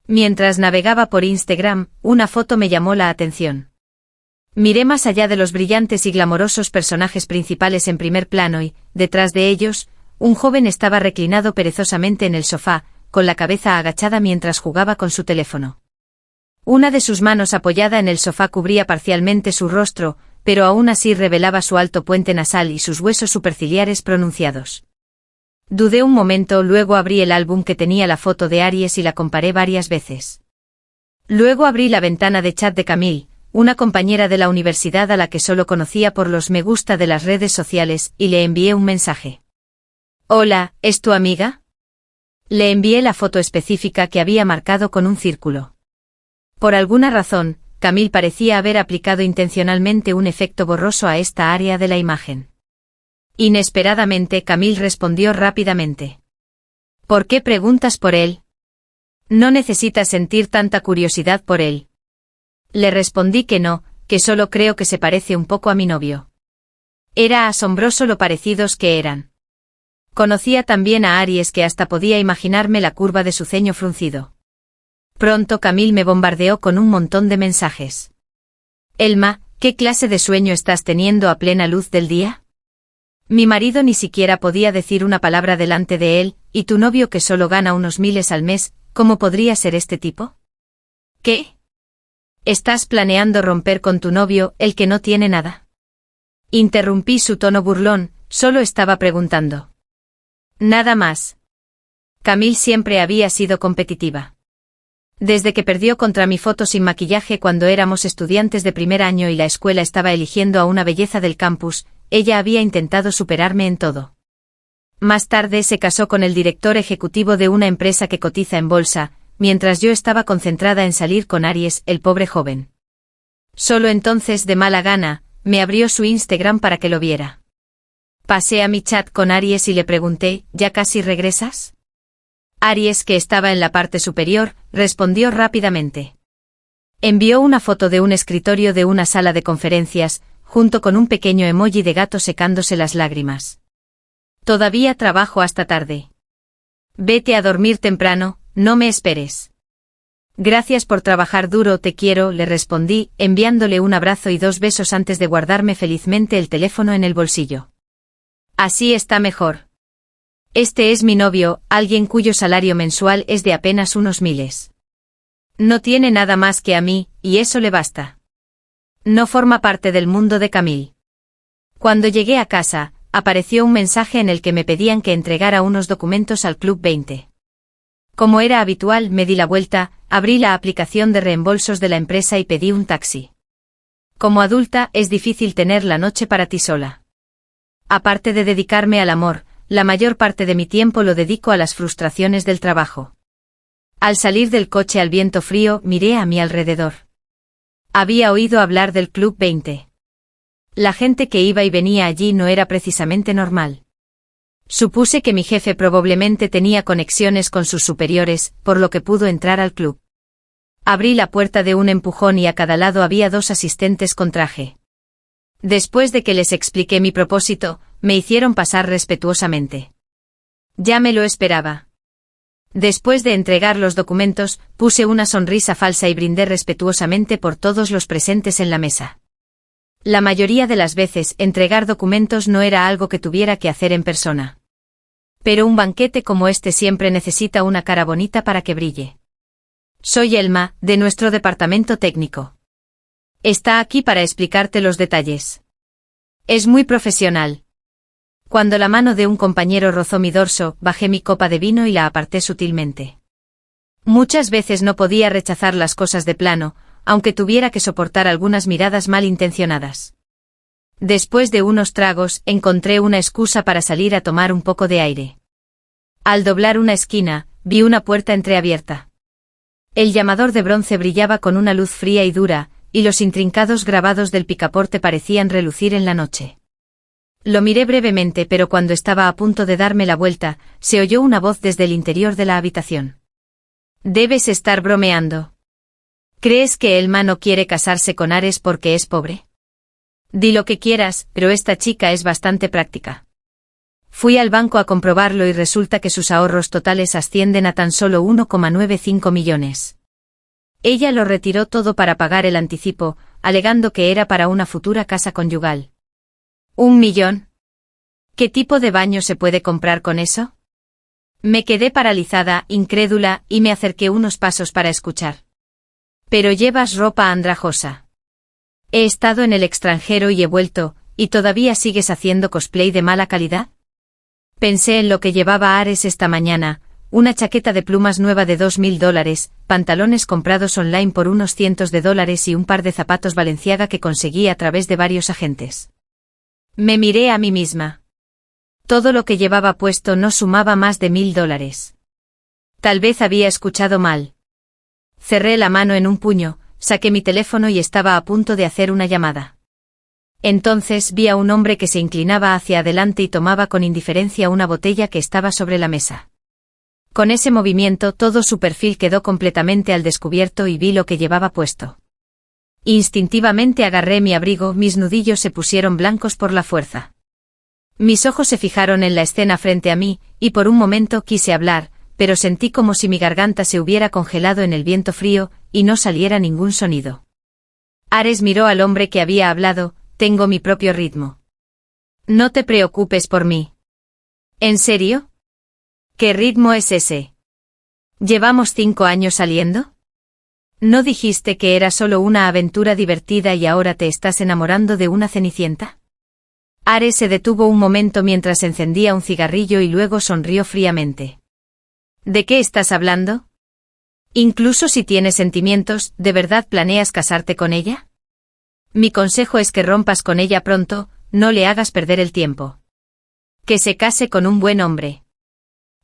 Mientras navegaba por Instagram, una foto me llamó la atención. Miré más allá de los brillantes y glamorosos personajes principales en primer plano y, detrás de ellos, un joven estaba reclinado perezosamente en el sofá, con la cabeza agachada mientras jugaba con su teléfono. Una de sus manos apoyada en el sofá cubría parcialmente su rostro, pero aún así revelaba su alto puente nasal y sus huesos superciliares pronunciados. Dudé un momento, luego abrí el álbum que tenía la foto de Aries y la comparé varias veces. Luego abrí la ventana de chat de Camille, una compañera de la universidad a la que solo conocía por los me gusta de las redes sociales, y le envié un mensaje. Hola, ¿es tu amiga? Le envié la foto específica que había marcado con un círculo. Por alguna razón, Camille parecía haber aplicado intencionalmente un efecto borroso a esta área de la imagen. Inesperadamente Camille respondió rápidamente. ¿Por qué preguntas por él? No necesitas sentir tanta curiosidad por él. Le respondí que no, que solo creo que se parece un poco a mi novio. Era asombroso lo parecidos que eran. Conocía también a Aries que hasta podía imaginarme la curva de su ceño fruncido. Pronto Camille me bombardeó con un montón de mensajes. Elma, ¿qué clase de sueño estás teniendo a plena luz del día? Mi marido ni siquiera podía decir una palabra delante de él, y tu novio que solo gana unos miles al mes, ¿cómo podría ser este tipo? ¿Qué? ¿Estás planeando romper con tu novio, el que no tiene nada? Interrumpí su tono burlón, solo estaba preguntando. Nada más. Camille siempre había sido competitiva. Desde que perdió contra mi foto sin maquillaje cuando éramos estudiantes de primer año y la escuela estaba eligiendo a una belleza del campus, ella había intentado superarme en todo. Más tarde se casó con el director ejecutivo de una empresa que cotiza en bolsa, mientras yo estaba concentrada en salir con Aries, el pobre joven. Solo entonces, de mala gana, me abrió su Instagram para que lo viera. Pasé a mi chat con Aries y le pregunté, ¿ya casi regresas? Aries, que estaba en la parte superior, respondió rápidamente. Envió una foto de un escritorio de una sala de conferencias, junto con un pequeño emoji de gato secándose las lágrimas. Todavía trabajo hasta tarde. Vete a dormir temprano, no me esperes. Gracias por trabajar duro, te quiero, le respondí, enviándole un abrazo y 2 besos antes de guardarme felizmente el teléfono en el bolsillo. Así está mejor. Este es mi novio, alguien cuyo salario mensual es de apenas unos miles. No tiene nada más que a mí, y eso le basta. No forma parte del mundo de Camille. Cuando llegué a casa, apareció un mensaje en el que me pedían que entregara unos documentos al Club 20. Como era habitual, me di la vuelta, abrí la aplicación de reembolsos de la empresa y pedí un taxi. Como adulta, es difícil tener la noche para ti sola. Aparte de dedicarme al amor, la mayor parte de mi tiempo lo dedico a las frustraciones del trabajo. Al salir del coche al viento frío, miré a mi alrededor. Había oído hablar del Club 20. La gente que iba y venía allí no era precisamente normal. Supuse que mi jefe probablemente tenía conexiones con sus superiores, por lo que pudo entrar al club. Abrí la puerta de un empujón y a cada lado había 2 asistentes con traje. Después de que les expliqué mi propósito, me hicieron pasar respetuosamente. Ya me lo esperaba. Después de entregar los documentos, puse una sonrisa falsa y brindé respetuosamente por todos los presentes en la mesa. La mayoría de las veces, entregar documentos no era algo que tuviera que hacer en persona. Pero un banquete como este siempre necesita una cara bonita para que brille. Soy Elma, de nuestro departamento técnico. Está aquí para explicarte los detalles. Es muy profesional. Cuando la mano de un compañero rozó mi dorso, bajé mi copa de vino y la aparté sutilmente. Muchas veces no podía rechazar las cosas de plano, aunque tuviera que soportar algunas miradas malintencionadas. Después de unos tragos, encontré una excusa para salir a tomar un poco de aire. Al doblar una esquina, vi una puerta entreabierta. El llamador de bronce brillaba con una luz fría y dura, y los intrincados grabados del picaporte parecían relucir en la noche. Lo miré brevemente, pero cuando estaba a punto de darme la vuelta, se oyó una voz desde el interior de la habitación. Debes estar bromeando. ¿Crees que Elma no quiere casarse con Ares porque es pobre? Di lo que quieras, pero esta chica es bastante práctica. Fui al banco a comprobarlo y resulta que sus ahorros totales ascienden a tan solo 1,95 millones. Ella lo retiró todo para pagar el anticipo, alegando que era para una futura casa conyugal. ¿1 millón? ¿Qué tipo de baño se puede comprar con eso? Me quedé paralizada, incrédula, y me acerqué unos pasos para escuchar. Pero llevas ropa andrajosa. He estado en el extranjero y he vuelto, ¿y todavía sigues haciendo cosplay de mala calidad? Pensé en lo que llevaba Ares esta mañana, una chaqueta de plumas nueva de $2.000, pantalones comprados online por unos cientos de dólares y un par de zapatos Balenciaga que conseguí a través de varios agentes. Me miré a mí misma. Todo lo que llevaba puesto no sumaba más de $1.000. Tal vez había escuchado mal. Cerré la mano en un puño, saqué mi teléfono y estaba a punto de hacer una llamada. Entonces vi a un hombre que se inclinaba hacia adelante y tomaba con indiferencia una botella que estaba sobre la mesa. Con ese movimiento todo su perfil quedó completamente al descubierto y vi lo que llevaba puesto. Instintivamente agarré mi abrigo, mis nudillos se pusieron blancos por la fuerza. Mis ojos se fijaron en la escena frente a mí, y por un momento quise hablar, pero sentí como si mi garganta se hubiera congelado en el viento frío, y no saliera ningún sonido. Ares miró al hombre que había hablado. Tengo mi propio ritmo. No te preocupes por mí. ¿En serio? ¿Qué ritmo es ese? ¿Llevamos 5 años saliendo? ¿No dijiste que era solo una aventura divertida y ahora te estás enamorando de una cenicienta? Ares se detuvo un momento mientras encendía un cigarrillo y luego sonrió fríamente. ¿De qué estás hablando? Incluso si tienes sentimientos, ¿de verdad planeas casarte con ella? Mi consejo es que rompas con ella pronto, no le hagas perder el tiempo. Que se case con un buen hombre.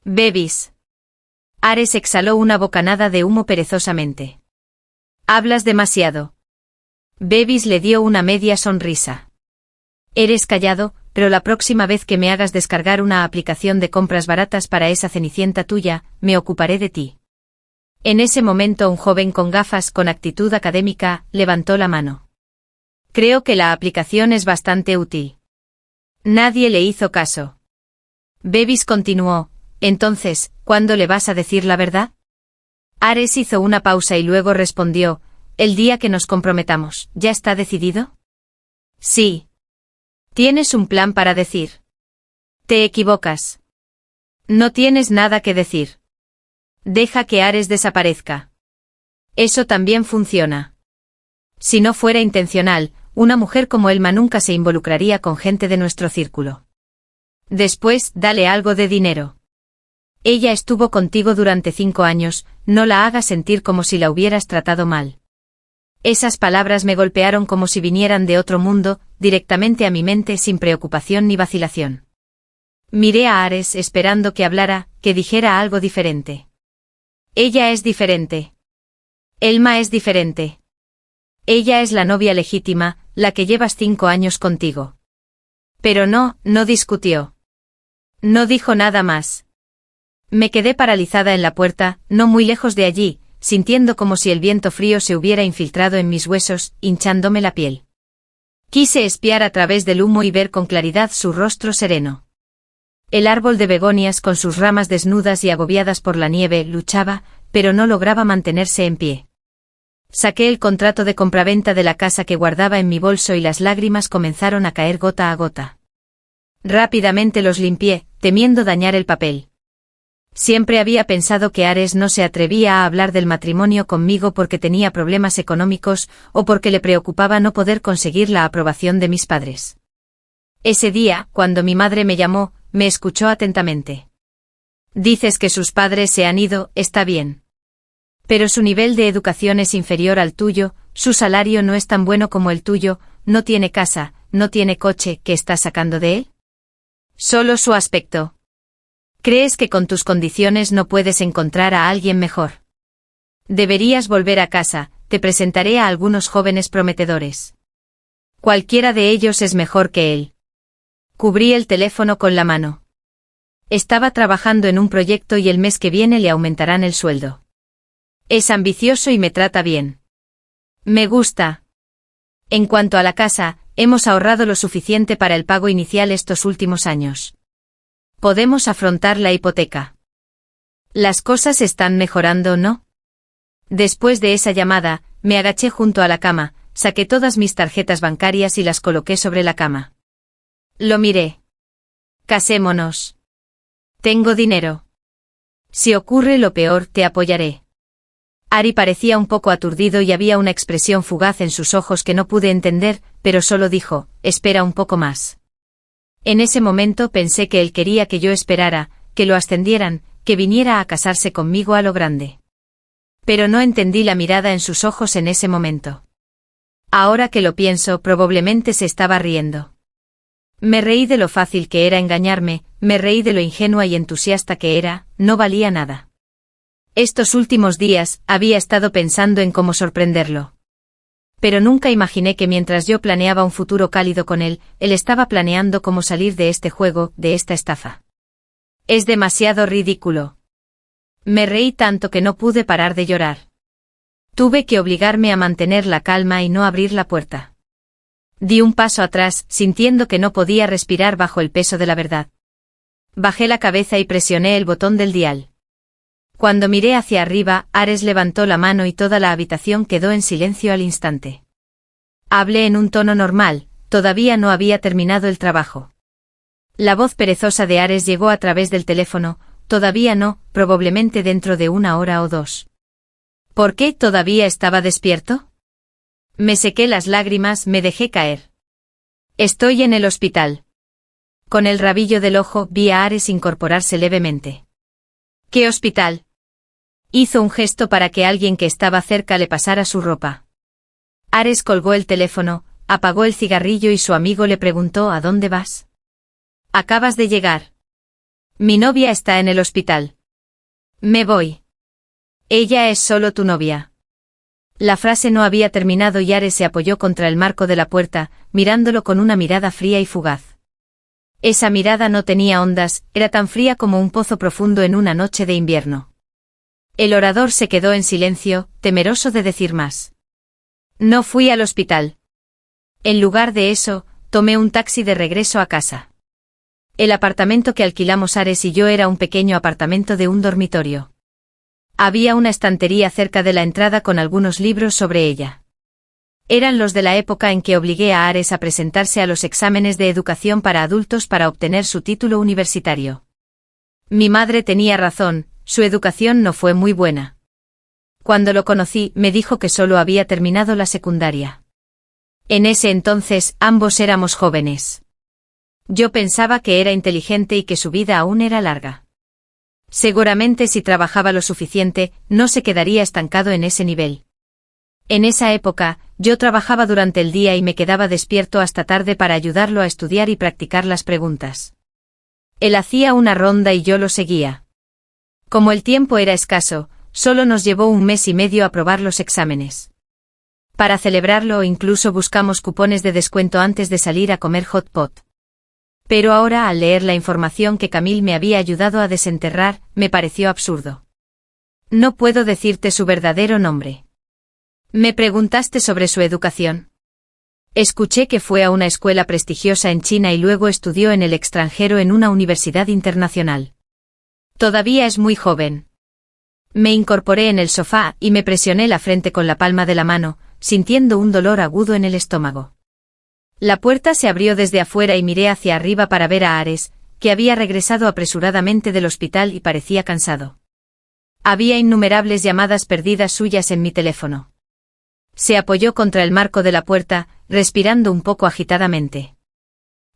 Bevis. Ares exhaló una bocanada de humo perezosamente. Hablas demasiado. Bevis le dio una media sonrisa. Eres callado, pero la próxima vez que me hagas descargar una aplicación de compras baratas para esa cenicienta tuya, me ocuparé de ti. En ese momento un joven con gafas con actitud académica levantó la mano. Creo que la aplicación es bastante útil. Nadie le hizo caso. Bevis continuó, entonces, ¿cuándo le vas a decir la verdad? Ares hizo una pausa y luego respondió, el día que nos comprometamos, ¿ya está decidido? Sí. ¿Tienes un plan para decir? Te equivocas. No tienes nada que decir. Deja que Ares desaparezca. Eso también funciona. Si no fuera intencional, una mujer como Elma nunca se involucraría con gente de nuestro círculo. Después, dale algo de dinero. Ella estuvo contigo durante 5 años, no la hagas sentir como si la hubieras tratado mal. Esas palabras me golpearon como si vinieran de otro mundo, directamente a mi mente sin preocupación ni vacilación. Miré a Ares esperando que hablara, que dijera algo diferente. Ella es diferente. Elma es diferente. Ella es la novia legítima, la que llevas 5 años contigo. Pero no discutió. No dijo nada más. Me quedé paralizada en la puerta, no muy lejos de allí, sintiendo como si el viento frío se hubiera infiltrado en mis huesos, hinchándome la piel. Quise espiar a través del humo y ver con claridad su rostro sereno. El árbol de begonias con sus ramas desnudas y agobiadas por la nieve luchaba, pero no lograba mantenerse en pie. Saqué el contrato de compraventa de la casa que guardaba en mi bolso y las lágrimas comenzaron a caer gota a gota. Rápidamente los limpié, temiendo dañar el papel. Siempre había pensado que Ares no se atrevía a hablar del matrimonio conmigo porque tenía problemas económicos o porque le preocupaba no poder conseguir la aprobación de mis padres. Ese día, cuando mi madre me llamó, me escuchó atentamente. Dices que sus padres se han ido, está bien. Pero su nivel de educación es inferior al tuyo, su salario no es tan bueno como el tuyo, no tiene casa, no tiene coche, ¿qué estás sacando de él? Solo su aspecto. ¿Crees que con tus condiciones no puedes encontrar a alguien mejor? Deberías volver a casa, te presentaré a algunos jóvenes prometedores. Cualquiera de ellos es mejor que él. Cubrí el teléfono con la mano. Estaba trabajando en un proyecto y el mes que viene le aumentarán el sueldo. Es ambicioso y me trata bien. Me gusta. En cuanto a la casa, hemos ahorrado lo suficiente para el pago inicial estos últimos años. Podemos afrontar la hipoteca. Las cosas están mejorando, ¿no? Después de esa llamada, me agaché junto a la cama, saqué todas mis tarjetas bancarias y las coloqué sobre la cama. Lo miré. Casémonos. Tengo dinero. Si ocurre lo peor, te apoyaré. Ari parecía un poco aturdido y había una expresión fugaz en sus ojos que no pude entender, pero solo dijo, espera un poco más. En ese momento pensé que él quería que yo esperara, que lo ascendieran, que viniera a casarse conmigo a lo grande. Pero no entendí la mirada en sus ojos en ese momento. Ahora que lo pienso, probablemente se estaba riendo. Me reí de lo fácil que era engañarme, me reí de lo ingenua y entusiasta que era, no valía nada. Estos últimos días, había estado pensando en cómo sorprenderlo. Pero nunca imaginé que mientras yo planeaba un futuro cálido con él estaba planeando cómo salir de este juego, de esta estafa. Es demasiado ridículo. Me reí tanto que no pude parar de llorar. Tuve que obligarme a mantener la calma y no abrir la puerta. Di un paso atrás, sintiendo que no podía respirar bajo el peso de la verdad. Bajé la cabeza y presioné el botón del dial. Cuando miré hacia arriba, Ares levantó la mano y toda la habitación quedó en silencio al instante. Hablé en un tono normal, todavía no había terminado el trabajo. La voz perezosa de Ares llegó a través del teléfono, todavía no, probablemente dentro de 1 hora o 2. ¿Por qué todavía estaba despierto? Me sequé las lágrimas, me dejé caer. Estoy en el hospital. Con el rabillo del ojo vi a Ares incorporarse levemente. ¿Qué hospital? Hizo un gesto para que alguien que estaba cerca le pasara su ropa. Ares colgó el teléfono, apagó el cigarrillo y su amigo le preguntó ¿a dónde vas? Acabas de llegar. Mi novia está en el hospital. Me voy. Ella es solo tu novia. La frase no había terminado y Ares se apoyó contra el marco de la puerta, mirándolo con una mirada fría y fugaz. Esa mirada no tenía ondas, era tan fría como un pozo profundo en una noche de invierno. El orador se quedó en silencio, temeroso de decir más. No fui al hospital. En lugar de eso, tomé un taxi de regreso a casa. El apartamento que alquilamos Ares y yo era un pequeño apartamento de un dormitorio. Había una estantería cerca de la entrada con algunos libros sobre ella. Eran los de la época en que obligué a Ares a presentarse a los exámenes de educación para adultos para obtener su título universitario. Mi madre tenía razón, su educación no fue muy buena. Cuando lo conocí, me dijo que solo había terminado la secundaria. En ese entonces, ambos éramos jóvenes. Yo pensaba que era inteligente y que su vida aún era larga. Seguramente si trabajaba lo suficiente, no se quedaría estancado en ese nivel. En esa época, yo trabajaba durante el día y me quedaba despierto hasta tarde para ayudarlo a estudiar y practicar las preguntas. Él hacía una ronda y yo lo seguía. Como el tiempo era escaso, solo nos llevó 1 mes y medio aprobar los exámenes. Para celebrarlo incluso buscamos cupones de descuento antes de salir a comer hot pot. Pero ahora al leer la información que Camille me había ayudado a desenterrar, me pareció absurdo. No puedo decirte su verdadero nombre. Me preguntaste sobre su educación. Escuché que fue a una escuela prestigiosa en China y luego estudió en el extranjero en una universidad internacional. Todavía es muy joven. Me incorporé en el sofá y me presioné la frente con la palma de la mano, sintiendo un dolor agudo en el estómago. La puerta se abrió desde afuera y miré hacia arriba para ver a Ares, que había regresado apresuradamente del hospital y parecía cansado. Había innumerables llamadas perdidas suyas en mi teléfono. Se apoyó contra el marco de la puerta, respirando un poco agitadamente.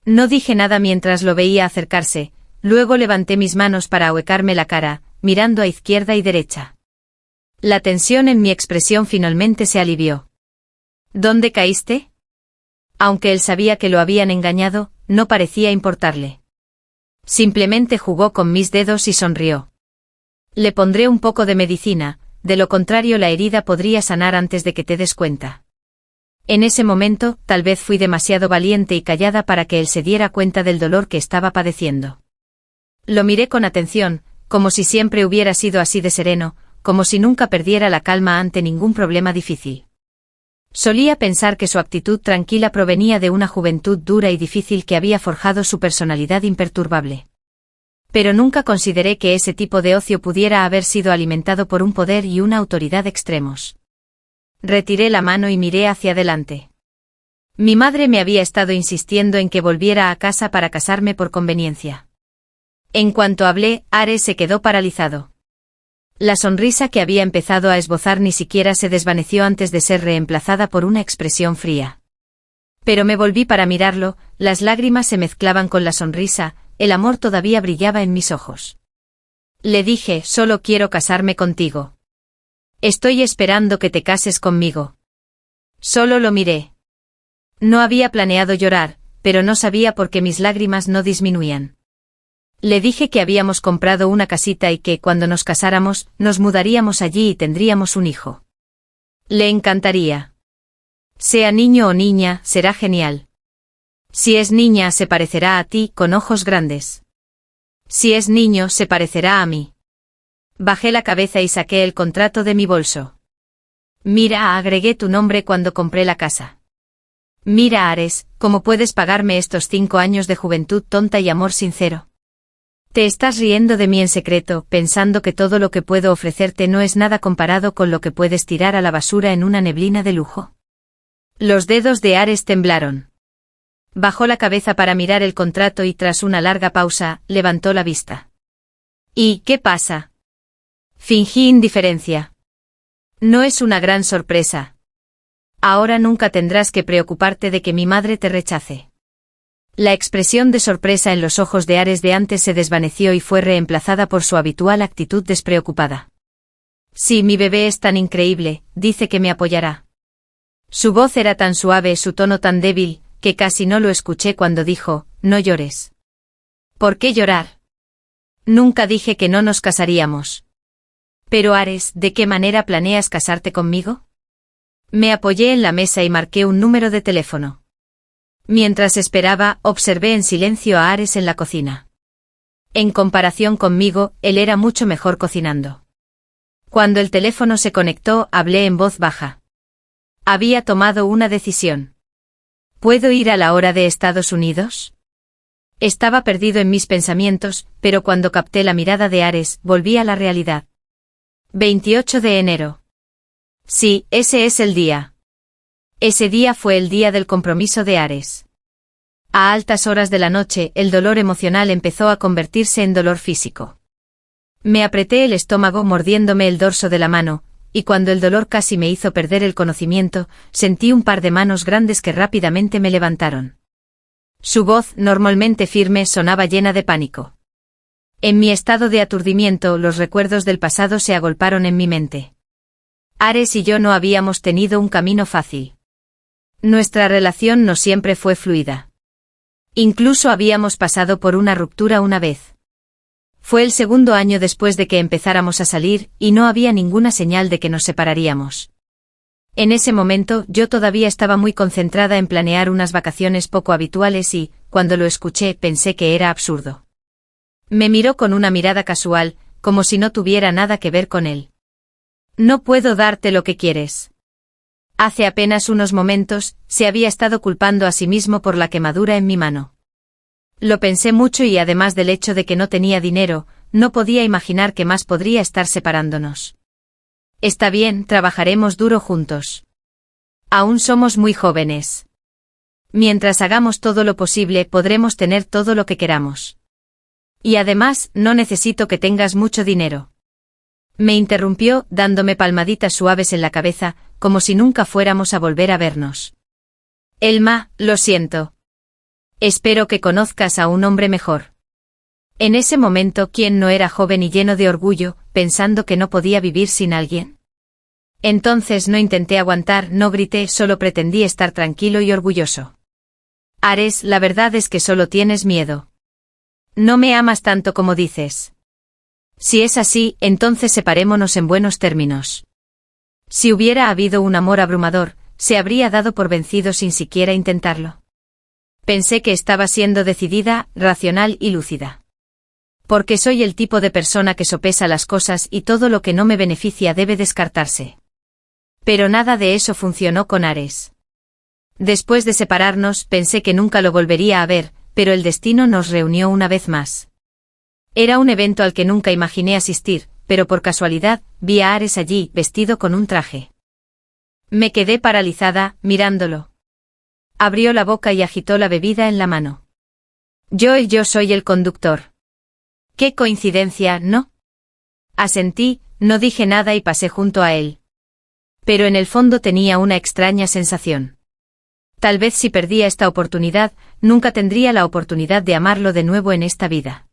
No dije nada mientras lo veía acercarse, luego levanté mis manos para ahuecarme la cara, mirando a izquierda y derecha. La tensión en mi expresión finalmente se alivió. ¿Dónde caíste? Aunque él sabía que lo habían engañado, no parecía importarle. Simplemente jugó con mis dedos y sonrió. Le pondré un poco de medicina, de lo contrario la herida podría sanar antes de que te des cuenta. En ese momento, tal vez fui demasiado valiente y callada para que él se diera cuenta del dolor que estaba padeciendo. Lo miré con atención, como si siempre hubiera sido así de sereno, como si nunca perdiera la calma ante ningún problema difícil. Solía pensar que su actitud tranquila provenía de una juventud dura y difícil que había forjado su personalidad imperturbable. Pero nunca consideré que ese tipo de ocio pudiera haber sido alimentado por un poder y una autoridad extremos. Retiré la mano y miré hacia adelante. Mi madre me había estado insistiendo en que volviera a casa para casarme por conveniencia. En cuanto hablé, Ares se quedó paralizado. La sonrisa que había empezado a esbozar ni siquiera se desvaneció antes de ser reemplazada por una expresión fría. Pero me volví para mirarlo, las lágrimas se mezclaban con la sonrisa, el amor todavía brillaba en mis ojos. Le dije, solo quiero casarme contigo. Estoy esperando que te cases conmigo. Solo lo miré. No había planeado llorar, pero no sabía por qué mis lágrimas no disminuían. Le dije que habíamos comprado una casita y que, cuando nos casáramos, nos mudaríamos allí y tendríamos un hijo. Le encantaría. Sea niño o niña, será genial. Si es niña, se parecerá a ti, con ojos grandes. Si es niño, se parecerá a mí. Bajé la cabeza y saqué el contrato de mi bolso. Mira, agregué tu nombre cuando compré la casa. Mira, Ares, ¿cómo puedes pagarme estos 5 años de juventud tonta y amor sincero? Te estás riendo de mí en secreto, pensando que todo lo que puedo ofrecerte no es nada comparado con lo que puedes tirar a la basura en una neblina de lujo. Los dedos de Ares temblaron. Bajó la cabeza para mirar el contrato y tras una larga pausa, levantó la vista. ¿Y qué pasa? Fingí indiferencia. No es una gran sorpresa. Ahora nunca tendrás que preocuparte de que mi madre te rechace. La expresión de sorpresa en los ojos de Ares de antes se desvaneció y fue reemplazada por su habitual actitud despreocupada. Sí, mi bebé es tan increíble, dice que me apoyará. Su voz era tan suave, su tono tan débil, que casi no lo escuché cuando dijo, no llores. ¿Por qué llorar? Nunca dije que no nos casaríamos. Pero Ares, ¿de qué manera planeas casarte conmigo? Me apoyé en la mesa y marqué un número de teléfono. Mientras esperaba, observé en silencio a Ares en la cocina. En comparación conmigo, él era mucho mejor cocinando. Cuando el teléfono se conectó, hablé en voz baja. Había tomado una decisión. ¿Puedo ir a la hora de Estados Unidos? Estaba perdido en mis pensamientos, pero cuando capté la mirada de Ares, volví a la realidad. 28 de enero. Sí, ese es el día. Ese día fue el día del compromiso de Ares. A altas horas de la noche, el dolor emocional empezó a convertirse en dolor físico. Me apreté el estómago mordiéndome el dorso de la mano, y cuando el dolor casi me hizo perder el conocimiento, sentí un par de manos grandes que rápidamente me levantaron. Su voz, normalmente firme, sonaba llena de pánico. En mi estado de aturdimiento, los recuerdos del pasado se agolparon en mi mente. Ares y yo no habíamos tenido un camino fácil. Nuestra relación no siempre fue fluida. Incluso habíamos pasado por una ruptura una vez. Fue el segundo año después de que empezáramos a salir, y no había ninguna señal de que nos separaríamos. En ese momento, yo todavía estaba muy concentrada en planear unas vacaciones poco habituales y, cuando lo escuché, pensé que era absurdo. Me miró con una mirada casual, como si no tuviera nada que ver con él. No puedo darte lo que quieres. Hace apenas unos momentos, se había estado culpando a sí mismo por la quemadura en mi mano. Lo pensé mucho y además del hecho de que no tenía dinero, no podía imaginar qué más podría estar separándonos. Está bien, trabajaremos duro juntos. Aún somos muy jóvenes. Mientras hagamos todo lo posible, podremos tener todo lo que queramos. Y además, no necesito que tengas mucho dinero. Me interrumpió, dándome palmaditas suaves en la cabeza, como si nunca fuéramos a volver a vernos. Elma, lo siento. Espero que conozcas a un hombre mejor. En ese momento, ¿quién no era joven y lleno de orgullo, pensando que no podía vivir sin alguien? Entonces no intenté aguantar, no grité, solo pretendí estar tranquilo y orgulloso. Ares, la verdad es que solo tienes miedo. No me amas tanto como dices. Si es así, entonces separémonos en buenos términos. Si hubiera habido un amor abrumador, se habría dado por vencido sin siquiera intentarlo. Pensé que estaba siendo decidida, racional y lúcida. Porque soy el tipo de persona que sopesa las cosas y todo lo que no me beneficia debe descartarse. Pero nada de eso funcionó con Ares. Después de separarnos, pensé que nunca lo volvería a ver, pero el destino nos reunió una vez más. Era un evento al que nunca imaginé asistir, pero por casualidad, vi a Ares allí, vestido con un traje. Me quedé paralizada, mirándolo. Abrió la boca y agitó la bebida en la mano. Yo soy el conductor. Qué coincidencia, ¿no? Asentí, no dije nada y pasé junto a él. Pero en el fondo tenía una extraña sensación. Tal vez si perdía esta oportunidad, nunca tendría la oportunidad de amarlo de nuevo en esta vida.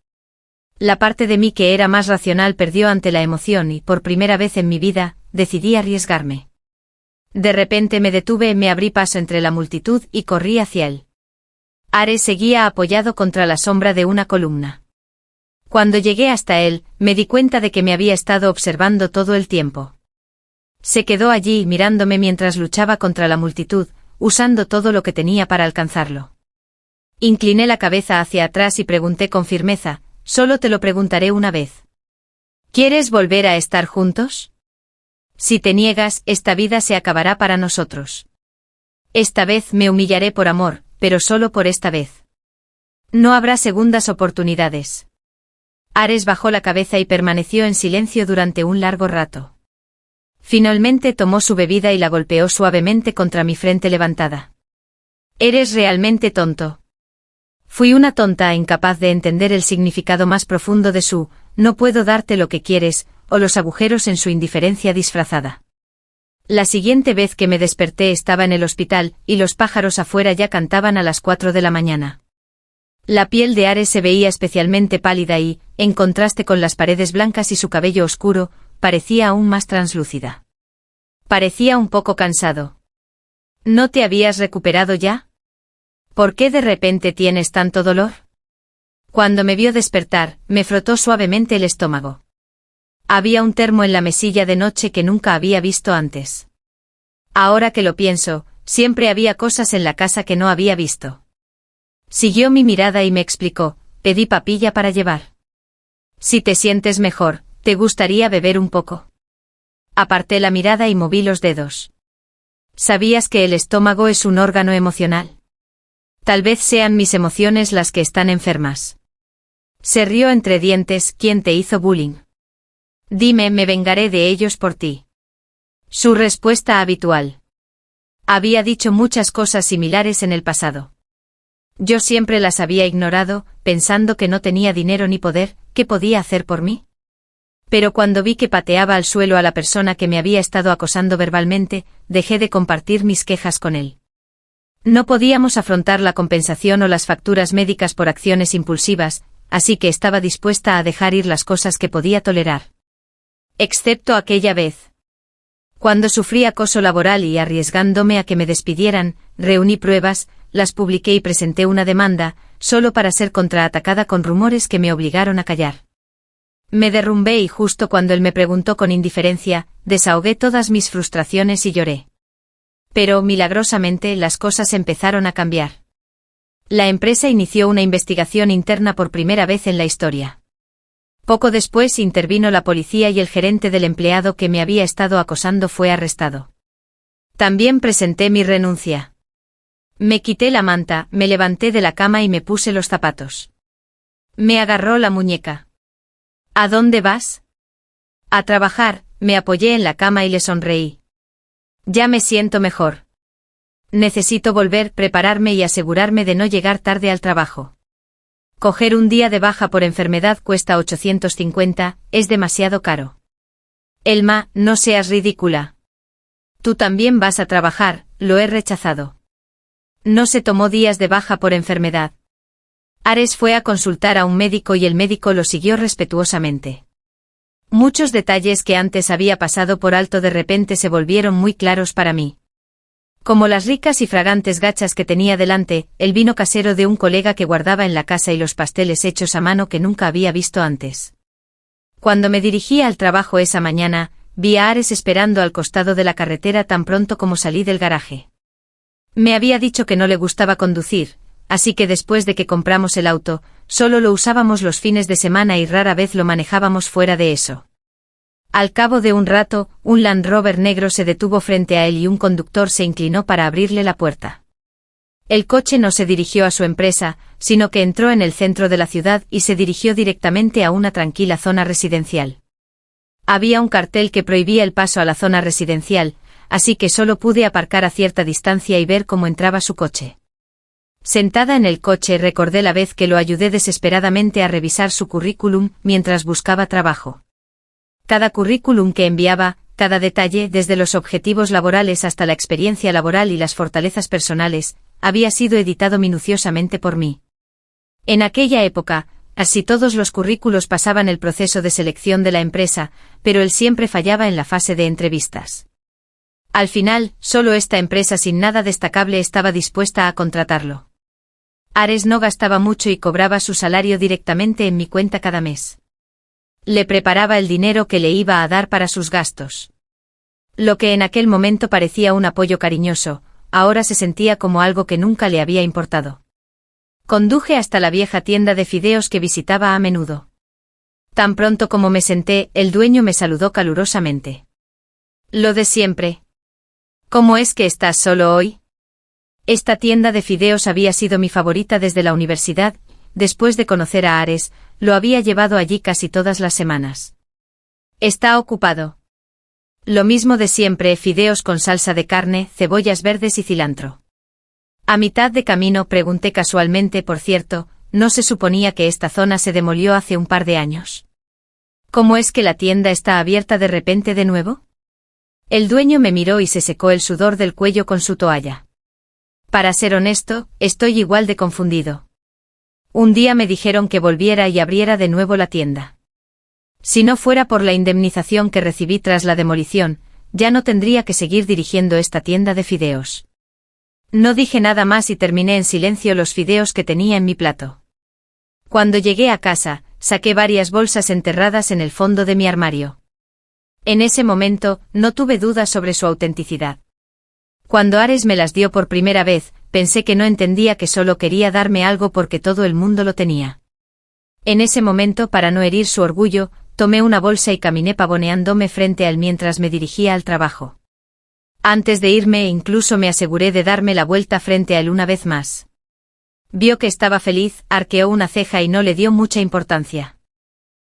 La parte de mí que era más racional perdió ante la emoción y, por primera vez en mi vida, decidí arriesgarme. De repente me detuve, me abrí paso entre la multitud y corrí hacia él. Ares seguía apoyado contra la sombra de una columna. Cuando llegué hasta él, me di cuenta de que me había estado observando todo el tiempo. Se quedó allí mirándome mientras luchaba contra la multitud, usando todo lo que tenía para alcanzarlo. Incliné la cabeza hacia atrás y pregunté con firmeza, solo te lo preguntaré una vez. ¿Quieres volver a estar juntos? Si te niegas, esta vida se acabará para nosotros. Esta vez me humillaré por amor, pero solo por esta vez. No habrá segundas oportunidades. Ares bajó la cabeza y permaneció en silencio durante un largo rato. Finalmente tomó su bebida y la golpeó suavemente contra mi frente levantada. Eres realmente tonto. Fui una tonta incapaz de entender el significado más profundo de su «no puedo darte lo que quieres» o los agujeros en su indiferencia disfrazada. La siguiente vez que me desperté estaba en el hospital, y los pájaros afuera ya cantaban a las 4 de la mañana. La piel de Ares se veía especialmente pálida y, en contraste con las paredes blancas y su cabello oscuro, parecía aún más translúcida. Parecía un poco cansado. ¿No te habías recuperado ya? ¿Por qué de repente tienes tanto dolor? Cuando me vio despertar, me frotó suavemente el estómago. Había un termo en la mesilla de noche que nunca había visto antes. Ahora que lo pienso, siempre había cosas en la casa que no había visto. Siguió mi mirada y me explicó, pedí papilla para llevar. Si te sientes mejor, ¿te gustaría beber un poco? Aparté la mirada y moví los dedos. ¿Sabías que el estómago es un órgano emocional? Tal vez sean mis emociones las que están enfermas. Se rió entre dientes. ¿Quién te hizo bullying? Dime, me vengaré de ellos por ti. Su respuesta habitual. Había dicho muchas cosas similares en el pasado. Yo siempre las había ignorado, pensando que no tenía dinero ni poder. ¿Qué podía hacer por mí? Pero cuando vi que pateaba al suelo a la persona que me había estado acosando verbalmente, dejé de compartir mis quejas con él. No podíamos afrontar la compensación o las facturas médicas por acciones impulsivas, así que estaba dispuesta a dejar ir las cosas que podía tolerar. Excepto aquella vez. Cuando sufrí acoso laboral y arriesgándome a que me despidieran, reuní pruebas, las publiqué y presenté una demanda, solo para ser contraatacada con rumores que me obligaron a callar. Me derrumbé y justo cuando él me preguntó con indiferencia, desahogué todas mis frustraciones y lloré. Pero, milagrosamente, las cosas empezaron a cambiar. La empresa inició una investigación interna por primera vez en la historia. Poco después intervino la policía y el gerente del empleado que me había estado acosando fue arrestado. También presenté mi renuncia. Me quité la manta, me levanté de la cama y me puse los zapatos. Me agarró la muñeca. ¿A dónde vas? A trabajar, me apoyé en la cama y le sonreí. Ya me siento mejor. Necesito volver, prepararme y asegurarme de no llegar tarde al trabajo. Coger un día de baja por enfermedad cuesta 850, es demasiado caro. Elma, no seas ridícula. Tú también vas a trabajar, lo he rechazado. No se tomó días de baja por enfermedad. Ares fue a consultar a un médico y el médico lo siguió respetuosamente. Muchos detalles que antes había pasado por alto de repente se volvieron muy claros para mí. Como las ricas y fragantes gachas que tenía delante, el vino casero de un colega que guardaba en la casa y los pasteles hechos a mano que nunca había visto antes. Cuando me dirigía al trabajo esa mañana, vi a Ares esperando al costado de la carretera tan pronto como salí del garaje. Me había dicho que no le gustaba conducir, así que después de que compramos el auto, solo lo usábamos los fines de semana y rara vez lo manejábamos fuera de eso. Al cabo de un rato, un Land Rover negro se detuvo frente a él y un conductor se inclinó para abrirle la puerta. El coche no se dirigió a su empresa, sino que entró en el centro de la ciudad y se dirigió directamente a una tranquila zona residencial. Había un cartel que prohibía el paso a la zona residencial, así que solo pude aparcar a cierta distancia y ver cómo entraba su coche. Sentada en el coche recordé la vez que lo ayudé desesperadamente a revisar su currículum mientras buscaba trabajo. Cada currículum que enviaba, cada detalle, desde los objetivos laborales hasta la experiencia laboral y las fortalezas personales, había sido editado minuciosamente por mí. En aquella época, así todos los currículos pasaban el proceso de selección de la empresa, pero él siempre fallaba en la fase de entrevistas. Al final, solo esta empresa sin nada destacable estaba dispuesta a contratarlo. Ares no gastaba mucho y cobraba su salario directamente en mi cuenta cada mes. Le preparaba el dinero que le iba a dar para sus gastos. Lo que en aquel momento parecía un apoyo cariñoso, ahora se sentía como algo que nunca le había importado. Conduje hasta la vieja tienda de fideos que visitaba a menudo. Tan pronto como me senté, el dueño me saludó calurosamente. Lo de siempre. ¿Cómo es que estás solo hoy? Esta tienda de fideos había sido mi favorita desde la universidad, después de conocer a Ares, lo había llevado allí casi todas las semanas. ¿Está ocupado? Lo mismo de siempre, fideos con salsa de carne, cebollas verdes y cilantro. A mitad de camino pregunté casualmente, por cierto, ¿no se suponía que esta zona se demolió hace un par de años? ¿Cómo es que la tienda está abierta de repente de nuevo? El dueño me miró y se secó el sudor del cuello con su toalla. Para ser honesto, estoy igual de confundido. Un día me dijeron que volviera y abriera de nuevo la tienda. Si no fuera por la indemnización que recibí tras la demolición, ya no tendría que seguir dirigiendo esta tienda de fideos. No dije nada más y terminé en silencio los fideos que tenía en mi plato. Cuando llegué a casa, saqué varias bolsas enterradas en el fondo de mi armario. En ese momento, no tuve dudas sobre su autenticidad. Cuando Ares me las dio por primera vez, pensé que no entendía, que solo quería darme algo porque todo el mundo lo tenía. En ese momento, para no herir su orgullo, tomé una bolsa y caminé pavoneándome frente a él mientras me dirigía al trabajo. Antes de irme, incluso me aseguré de darme la vuelta frente a él una vez más. Vio que estaba feliz, arqueó una ceja y no le dio mucha importancia.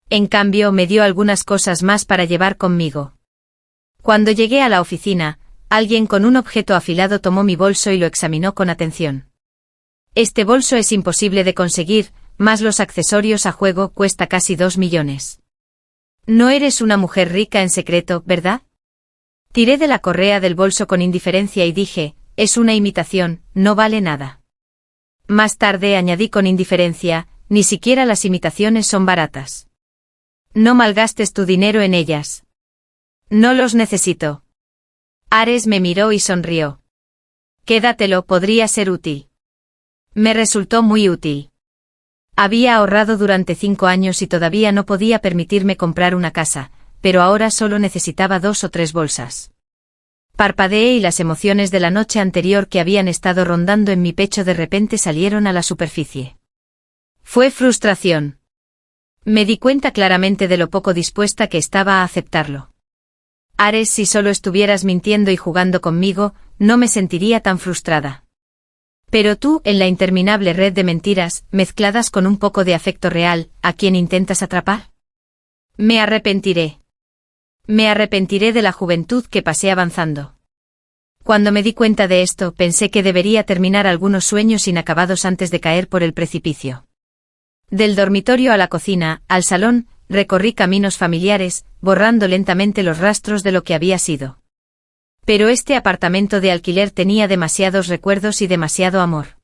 En cambio, me dio algunas cosas más para llevar conmigo. Cuando llegué a la oficina, alguien con un objeto afilado tomó mi bolso y lo examinó con atención. Este bolso es imposible de conseguir, más los accesorios a juego, cuesta casi 2 millones. No eres una mujer rica en secreto, ¿verdad? Tiré de la correa del bolso con indiferencia y dije, es una imitación, no vale nada. Más tarde añadí con indiferencia, ni siquiera las imitaciones son baratas. No malgastes tu dinero en ellas. No los necesito. Ares me miró y sonrió. Quédatelo, podría ser útil. Me resultó muy útil. Había ahorrado durante 5 años y todavía no podía permitirme comprar una casa, pero ahora solo necesitaba 2 o 3 bolsas. Parpadeé y las emociones de la noche anterior que habían estado rondando en mi pecho de repente salieron a la superficie. Fue frustración. Me di cuenta claramente de lo poco dispuesta que estaba a aceptarlo. Ares, si solo estuvieras mintiendo y jugando conmigo, no me sentiría tan frustrada. Pero tú, en la interminable red de mentiras, mezcladas con un poco de afecto real, ¿a quién intentas atrapar? Me arrepentiré. Me arrepentiré de la juventud que pasé avanzando. Cuando me di cuenta de esto, pensé que debería terminar algunos sueños inacabados antes de caer por el precipicio. Del dormitorio a la cocina, al salón, recorrí caminos familiares, borrando lentamente los rastros de lo que había sido. Pero este apartamento de alquiler tenía demasiados recuerdos y demasiado amor.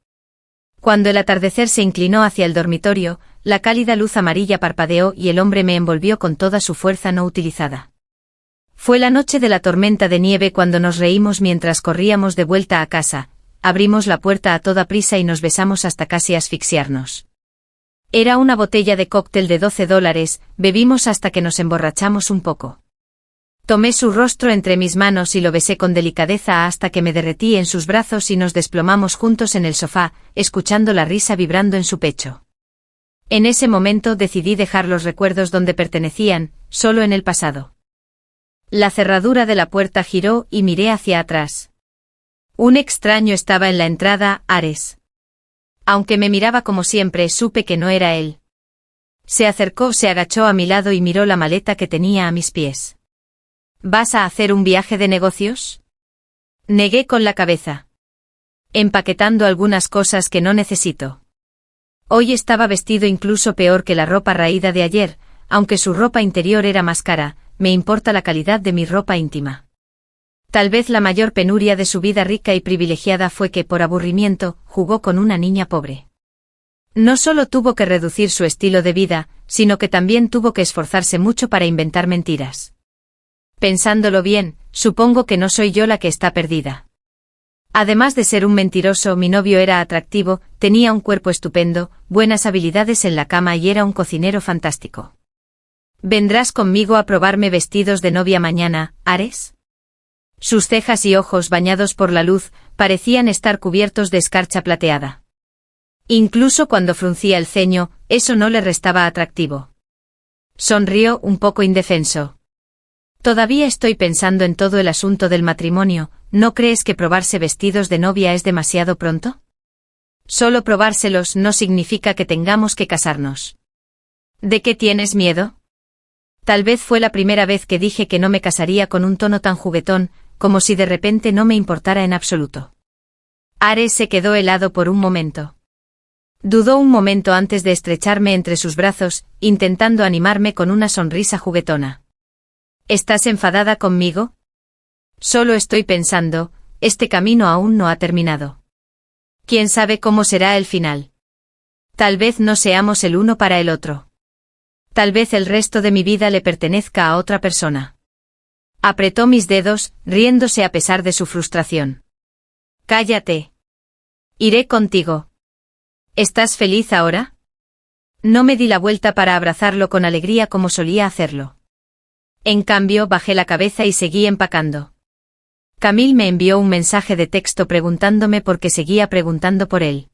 Cuando el atardecer se inclinó hacia el dormitorio, la cálida luz amarilla parpadeó y el hombre me envolvió con toda su fuerza no utilizada. Fue la noche de la tormenta de nieve cuando nos reímos mientras corríamos de vuelta a casa, abrimos la puerta a toda prisa y nos besamos hasta casi asfixiarnos. Era una botella de cóctel de $12, bebimos hasta que nos emborrachamos un poco. Tomé su rostro entre mis manos y lo besé con delicadeza hasta que me derretí en sus brazos y nos desplomamos juntos en el sofá, escuchando la risa vibrando en su pecho. En ese momento decidí dejar los recuerdos donde pertenecían, solo en el pasado. La cerradura de la puerta giró y miré hacia atrás. Un extraño estaba en la entrada, Ares. Aunque me miraba como siempre, supe que no era él. Se acercó, se agachó a mi lado y miró la maleta que tenía a mis pies. ¿Vas a hacer un viaje de negocios? Negué con la cabeza. Empaquetando algunas cosas que no necesito. Hoy estaba vestido incluso peor que la ropa raída de ayer, aunque su ropa interior era más cara, me importa la calidad de mi ropa íntima. Tal vez la mayor penuria de su vida rica y privilegiada fue que, por aburrimiento, jugó con una niña pobre. No solo tuvo que reducir su estilo de vida, sino que también tuvo que esforzarse mucho para inventar mentiras. Pensándolo bien, supongo que no soy yo la que está perdida. Además de ser un mentiroso, mi novio era atractivo, tenía un cuerpo estupendo, buenas habilidades en la cama y era un cocinero fantástico. ¿Vendrás conmigo a probarme vestidos de novia mañana, Ares? Sus cejas y ojos bañados por la luz parecían estar cubiertos de escarcha plateada. Incluso cuando fruncía el ceño, eso no le restaba atractivo. Sonrió un poco indefenso. Todavía estoy pensando en todo el asunto del matrimonio, ¿no crees que probarse vestidos de novia es demasiado pronto? Solo probárselos no significa que tengamos que casarnos. ¿De qué tienes miedo? Tal vez fue la primera vez que dije que no me casaría con un tono tan juguetón, como si de repente no me importara en absoluto. Ares se quedó helado por un momento. Dudó un momento antes de estrecharme entre sus brazos, intentando animarme con una sonrisa juguetona. ¿Estás enfadada conmigo? Solo estoy pensando, este camino aún no ha terminado. ¿Quién sabe cómo será el final? Tal vez no seamos el uno para el otro. Tal vez el resto de mi vida le pertenezca a otra persona. Apretó mis dedos, riéndose a pesar de su frustración. Cállate. Iré contigo. ¿Estás feliz ahora? No me di la vuelta para abrazarlo con alegría como solía hacerlo. En cambio, bajé la cabeza y seguí empacando. Camille me envió un mensaje de texto preguntándome por qué seguía preguntando por él.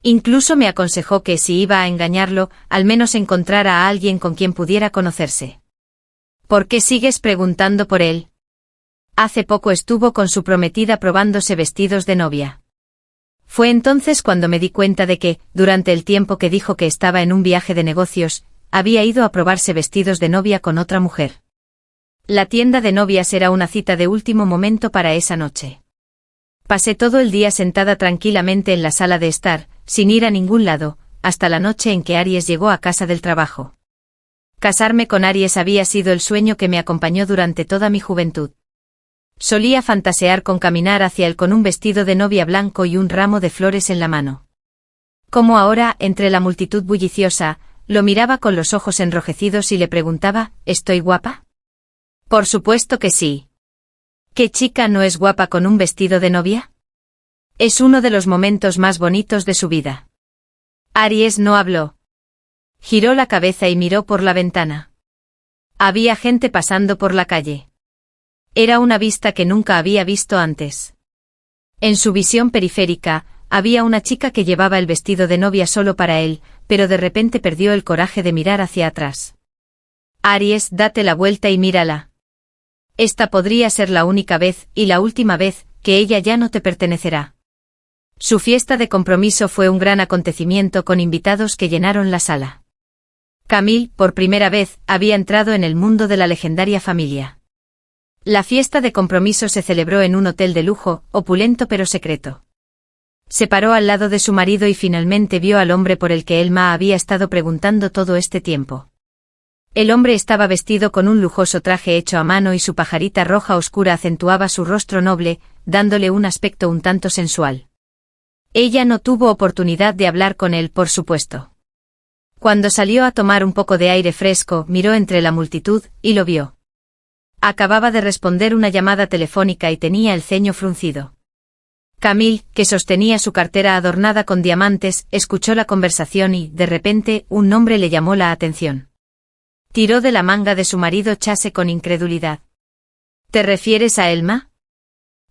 Incluso me aconsejó que si iba a engañarlo, al menos encontrara a alguien con quien pudiera conocerse. ¿Por qué sigues preguntando por él? Hace poco estuvo con su prometida probándose vestidos de novia. Fue entonces cuando me di cuenta de que, durante el tiempo que dijo que estaba en un viaje de negocios, había ido a probarse vestidos de novia con otra mujer. La tienda de novias era una cita de último momento para esa noche. Pasé todo el día sentada tranquilamente en la sala de estar, sin ir a ningún lado, hasta la noche en que Aries llegó a casa del trabajo. Casarme con Aries había sido el sueño que me acompañó durante toda mi juventud. Solía fantasear con caminar hacia él con un vestido de novia blanco y un ramo de flores en la mano. Como ahora, entre la multitud bulliciosa, lo miraba con los ojos enrojecidos y le preguntaba, ¿estoy guapa? Por supuesto que sí. ¿Qué chica no es guapa con un vestido de novia? Es uno de los momentos más bonitos de su vida. Aries no habló. Giró la cabeza y miró por la ventana. Había gente pasando por la calle. Era una vista que nunca había visto antes. En su visión periférica, había una chica que llevaba el vestido de novia solo para él, pero de repente perdió el coraje de mirar hacia atrás. Aries, date la vuelta y mírala. Esta podría ser la única vez, y la última vez, que ella ya no te pertenecerá. Su fiesta de compromiso fue un gran acontecimiento con invitados que llenaron la sala. Camille, por primera vez, había entrado en el mundo de la legendaria familia. La fiesta de compromiso se celebró en un hotel de lujo, opulento pero secreto. Se paró al lado de su marido y finalmente vio al hombre por el que Elma había estado preguntando todo este tiempo. El hombre estaba vestido con un lujoso traje hecho a mano y su pajarita roja oscura acentuaba su rostro noble, dándole un aspecto un tanto sensual. Ella no tuvo oportunidad de hablar con él, por supuesto. Cuando salió a tomar un poco de aire fresco, miró entre la multitud, y lo vio. Acababa de responder una llamada telefónica y tenía el ceño fruncido. Camille, que sostenía su cartera adornada con diamantes, escuchó la conversación y, de repente, un nombre le llamó la atención. Tiró de la manga de su marido Chase con incredulidad. ¿Te refieres a Elma?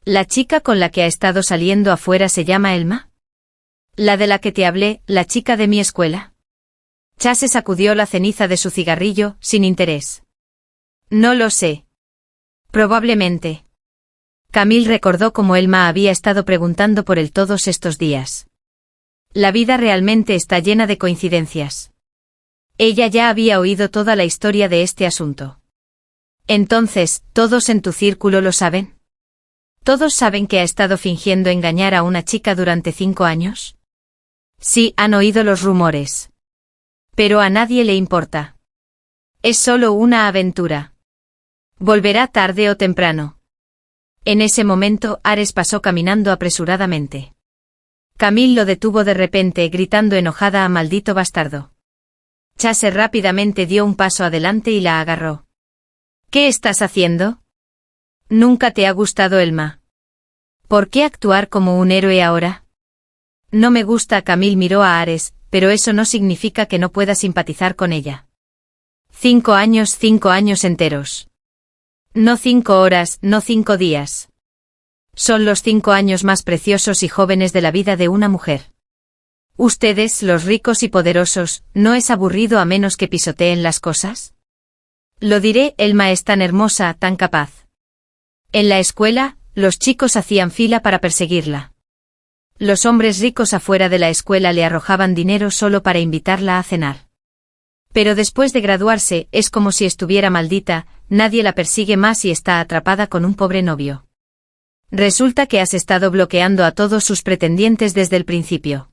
¿La chica con la que ha estado saliendo afuera se llama Elma? ¿La de la que te hablé, la chica de mi escuela? Chase sacudió la ceniza de su cigarrillo, sin interés. No lo sé. Probablemente. Camille recordó cómo Elma había estado preguntando por él todos estos días. La vida realmente está llena de coincidencias. Ella ya había oído toda la historia de este asunto. Entonces, ¿todos en tu círculo lo saben? ¿Todos saben que ha estado fingiendo engañar a una chica durante 5 años? Sí, han oído los rumores. Pero a nadie le importa. Es solo una aventura. Volverá tarde o temprano. En ese momento, Ares pasó caminando apresuradamente. Camille lo detuvo de repente, gritando enojada a maldito bastardo. Chase rápidamente dio un paso adelante y la agarró. ¿Qué estás haciendo? ¿Nunca te ha gustado Elma? ¿Por qué actuar como un héroe ahora? No me gusta. Camille miró a Ares, pero eso no significa que no pueda simpatizar con ella. 5 años, 5 años enteros. No 5 horas, no 5 días. Son los 5 años más preciosos y jóvenes de la vida de una mujer. Ustedes, los ricos y poderosos, ¿no es aburrido a menos que pisoteen las cosas? Lo diré, Elma es tan hermosa, tan capaz. En la escuela, los chicos hacían fila para perseguirla. Los hombres ricos afuera de la escuela le arrojaban dinero solo para invitarla a cenar. Pero después de graduarse, es como si estuviera maldita, nadie la persigue más y está atrapada con un pobre novio. Resulta que has estado bloqueando a todos sus pretendientes desde el principio.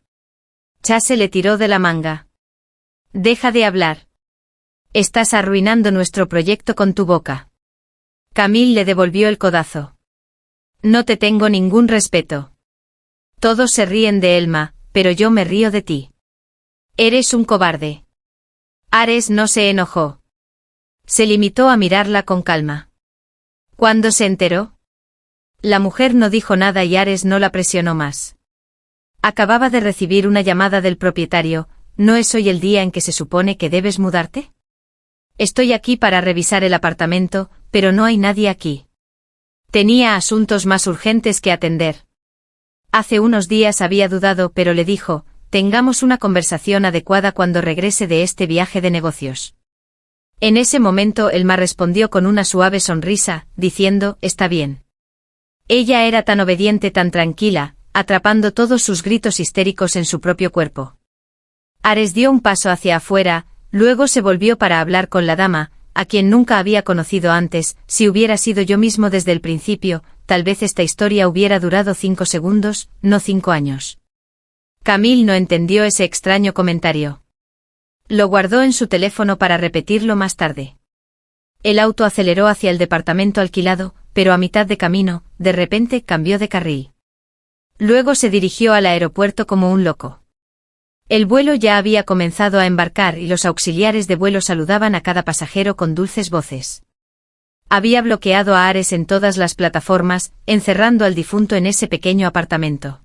Chase le tiró de la manga. Deja de hablar. Estás arruinando nuestro proyecto con tu boca. Camille le devolvió el codazo. No te tengo ningún respeto. Todos se ríen de Elma, pero yo me río de ti. Eres un cobarde. Ares no se enojó. Se limitó a mirarla con calma. ¿Cuándo se enteró? La mujer no dijo nada y Ares no la presionó más. Acababa de recibir una llamada del propietario. ¿No es hoy el día en que se supone que debes mudarte? Estoy aquí para revisar el apartamento, pero no hay nadie aquí. Tenía asuntos más urgentes que atender. Hace unos días había dudado, pero le dijo, tengamos una conversación adecuada cuando regrese de este viaje de negocios. En ese momento Elma respondió con una suave sonrisa, diciendo, está bien. Ella era tan obediente, tan tranquila, atrapando todos sus gritos histéricos en su propio cuerpo. Ares dio un paso hacia afuera, luego se volvió para hablar con la dama, a quien nunca había conocido antes. Si hubiera sido yo mismo desde el principio, tal vez esta historia hubiera durado 5 segundos, no 5 años. Camille no entendió ese extraño comentario. Lo guardó en su teléfono para repetirlo más tarde. El auto aceleró hacia el departamento alquilado, pero a mitad de camino, de repente cambió de carril. Luego se dirigió al aeropuerto como un loco. El vuelo ya había comenzado a embarcar y los auxiliares de vuelo saludaban a cada pasajero con dulces voces. Había bloqueado a Ares en todas las plataformas, encerrando al difunto en ese pequeño apartamento.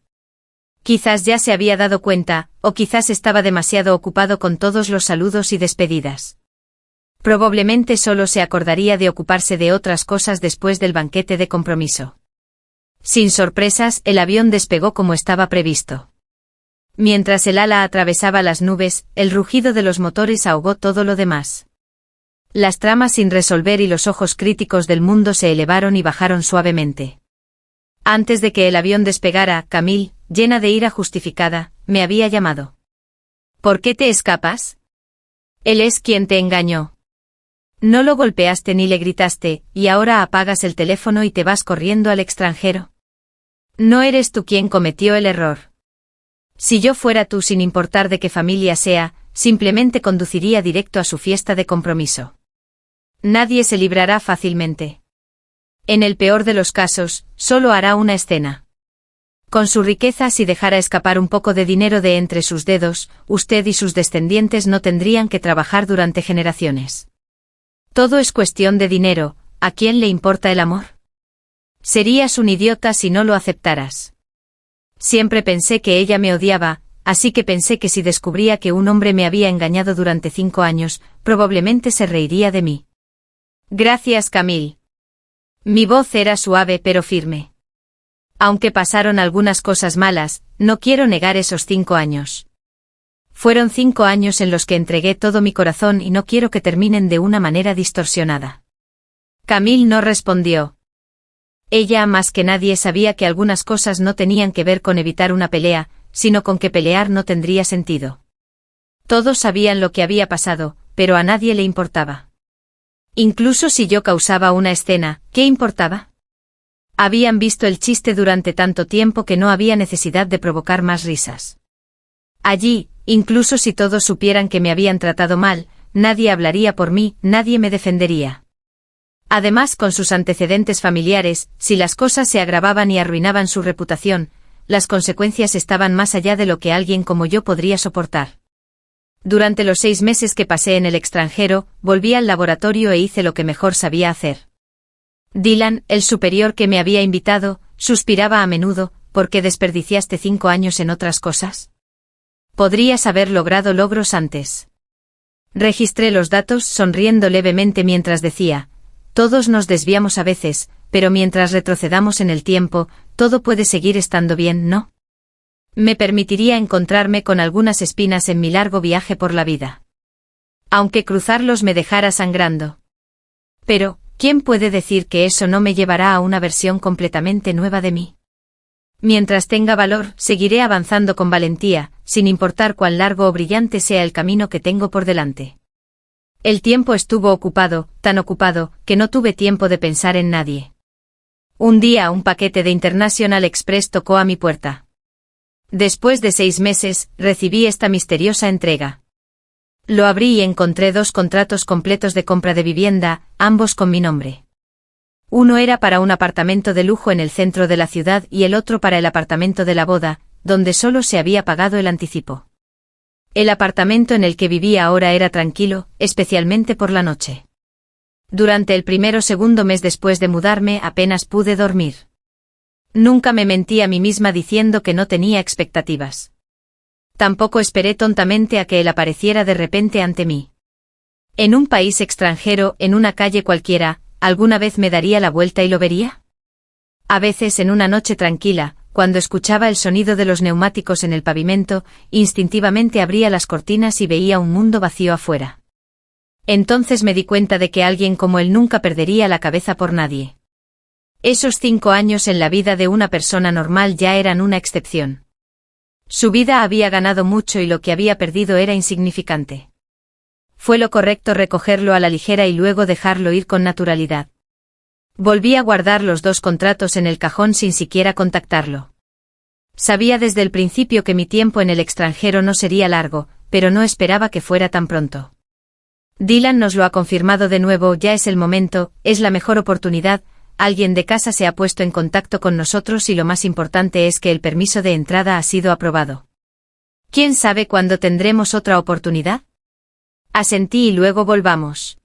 Quizás ya se había dado cuenta, o quizás estaba demasiado ocupado con todos los saludos y despedidas. Probablemente solo se acordaría de ocuparse de otras cosas después del banquete de compromiso. Sin sorpresas, el avión despegó como estaba previsto. Mientras el ala atravesaba las nubes, el rugido de los motores ahogó todo lo demás. Las tramas sin resolver y los ojos críticos del mundo se elevaron y bajaron suavemente. Antes de que el avión despegara, Camille, llena de ira justificada, me había llamado. ¿Por qué te escapas? Él es quien te engañó. No lo golpeaste ni le gritaste, y ahora apagas el teléfono y te vas corriendo al extranjero. No eres tú quien cometió el error. Si yo fuera tú, sin importar de qué familia sea, simplemente conduciría directo a su fiesta de compromiso. Nadie se librará fácilmente. En el peor de los casos, solo hará una escena. Con su riqueza, si dejara escapar un poco de dinero de entre sus dedos, usted y sus descendientes no tendrían que trabajar durante generaciones. Todo es cuestión de dinero. ¿A quién le importa el amor? Serías un idiota si no lo aceptaras. Siempre pensé que ella me odiaba, así que pensé que si descubría que un hombre me había engañado durante 5 años, probablemente se reiría de mí. Gracias, Camille. Mi voz era suave pero firme. Aunque pasaron algunas cosas malas, no quiero negar esos 5 años. Fueron 5 años en los que entregué todo mi corazón y no quiero que terminen de una manera distorsionada. Camille no respondió. Ella más que nadie sabía que algunas cosas no tenían que ver con evitar una pelea, sino con que pelear no tendría sentido. Todos sabían lo que había pasado, pero a nadie le importaba. Incluso si yo causaba una escena, ¿qué importaba? Habían visto el chiste durante tanto tiempo que no había necesidad de provocar más risas. Allí, incluso si todos supieran que me habían tratado mal, nadie hablaría por mí, nadie me defendería. Además, con sus antecedentes familiares, si las cosas se agravaban y arruinaban su reputación, las consecuencias estaban más allá de lo que alguien como yo podría soportar. Durante los 6 meses que pasé en el extranjero, volví al laboratorio e hice lo que mejor sabía hacer. Dylan, el superior que me había invitado, suspiraba a menudo, ¿por qué desperdiciaste 5 años en otras cosas? Podrías haber logrado logros antes. Registré los datos sonriendo levemente mientras decía, todos nos desviamos a veces, pero mientras retrocedamos en el tiempo, todo puede seguir estando bien, ¿no? Me permitiría encontrarme con algunas espinas en mi largo viaje por la vida. Aunque cruzarlos me dejara sangrando. Pero, ¿quién puede decir que eso no me llevará a una versión completamente nueva de mí? Mientras tenga valor, seguiré avanzando con valentía, sin importar cuán largo o brillante sea el camino que tengo por delante. El tiempo estuvo ocupado, tan ocupado, que no tuve tiempo de pensar en nadie. Un día un paquete de International Express tocó a mi puerta. Después de 6 meses, recibí esta misteriosa entrega. Lo abrí y encontré 2 contratos completos de compra de vivienda, ambos con mi nombre. Uno era para un apartamento de lujo en el centro de la ciudad y el otro para el apartamento de la boda, donde solo se había pagado el anticipo. El apartamento en el que vivía ahora era tranquilo, especialmente por la noche. Durante el primero o segundo mes después de mudarme apenas pude dormir. Nunca me mentí a mí misma diciendo que no tenía expectativas. Tampoco esperé tontamente a que él apareciera de repente ante mí. En un país extranjero, en una calle cualquiera, ¿alguna vez me daría la vuelta y lo vería? A veces en una noche tranquila, cuando escuchaba el sonido de los neumáticos en el pavimento, instintivamente abría las cortinas y veía un mundo vacío afuera. Entonces me di cuenta de que alguien como él nunca perdería la cabeza por nadie. Esos 5 años en la vida de una persona normal ya eran una excepción. Su vida había ganado mucho y lo que había perdido era insignificante. Fue lo correcto recogerlo a la ligera y luego dejarlo ir con naturalidad. Volví a guardar los 2 contratos en el cajón sin siquiera contactarlo. Sabía desde el principio que mi tiempo en el extranjero no sería largo, pero no esperaba que fuera tan pronto. Dylan nos lo ha confirmado de nuevo, ya es el momento, es la mejor oportunidad, alguien de casa se ha puesto en contacto con nosotros y lo más importante es que el permiso de entrada ha sido aprobado. ¿Quién sabe cuándo tendremos otra oportunidad? Asentí y luego volvamos.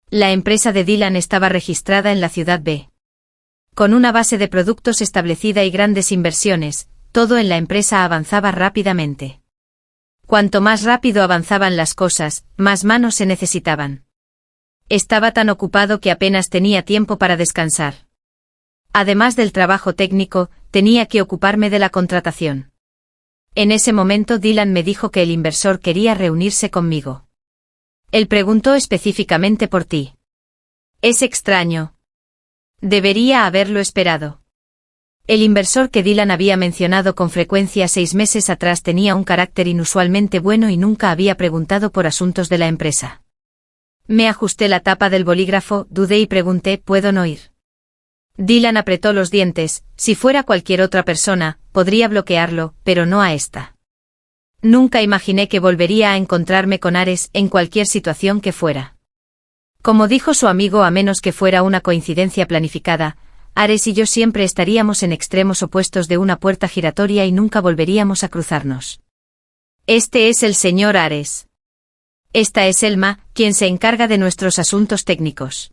La empresa de Dylan estaba registrada en la ciudad B. Con una base de productos establecida y grandes inversiones, todo en la empresa avanzaba rápidamente. Cuanto más rápido avanzaban las cosas, más manos se necesitaban. Estaba tan ocupado que apenas tenía tiempo para descansar. Además del trabajo técnico, tenía que ocuparme de la contratación. En ese momento Dylan me dijo que el inversor quería reunirse conmigo. Él preguntó específicamente por ti. Es extraño. Debería haberlo esperado. El inversor que Dylan había mencionado con frecuencia 6 meses atrás tenía un carácter inusualmente bueno y nunca había preguntado por asuntos de la empresa. Me ajusté la tapa del bolígrafo, dudé y pregunté, ¿puedo no ir? Dylan apretó los dientes, si fuera cualquier otra persona, podría bloquearlo, pero no a esta. Nunca imaginé que volvería a encontrarme con Ares en cualquier situación que fuera. Como dijo su amigo, a menos que fuera una coincidencia planificada, Ares y yo siempre estaríamos en extremos opuestos de una puerta giratoria y nunca volveríamos a cruzarnos. Este es el señor Ares. Esta es Elma, quien se encarga de nuestros asuntos técnicos.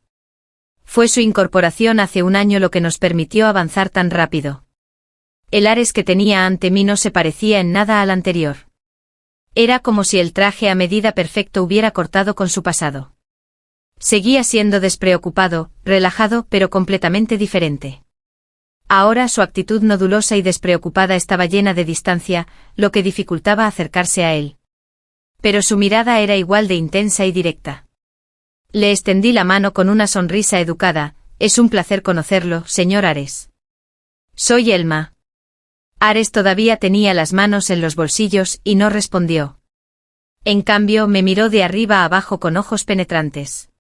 Fue su incorporación hace 1 año lo que nos permitió avanzar tan rápido. El Ares que tenía ante mí no se parecía en nada al anterior. Era como si el traje a medida perfecto hubiera cortado con su pasado. Seguía siendo despreocupado, relajado, pero completamente diferente. Ahora su actitud nodulosa y despreocupada estaba llena de distancia, lo que dificultaba acercarse a él. Pero su mirada era igual de intensa y directa. Le extendí la mano con una sonrisa educada, es un placer conocerlo, señor Ares. Soy Elma. Ares todavía tenía las manos en los bolsillos y no respondió. En cambio, me miró de arriba a abajo con ojos penetrantes.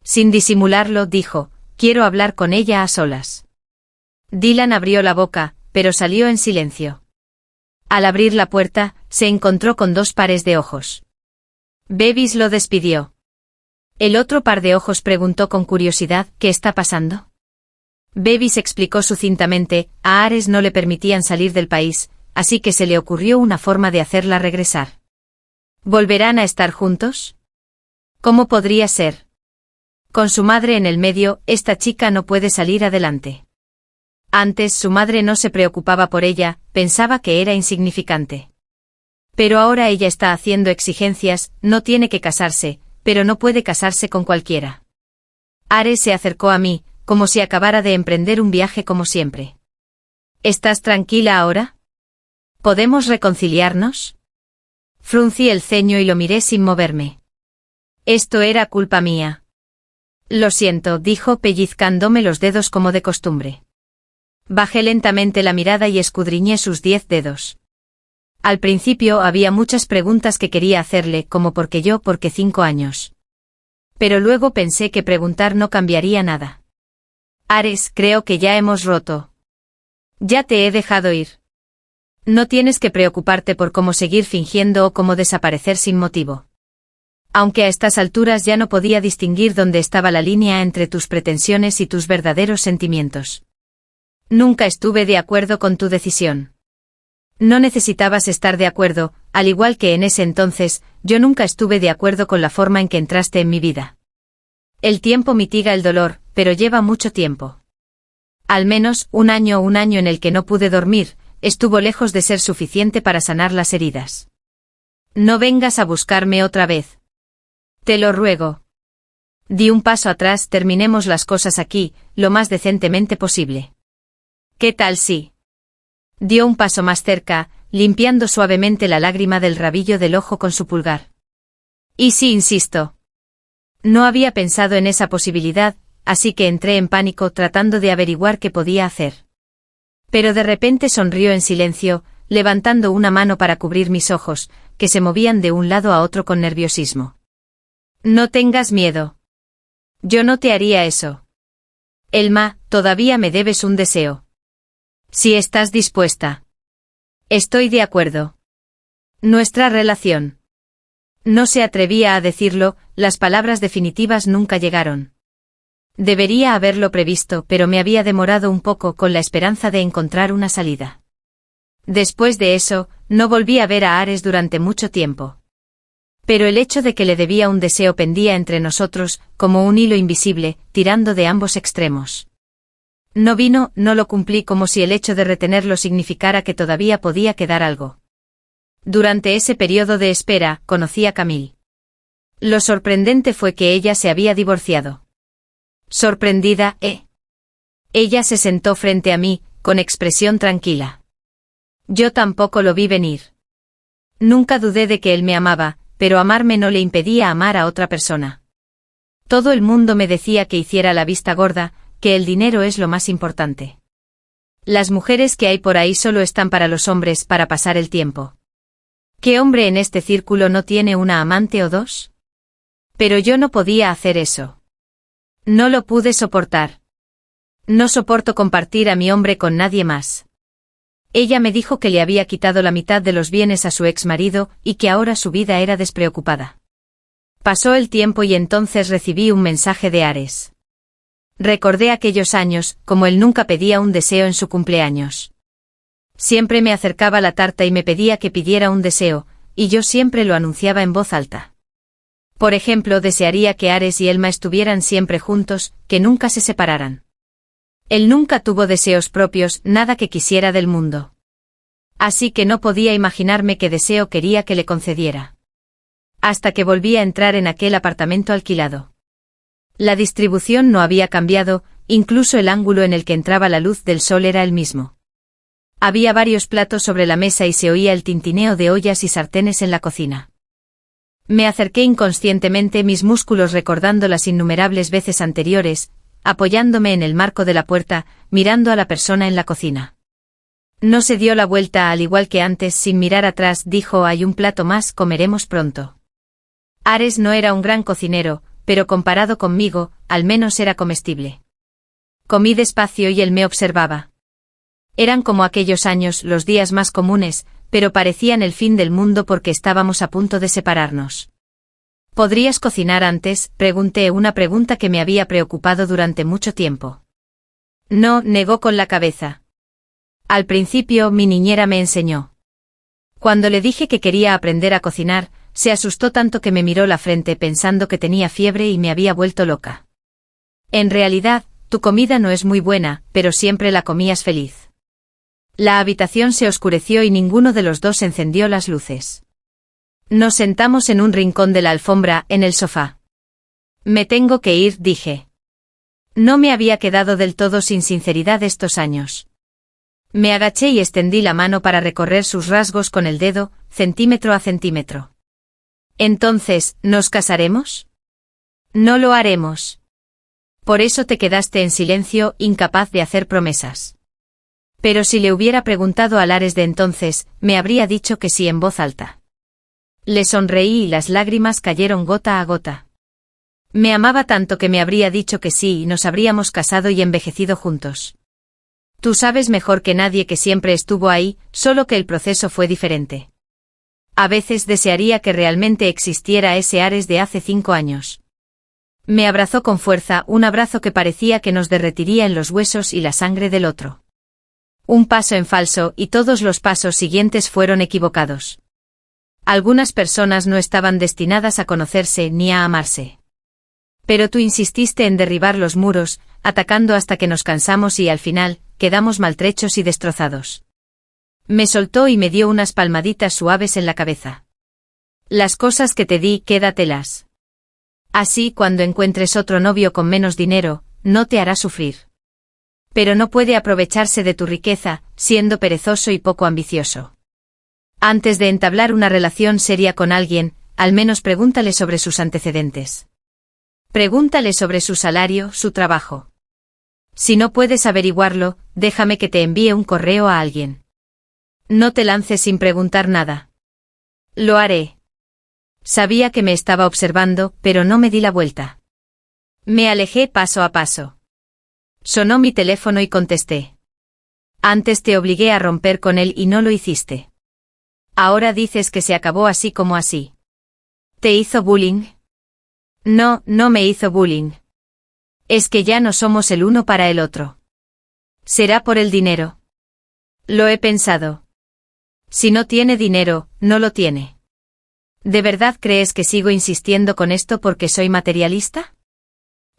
Sin disimularlo, dijo, quiero hablar con ella a solas. Dylan abrió la boca, pero salió en silencio. Al abrir la puerta, se encontró con dos pares de ojos. Bevis lo despidió. El otro par de ojos preguntó con curiosidad, ¿qué está pasando? Bevis explicó sucintamente, a Ares no le permitían salir del país, así que se le ocurrió una forma de hacerla regresar. ¿Volverán a estar juntos? ¿Cómo podría ser? Con su madre en el medio, esta chica no puede salir adelante. Antes su madre no se preocupaba por ella, pensaba que era insignificante. Pero ahora ella está haciendo exigencias, no tiene que casarse, pero no puede casarse con cualquiera. Ares se acercó a mí, como si acabara de emprender un viaje como siempre. ¿Estás tranquila ahora? ¿Podemos reconciliarnos? Fruncí el ceño y lo miré sin moverme. Esto era culpa mía. Lo siento, dijo pellizcándome los dedos como de costumbre. Bajé lentamente la mirada y escudriñé sus 10 dedos. Al principio había muchas preguntas que quería hacerle, como ¿por qué yo? ¿Por qué 5 años? Pero luego pensé que preguntar no cambiaría nada. Ares, creo que ya hemos roto. Ya te he dejado ir. No tienes que preocuparte por cómo seguir fingiendo o cómo desaparecer sin motivo. Aunque a estas alturas ya no podía distinguir dónde estaba la línea entre tus pretensiones y tus verdaderos sentimientos. Nunca estuve de acuerdo con tu decisión. No necesitabas estar de acuerdo, al igual que en ese entonces, yo nunca estuve de acuerdo con la forma en que entraste en mi vida. El tiempo mitiga el dolor, pero lleva mucho tiempo. Al menos un año en el que no pude dormir, estuvo lejos de ser suficiente para sanar las heridas. No vengas a buscarme otra vez. Te lo ruego. Di un paso atrás, terminemos las cosas aquí, lo más decentemente posible. ¿Qué tal si? Dio un paso más cerca, limpiando suavemente la lágrima del rabillo del ojo con su pulgar. ¿Y si insisto? No había pensado en esa posibilidad, así que entré en pánico tratando de averiguar qué podía hacer. Pero de repente sonrió en silencio, levantando una mano para cubrir mis ojos, que se movían de un lado a otro con nerviosismo. No tengas miedo. Yo no te haría eso. Elma, todavía me debes un deseo. Si estás dispuesta. Estoy de acuerdo. Nuestra relación. No se atrevía a decirlo, las palabras definitivas nunca llegaron. Debería haberlo previsto, pero me había demorado un poco con la esperanza de encontrar una salida. Después de eso, no volví a ver a Ares durante mucho tiempo. Pero el hecho de que le debía un deseo pendía entre nosotros, como un hilo invisible, tirando de ambos extremos. No vino, no lo cumplí, como si el hecho de retenerlo significara que todavía podía quedar algo. Durante ese periodo de espera, conocí a Camille. Lo sorprendente fue que ella se había divorciado. Sorprendida, Ella se sentó frente a mí, con expresión tranquila. Yo tampoco lo vi venir. Nunca dudé de que él me amaba, pero amarme no le impedía amar a otra persona. Todo el mundo me decía que hiciera la vista gorda, que el dinero es lo más importante. Las mujeres que hay por ahí solo están para los hombres, para pasar el tiempo. ¿Qué hombre en este círculo no tiene una amante o dos? Pero yo no podía hacer eso. No lo pude soportar. No soporto compartir a mi hombre con nadie más. Ella me dijo que le había quitado la mitad de los bienes a su ex marido y que ahora su vida era despreocupada. Pasó el tiempo y entonces recibí un mensaje de Ares. Recordé aquellos años, como él nunca pedía un deseo en su cumpleaños. Siempre me acercaba la tarta y me pedía que pidiera un deseo, y yo siempre lo anunciaba en voz alta. Por ejemplo, desearía que Ares y Elma estuvieran siempre juntos, que nunca se separaran. Él nunca tuvo deseos propios, nada que quisiera del mundo. Así que no podía imaginarme qué deseo quería que le concediera. Hasta que volví a entrar en aquel apartamento alquilado. La distribución no había cambiado, incluso el ángulo en el que entraba la luz del sol era el mismo. Había varios platos sobre la mesa y se oía el tintineo de ollas y sartenes en la cocina. Me acerqué inconscientemente, mis músculos recordando las innumerables veces anteriores, apoyándome en el marco de la puerta, mirando a la persona en la cocina. No se dio la vuelta al igual que antes, sin mirar atrás, dijo: hay un plato más, comeremos pronto. Ares no era un gran cocinero, pero comparado conmigo, al menos era comestible. Comí despacio y él me observaba. Eran como aquellos años, los días más comunes, pero parecían el fin del mundo porque estábamos a punto de separarnos. ¿Podrías cocinar antes?, pregunté, una pregunta que me había preocupado durante mucho tiempo. No, negó con la cabeza. Al principio mi niñera me enseñó. Cuando le dije que quería aprender a cocinar, se asustó tanto que me miró la frente pensando que tenía fiebre y me había vuelto loca. En realidad, tu comida no es muy buena, pero siempre la comías feliz. La habitación se oscureció y ninguno de los dos encendió las luces. Nos sentamos en un rincón de la alfombra, en el sofá. Me tengo que ir, dije. No me había quedado del todo sin sinceridad estos años. Me agaché y extendí la mano para recorrer sus rasgos con el dedo, centímetro a centímetro. Entonces, ¿nos casaremos? No lo haremos. Por eso te quedaste en silencio, incapaz de hacer promesas. Pero si le hubiera preguntado a Ares de entonces, me habría dicho que sí en voz alta. Le sonreí y las lágrimas cayeron gota a gota. Me amaba tanto que me habría dicho que sí y nos habríamos casado y envejecido juntos. Tú sabes mejor que nadie que siempre estuvo ahí, solo que el proceso fue diferente. A veces desearía que realmente existiera ese Ares de hace 5 años. Me abrazó con fuerza, un abrazo que parecía que nos derretiría en los huesos y la sangre del otro. Un paso en falso y todos los pasos siguientes fueron equivocados. Algunas personas no estaban destinadas a conocerse ni a amarse. Pero tú insististe en derribar los muros, atacando hasta que nos cansamos y al final, quedamos maltrechos y destrozados. Me soltó y me dio unas palmaditas suaves en la cabeza. Las cosas que te di, quédatelas. Así, cuando encuentres otro novio con menos dinero, no te hará sufrir. Pero no puede aprovecharse de tu riqueza, siendo perezoso y poco ambicioso. Antes de entablar una relación seria con alguien, al menos pregúntale sobre sus antecedentes. Pregúntale sobre su salario, su trabajo. Si no puedes averiguarlo, déjame que te envíe un correo a alguien. No te lances sin preguntar nada. Lo haré. Sabía que me estaba observando, pero no me di la vuelta. Me alejé paso a paso. Sonó mi teléfono y contesté. Antes te obligué a romper con él y no lo hiciste. Ahora dices que se acabó así como así. ¿Te hizo bullying? No, no me hizo bullying. Es que ya no somos el uno para el otro. ¿Será por el dinero? Lo he pensado. Si no tiene dinero, no lo tiene. ¿De verdad crees que sigo insistiendo con esto porque soy materialista?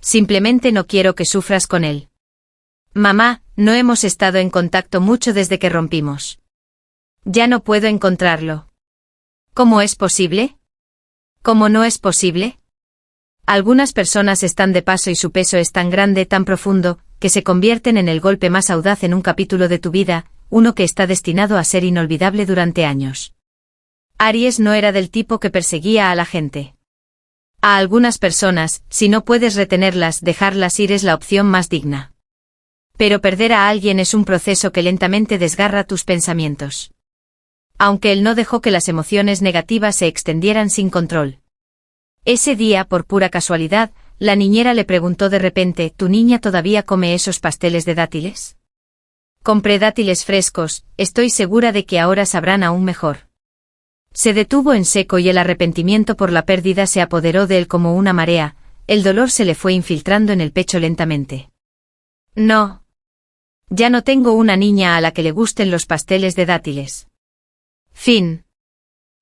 Simplemente no quiero que sufras con él. Mamá, no hemos estado en contacto mucho desde que rompimos. Ya no puedo encontrarlo. ¿Cómo es posible? ¿Cómo no es posible? Algunas personas están de paso y su peso es tan grande, tan profundo, que se convierten en el golpe más audaz en un capítulo de tu vida, uno que está destinado a ser inolvidable durante años. Aries no era del tipo que perseguía a la gente. A algunas personas, si no puedes retenerlas, dejarlas ir es la opción más digna. Pero perder a alguien es un proceso que lentamente desgarra tus pensamientos. Aunque él no dejó que las emociones negativas se extendieran sin control. Ese día, por pura casualidad, la niñera le preguntó de repente: ¿Tu niña todavía come esos pasteles de dátiles? Compré dátiles frescos, estoy segura de que ahora sabrán aún mejor. Se detuvo en seco y el arrepentimiento por la pérdida se apoderó de él como una marea, el dolor se le fue infiltrando en el pecho lentamente. No. Ya no tengo una niña a la que le gusten los pasteles de dátiles. Fin.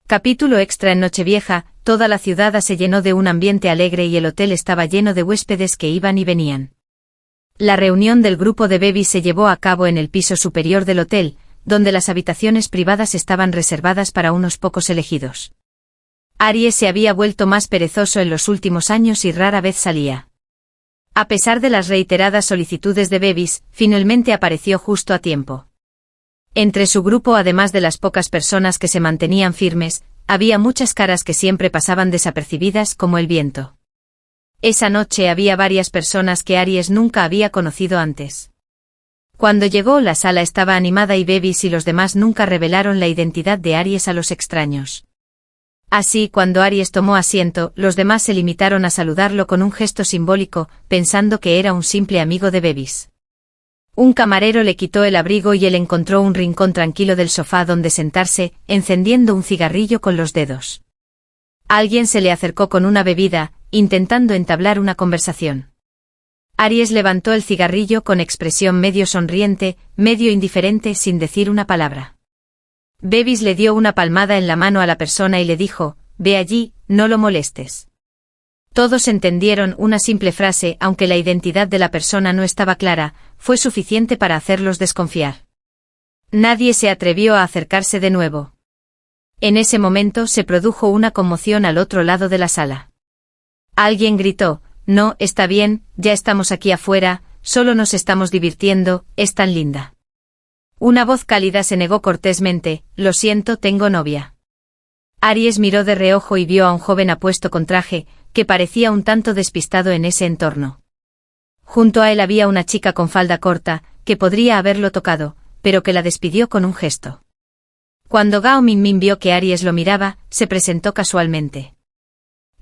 Capítulo extra. En Nochevieja, toda la ciudad se llenó de un ambiente alegre y el hotel estaba lleno de huéspedes que iban y venían. La reunión del grupo de Bebis se llevó a cabo en el piso superior del hotel, donde las habitaciones privadas estaban reservadas para unos pocos elegidos. Aries se había vuelto más perezoso en los últimos años y rara vez salía. A pesar de las reiteradas solicitudes de Bebis, finalmente apareció justo a tiempo. Entre su grupo, además de las pocas personas que se mantenían firmes, había muchas caras que siempre pasaban desapercibidas como el viento. Esa noche había varias personas que Aries nunca había conocido antes. Cuando llegó, la sala estaba animada y Bevis y los demás nunca revelaron la identidad de Aries a los extraños. Así, cuando Aries tomó asiento, los demás se limitaron a saludarlo con un gesto simbólico, pensando que era un simple amigo de Bevis. Un camarero le quitó el abrigo y él encontró un rincón tranquilo del sofá donde sentarse, encendiendo un cigarrillo con los dedos. Alguien se le acercó con una bebida, intentando entablar una conversación. Aries levantó el cigarrillo con expresión medio sonriente, medio indiferente, sin decir una palabra. Bevis le dio una palmada en la mano a la persona y le dijo: «Ve allí, no lo molestes». Todos entendieron una simple frase, aunque la identidad de la persona no estaba clara, fue suficiente para hacerlos desconfiar. Nadie se atrevió a acercarse de nuevo. En ese momento se produjo una conmoción al otro lado de la sala. Alguien gritó: «No, está bien, ya estamos aquí afuera, solo nos estamos divirtiendo, es tan linda». Una voz cálida se negó cortésmente: «Lo siento, tengo novia». Aries miró de reojo y vio a un joven apuesto con traje, que parecía un tanto despistado en ese entorno. Junto a él había una chica con falda corta, que podría haberlo tocado, pero que la despidió con un gesto. Cuando Gao Mingmin vio que Aries lo miraba, se presentó casualmente.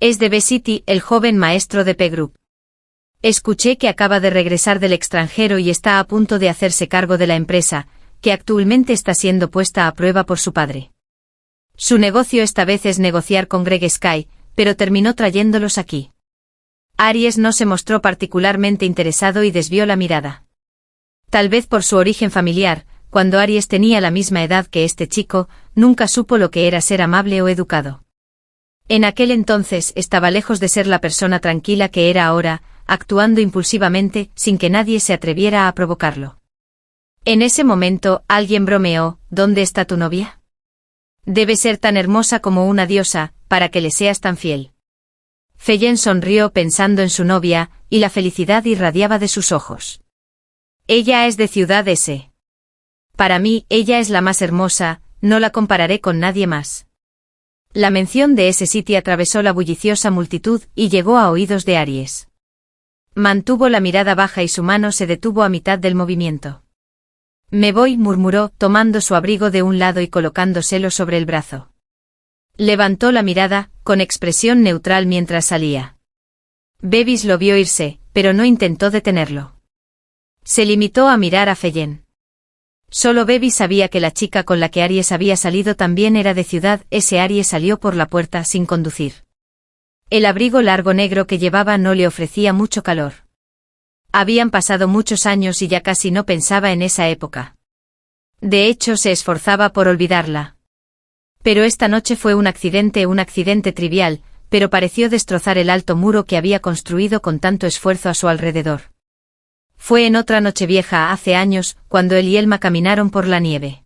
«Es de B-City, el joven maestro de P-Group. Escuché que acaba de regresar del extranjero y está a punto de hacerse cargo de la empresa, que actualmente está siendo puesta a prueba por su padre. Su negocio esta vez es negociar con Greg Sky, pero terminó trayéndolos aquí». Aries no se mostró particularmente interesado y desvió la mirada. Tal vez por su origen familiar, cuando Aries tenía la misma edad que este chico, nunca supo lo que era ser amable o educado. En aquel entonces estaba lejos de ser la persona tranquila que era ahora, actuando impulsivamente, sin que nadie se atreviera a provocarlo. En ese momento, alguien bromeó: «¿Dónde está tu novia? Debe ser tan hermosa como una diosa, para que le seas tan fiel». Feyen sonrió pensando en su novia, y la felicidad irradiaba de sus ojos. «Ella es de Ciudad S. Para mí, ella es la más hermosa, no la compararé con nadie más». La mención de ese sitio atravesó la bulliciosa multitud y llegó a oídos de Aries. Mantuvo la mirada baja y su mano se detuvo a mitad del movimiento. «Me voy», murmuró, tomando su abrigo de un lado y colocándoselo sobre el brazo. Levantó la mirada, con expresión neutral mientras salía. Bevis lo vio irse, pero no intentó detenerlo. Se limitó a mirar a Feyen. Solo Bevis sabía que la chica con la que Aries había salido también era de Ciudad S. Aries salió por la puerta sin conducir. El abrigo largo negro que llevaba no le ofrecía mucho calor. Habían pasado muchos años y ya casi no pensaba en esa época. De hecho, se esforzaba por olvidarla. Pero esta noche fue un accidente trivial, pero pareció destrozar el alto muro que había construido con tanto esfuerzo a su alrededor. Fue en otra Nochevieja hace años, cuando él y Elma caminaron por la nieve.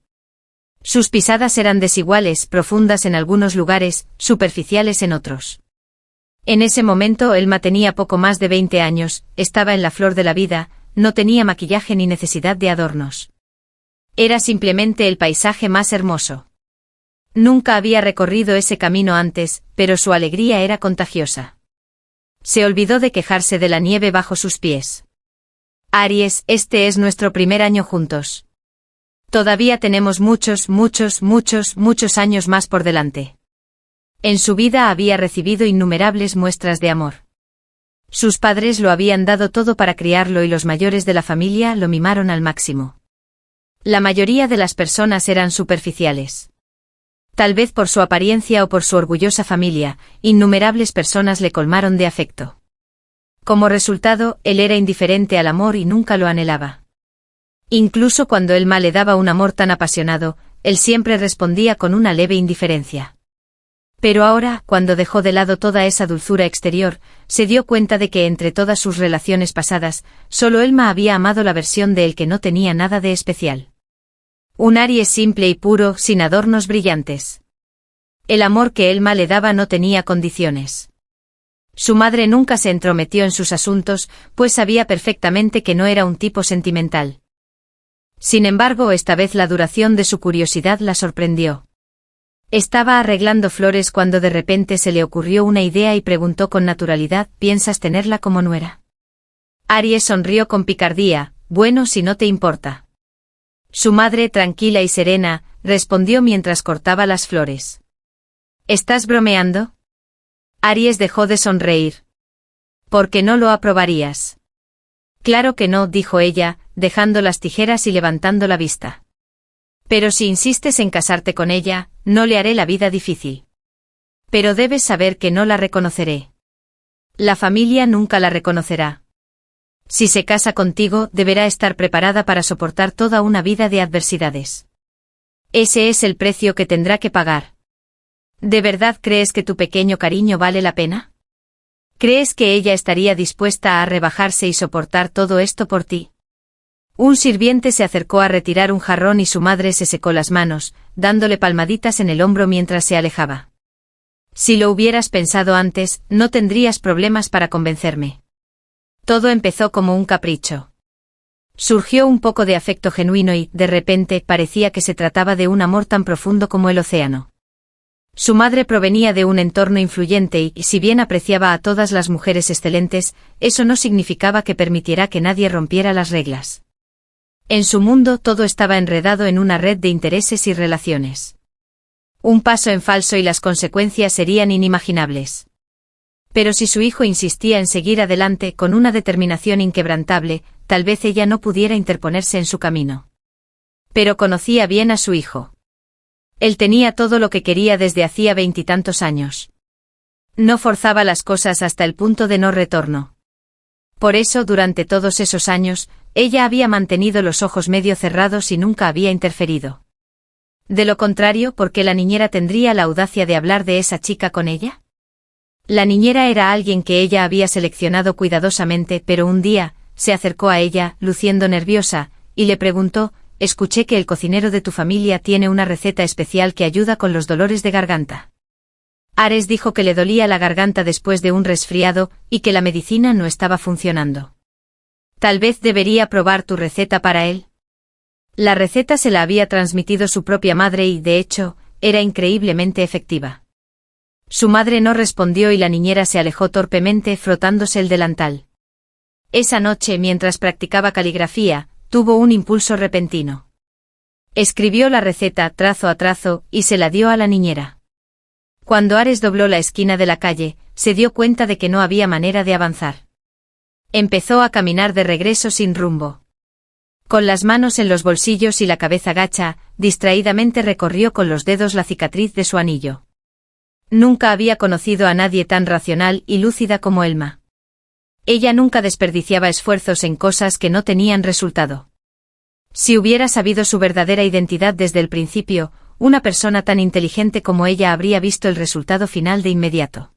Sus pisadas eran desiguales, profundas en algunos lugares, superficiales en otros. En ese momento Elma tenía poco más de 20 años, estaba en la flor de la vida, no tenía maquillaje ni necesidad de adornos. Era simplemente el paisaje más hermoso. Nunca había recorrido ese camino antes, pero su alegría era contagiosa. Se olvidó de quejarse de la nieve bajo sus pies. «Aries, este es nuestro primer año juntos. Todavía tenemos muchos años más por delante». En su vida había recibido innumerables muestras de amor. Sus padres lo habían dado todo para criarlo y los mayores de la familia lo mimaron al máximo. La mayoría de las personas eran superficiales. Tal vez por su apariencia o por su orgullosa familia, innumerables personas le colmaron de afecto. Como resultado, él era indiferente al amor y nunca lo anhelaba. Incluso cuando Elma le daba un amor tan apasionado, él siempre respondía con una leve indiferencia. Pero ahora, cuando dejó de lado toda esa dulzura exterior, se dio cuenta de que entre todas sus relaciones pasadas, solo Elma había amado la versión de él que no tenía nada de especial. Un Aries simple y puro, sin adornos brillantes. El amor que Elma le daba no tenía condiciones. Su madre nunca se entrometió en sus asuntos, pues sabía perfectamente que no era un tipo sentimental. Sin embargo, esta vez la duración de su curiosidad la sorprendió. Estaba arreglando flores cuando de repente se le ocurrió una idea y preguntó con naturalidad: ¿piensas tenerla como nuera? Aries sonrió con picardía: bueno, si no te importa. Su madre, tranquila y serena, respondió mientras cortaba las flores. ¿Estás bromeando? Aries dejó de sonreír. ¿Por qué no lo aprobarías? Claro que no, dijo ella, dejando las tijeras y levantando la vista. Pero si insistes en casarte con ella, no le haré la vida difícil. Pero debes saber que no la reconoceré. La familia nunca la reconocerá. Si se casa contigo, deberá estar preparada para soportar toda una vida de adversidades. Ese es el precio que tendrá que pagar. ¿De verdad crees que tu pequeño cariño vale la pena? ¿Crees que ella estaría dispuesta a rebajarse y soportar todo esto por ti? Un sirviente se acercó a retirar un jarrón y su madre se secó las manos, dándole palmaditas en el hombro mientras se alejaba. Si lo hubieras pensado antes, no tendrías problemas para convencerme. Todo empezó como un capricho. Surgió un poco de afecto genuino y, de repente, parecía que se trataba de un amor tan profundo como el océano. Su madre provenía de un entorno influyente y, si bien apreciaba a todas las mujeres excelentes, eso no significaba que permitiera que nadie rompiera las reglas. En su mundo todo estaba enredado en una red de intereses y relaciones. Un paso en falso y las consecuencias serían inimaginables. Pero si su hijo insistía en seguir adelante con una determinación inquebrantable, tal vez ella no pudiera interponerse en su camino. Pero conocía bien a su hijo. Él tenía todo lo que quería desde hacía 20 y tantos años. No forzaba las cosas hasta el punto de no retorno. Por eso, durante todos esos años, ella había mantenido los ojos medio cerrados y nunca había interferido. De lo contrario, ¿por qué la niñera tendría la audacia de hablar de esa chica con ella? La niñera era alguien que ella había seleccionado cuidadosamente, pero un día, se acercó a ella, luciendo nerviosa, y le preguntó: escuché que el cocinero de tu familia tiene una receta especial que ayuda con los dolores de garganta. Ares dijo que le dolía la garganta después de un resfriado, y que la medicina no estaba funcionando. Tal vez debería probar tu receta para él. La receta se la había transmitido su propia madre y, de hecho, era increíblemente efectiva. Su madre no respondió y la niñera se alejó torpemente frotándose el delantal. Esa noche, mientras practicaba caligrafía, tuvo un impulso repentino. Escribió la receta trazo a trazo y se la dio a la niñera. Cuando Ares dobló la esquina de la calle, se dio cuenta de que no había manera de avanzar. Empezó a caminar de regreso sin rumbo. Con las manos en los bolsillos y la cabeza gacha, distraídamente recorrió con los dedos la cicatriz de su anillo. Nunca había conocido a nadie tan racional y lúcida como Elma. Ella nunca desperdiciaba esfuerzos en cosas que no tenían resultado. Si hubiera sabido su verdadera identidad desde el principio, una persona tan inteligente como ella habría visto el resultado final de inmediato.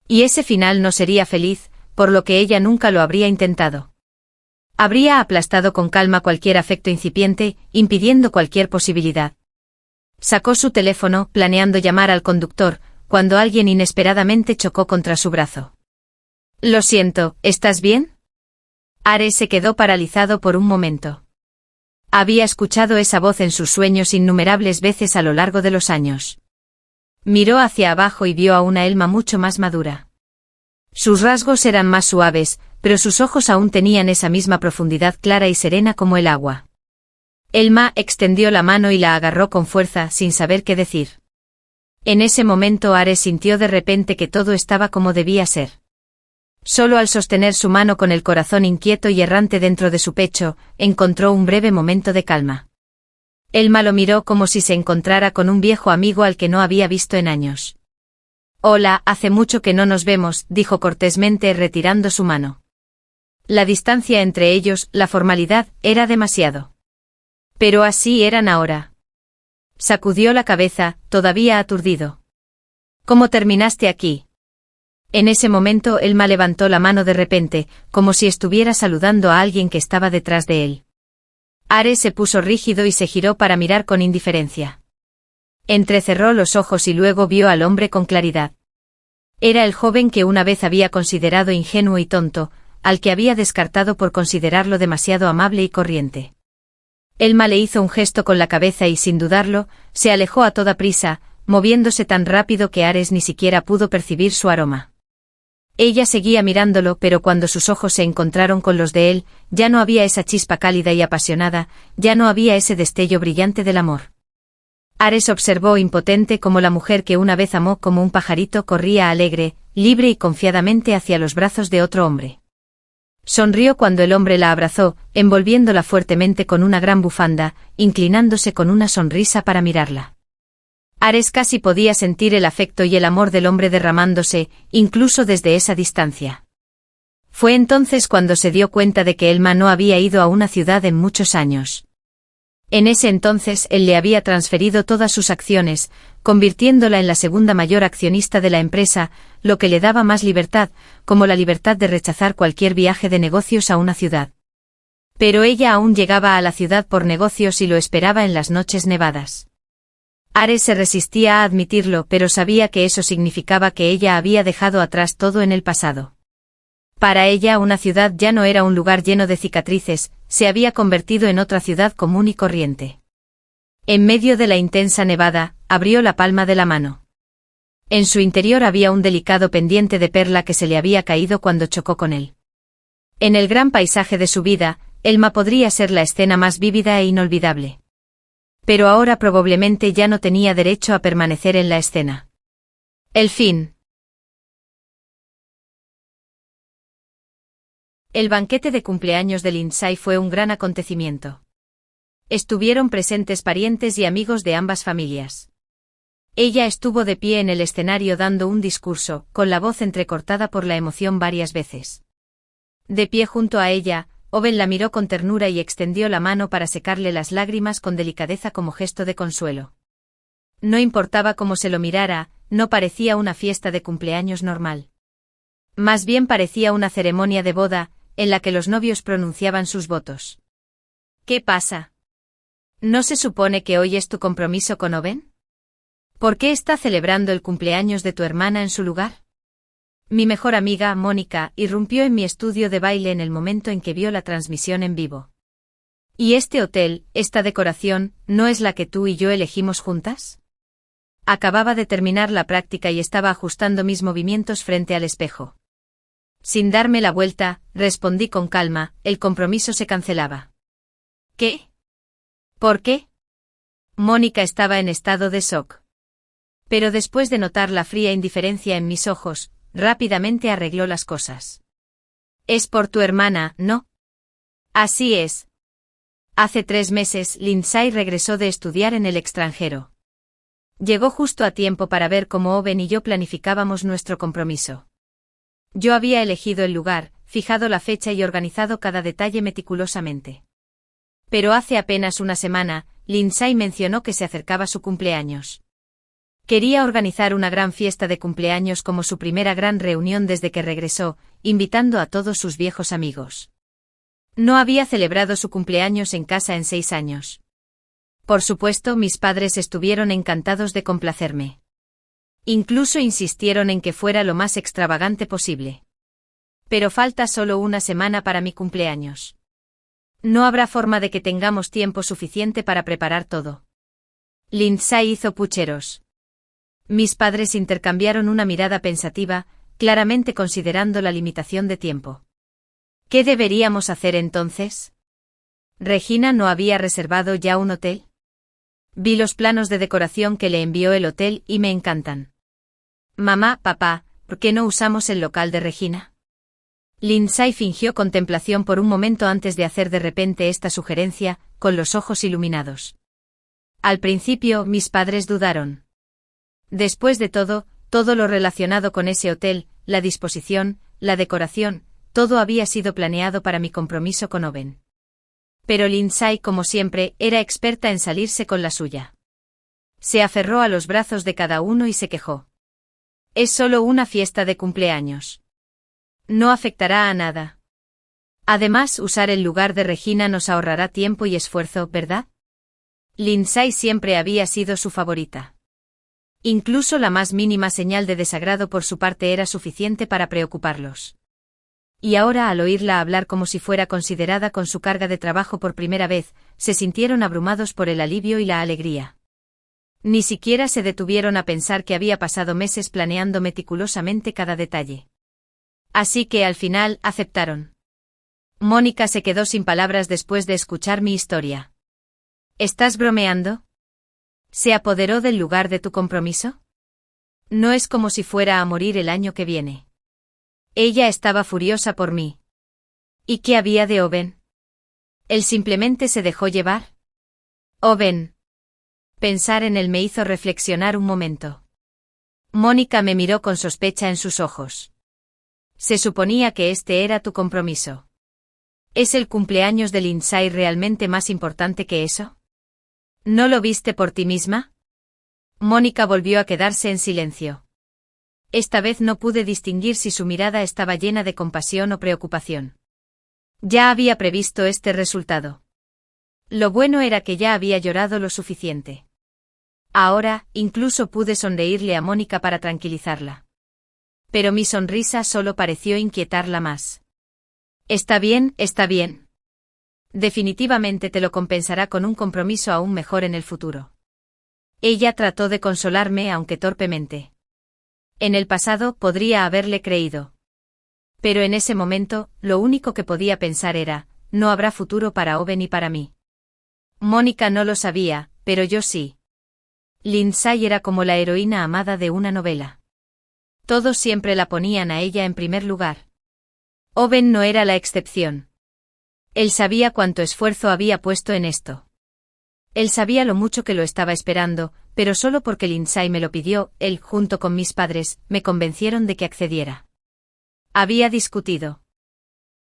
Y ese final no sería feliz, por lo que ella nunca lo habría intentado. Habría aplastado con calma cualquier afecto incipiente, impidiendo cualquier posibilidad. Sacó su teléfono, planeando llamar al conductor, cuando alguien inesperadamente chocó contra su brazo. Lo siento, ¿estás bien? Ares se quedó paralizado por un momento. Había escuchado esa voz en sus sueños innumerables veces a lo largo de los años. Miró hacia abajo y vio a una Elma mucho más madura. Sus rasgos eran más suaves, pero sus ojos aún tenían esa misma profundidad clara y serena como el agua. Elma extendió la mano y la agarró con fuerza, sin saber qué decir. En ese momento Ares sintió de repente que todo estaba como debía ser. Solo al sostener su mano con el corazón inquieto y errante dentro de su pecho, encontró un breve momento de calma. Elma lo miró como si se encontrara con un viejo amigo al que no había visto en años. Hola, hace mucho que no nos vemos, dijo cortésmente retirando su mano. La distancia entre ellos, la formalidad, era demasiado. Pero así eran ahora. Sacudió la cabeza, todavía aturdido. ¿Cómo terminaste aquí? En ese momento Elma levantó la mano de repente, como si estuviera saludando a alguien que estaba detrás de él. Ares se puso rígido y se giró para mirar con indiferencia. Entrecerró los ojos y luego vio al hombre con claridad. Era el joven que una vez había considerado ingenuo y tonto, al que había descartado por considerarlo demasiado amable y corriente. Elma le hizo un gesto con la cabeza y sin dudarlo, se alejó a toda prisa, moviéndose tan rápido que Ares ni siquiera pudo percibir su aroma. Ella seguía mirándolo, pero cuando sus ojos se encontraron con los de él, ya no había esa chispa cálida y apasionada, ya no había ese destello brillante del amor. Ares observó impotente cómo la mujer que una vez amó como un pajarito corría alegre, libre y confiadamente hacia los brazos de otro hombre. Sonrió cuando el hombre la abrazó, envolviéndola fuertemente con una gran bufanda, inclinándose con una sonrisa para mirarla. Ares casi podía sentir el afecto y el amor del hombre derramándose, incluso desde esa distancia. Fue entonces cuando se dio cuenta de que Elma no había ido a una ciudad en muchos años. En ese entonces él le había transferido todas sus acciones, convirtiéndola en la segunda mayor accionista de la empresa, lo que le daba más libertad, como la libertad de rechazar cualquier viaje de negocios a una ciudad. Pero ella aún llegaba a la ciudad por negocios y lo esperaba en las noches nevadas. Ares se resistía a admitirlo, pero sabía que eso significaba que ella había dejado atrás todo en el pasado. Para ella una ciudad ya no era un lugar lleno de cicatrices, se había convertido en otra ciudad común y corriente. En medio de la intensa nevada, abrió la palma de la mano. En su interior había un delicado pendiente de perla que se le había caído cuando chocó con él. En el gran paisaje de su vida, Elma podría ser la escena más vívida e inolvidable. Pero ahora probablemente ya no tenía derecho a permanecer en la escena. El fin. El banquete de cumpleaños de Lindsay fue un gran acontecimiento. Estuvieron presentes parientes y amigos de ambas familias. Ella estuvo de pie en el escenario dando un discurso, con la voz entrecortada por la emoción varias veces. De pie junto a ella, Owen la miró con ternura y extendió la mano para secarle las lágrimas con delicadeza como gesto de consuelo. No importaba cómo se lo mirara, no parecía una fiesta de cumpleaños normal. Más bien parecía una ceremonia de boda, en la que los novios pronunciaban sus votos. ¿Qué pasa? ¿No se supone que hoy es tu compromiso con Owen? ¿Por qué está celebrando el cumpleaños de tu hermana en su lugar? Mi mejor amiga, Mónica, irrumpió en mi estudio de baile en el momento en que vio la transmisión en vivo. ¿Y este hotel, esta decoración, no es la que tú y yo elegimos juntas? Acababa de terminar la práctica y estaba ajustando mis movimientos frente al espejo. Sin darme la vuelta, respondí con calma, el compromiso se cancelaba. ¿Qué? ¿Por qué? Mónica estaba en estado de shock. Pero después de notar la fría indiferencia en mis ojos, rápidamente arregló las cosas. Es por tu hermana, ¿no? Así es. Hace 3 meses, Lindsay regresó de estudiar en el extranjero. Llegó justo a tiempo para ver cómo Owen y yo planificábamos nuestro compromiso. Yo había elegido el lugar, fijado la fecha y organizado cada detalle meticulosamente. Pero hace apenas una semana, Lindsay mencionó que se acercaba su cumpleaños. Quería organizar una gran fiesta de cumpleaños como su primera gran reunión desde que regresó, invitando a todos sus viejos amigos. No había celebrado su cumpleaños en casa en 6 años. Por supuesto, mis padres estuvieron encantados de complacerme. Incluso insistieron en que fuera lo más extravagante posible. Pero falta solo una semana para mi cumpleaños. No habrá forma de que tengamos tiempo suficiente para preparar todo. Lindsay hizo pucheros. Mis padres intercambiaron una mirada pensativa, claramente considerando la limitación de tiempo. ¿Qué deberíamos hacer entonces? ¿Regina no había reservado ya un hotel? Vi los planos de decoración que le envió el hotel y me encantan. Mamá, papá, ¿por qué no usamos el local de Regina? Lindsay fingió contemplación por un momento antes de hacer de repente esta sugerencia, con los ojos iluminados. Al principio, mis padres dudaron. Después de todo lo relacionado con ese hotel, la disposición, la decoración, todo había sido planeado para mi compromiso con Owen. Pero Lindsay, como siempre, era experta en salirse con la suya. Se aferró a los brazos de cada uno y se quejó. Es solo una fiesta de cumpleaños. No afectará a nada. Además, usar el lugar de Regina nos ahorrará tiempo y esfuerzo, ¿verdad? Lindsay siempre había sido su favorita. Incluso la más mínima señal de desagrado por su parte era suficiente para preocuparlos. Y ahora, al oírla hablar como si fuera considerada con su carga de trabajo por primera vez, se sintieron abrumados por el alivio y la alegría. Ni siquiera se detuvieron a pensar que había pasado meses planeando meticulosamente cada detalle. Así que al final aceptaron. Mónica se quedó sin palabras después de escuchar mi historia. ¿Estás bromeando? ¿Se apoderó del lugar de tu compromiso? No es como si fuera a morir el año que viene. Ella estaba furiosa por mí. ¿Y qué había de Owen? ¿Él simplemente se dejó llevar? Owen. Pensar en él me hizo reflexionar un momento. Mónica me miró con sospecha en sus ojos. Se suponía que este era tu compromiso. ¿Es el cumpleaños de Lindsay realmente más importante que eso? ¿No lo viste por ti misma? Mónica volvió a quedarse en silencio. Esta vez no pude distinguir si su mirada estaba llena de compasión o preocupación. Ya había previsto este resultado. Lo bueno era que ya había llorado lo suficiente. Ahora, incluso pude sonreírle a Mónica para tranquilizarla. Pero mi sonrisa solo pareció inquietarla más. Está bien, está bien. Definitivamente te lo compensará con un compromiso aún mejor en el futuro. Ella trató de consolarme aunque torpemente. En el pasado podría haberle creído. Pero en ese momento, lo único que podía pensar era, no habrá futuro para Owen y para mí. Mónica no lo sabía, pero yo sí. Lindsay era como la heroína amada de una novela. Todos siempre la ponían a ella en primer lugar. Owen no era la excepción. Él sabía cuánto esfuerzo había puesto en esto. Él sabía lo mucho que lo estaba esperando, pero solo porque Lindsay me lo pidió, él, junto con mis padres, me convencieron de que accediera. Había discutido.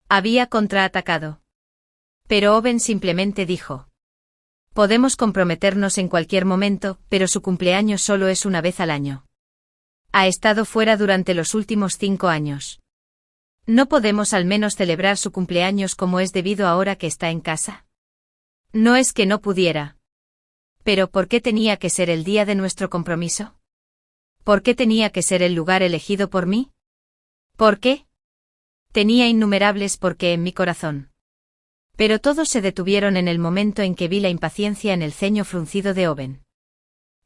Había contraatacado. Pero Owen simplemente dijo. Podemos comprometernos en cualquier momento, pero su cumpleaños solo es una vez al año. Ha estado fuera durante los últimos 5 años. ¿No podemos al menos celebrar su cumpleaños como es debido ahora que está en casa? No es que no pudiera. Pero ¿por qué tenía que ser el día de nuestro compromiso? ¿Por qué tenía que ser el lugar elegido por mí? ¿Por qué? Tenía innumerables por qué en mi corazón. Pero todos se detuvieron en el momento en que vi la impaciencia en el ceño fruncido de Owen.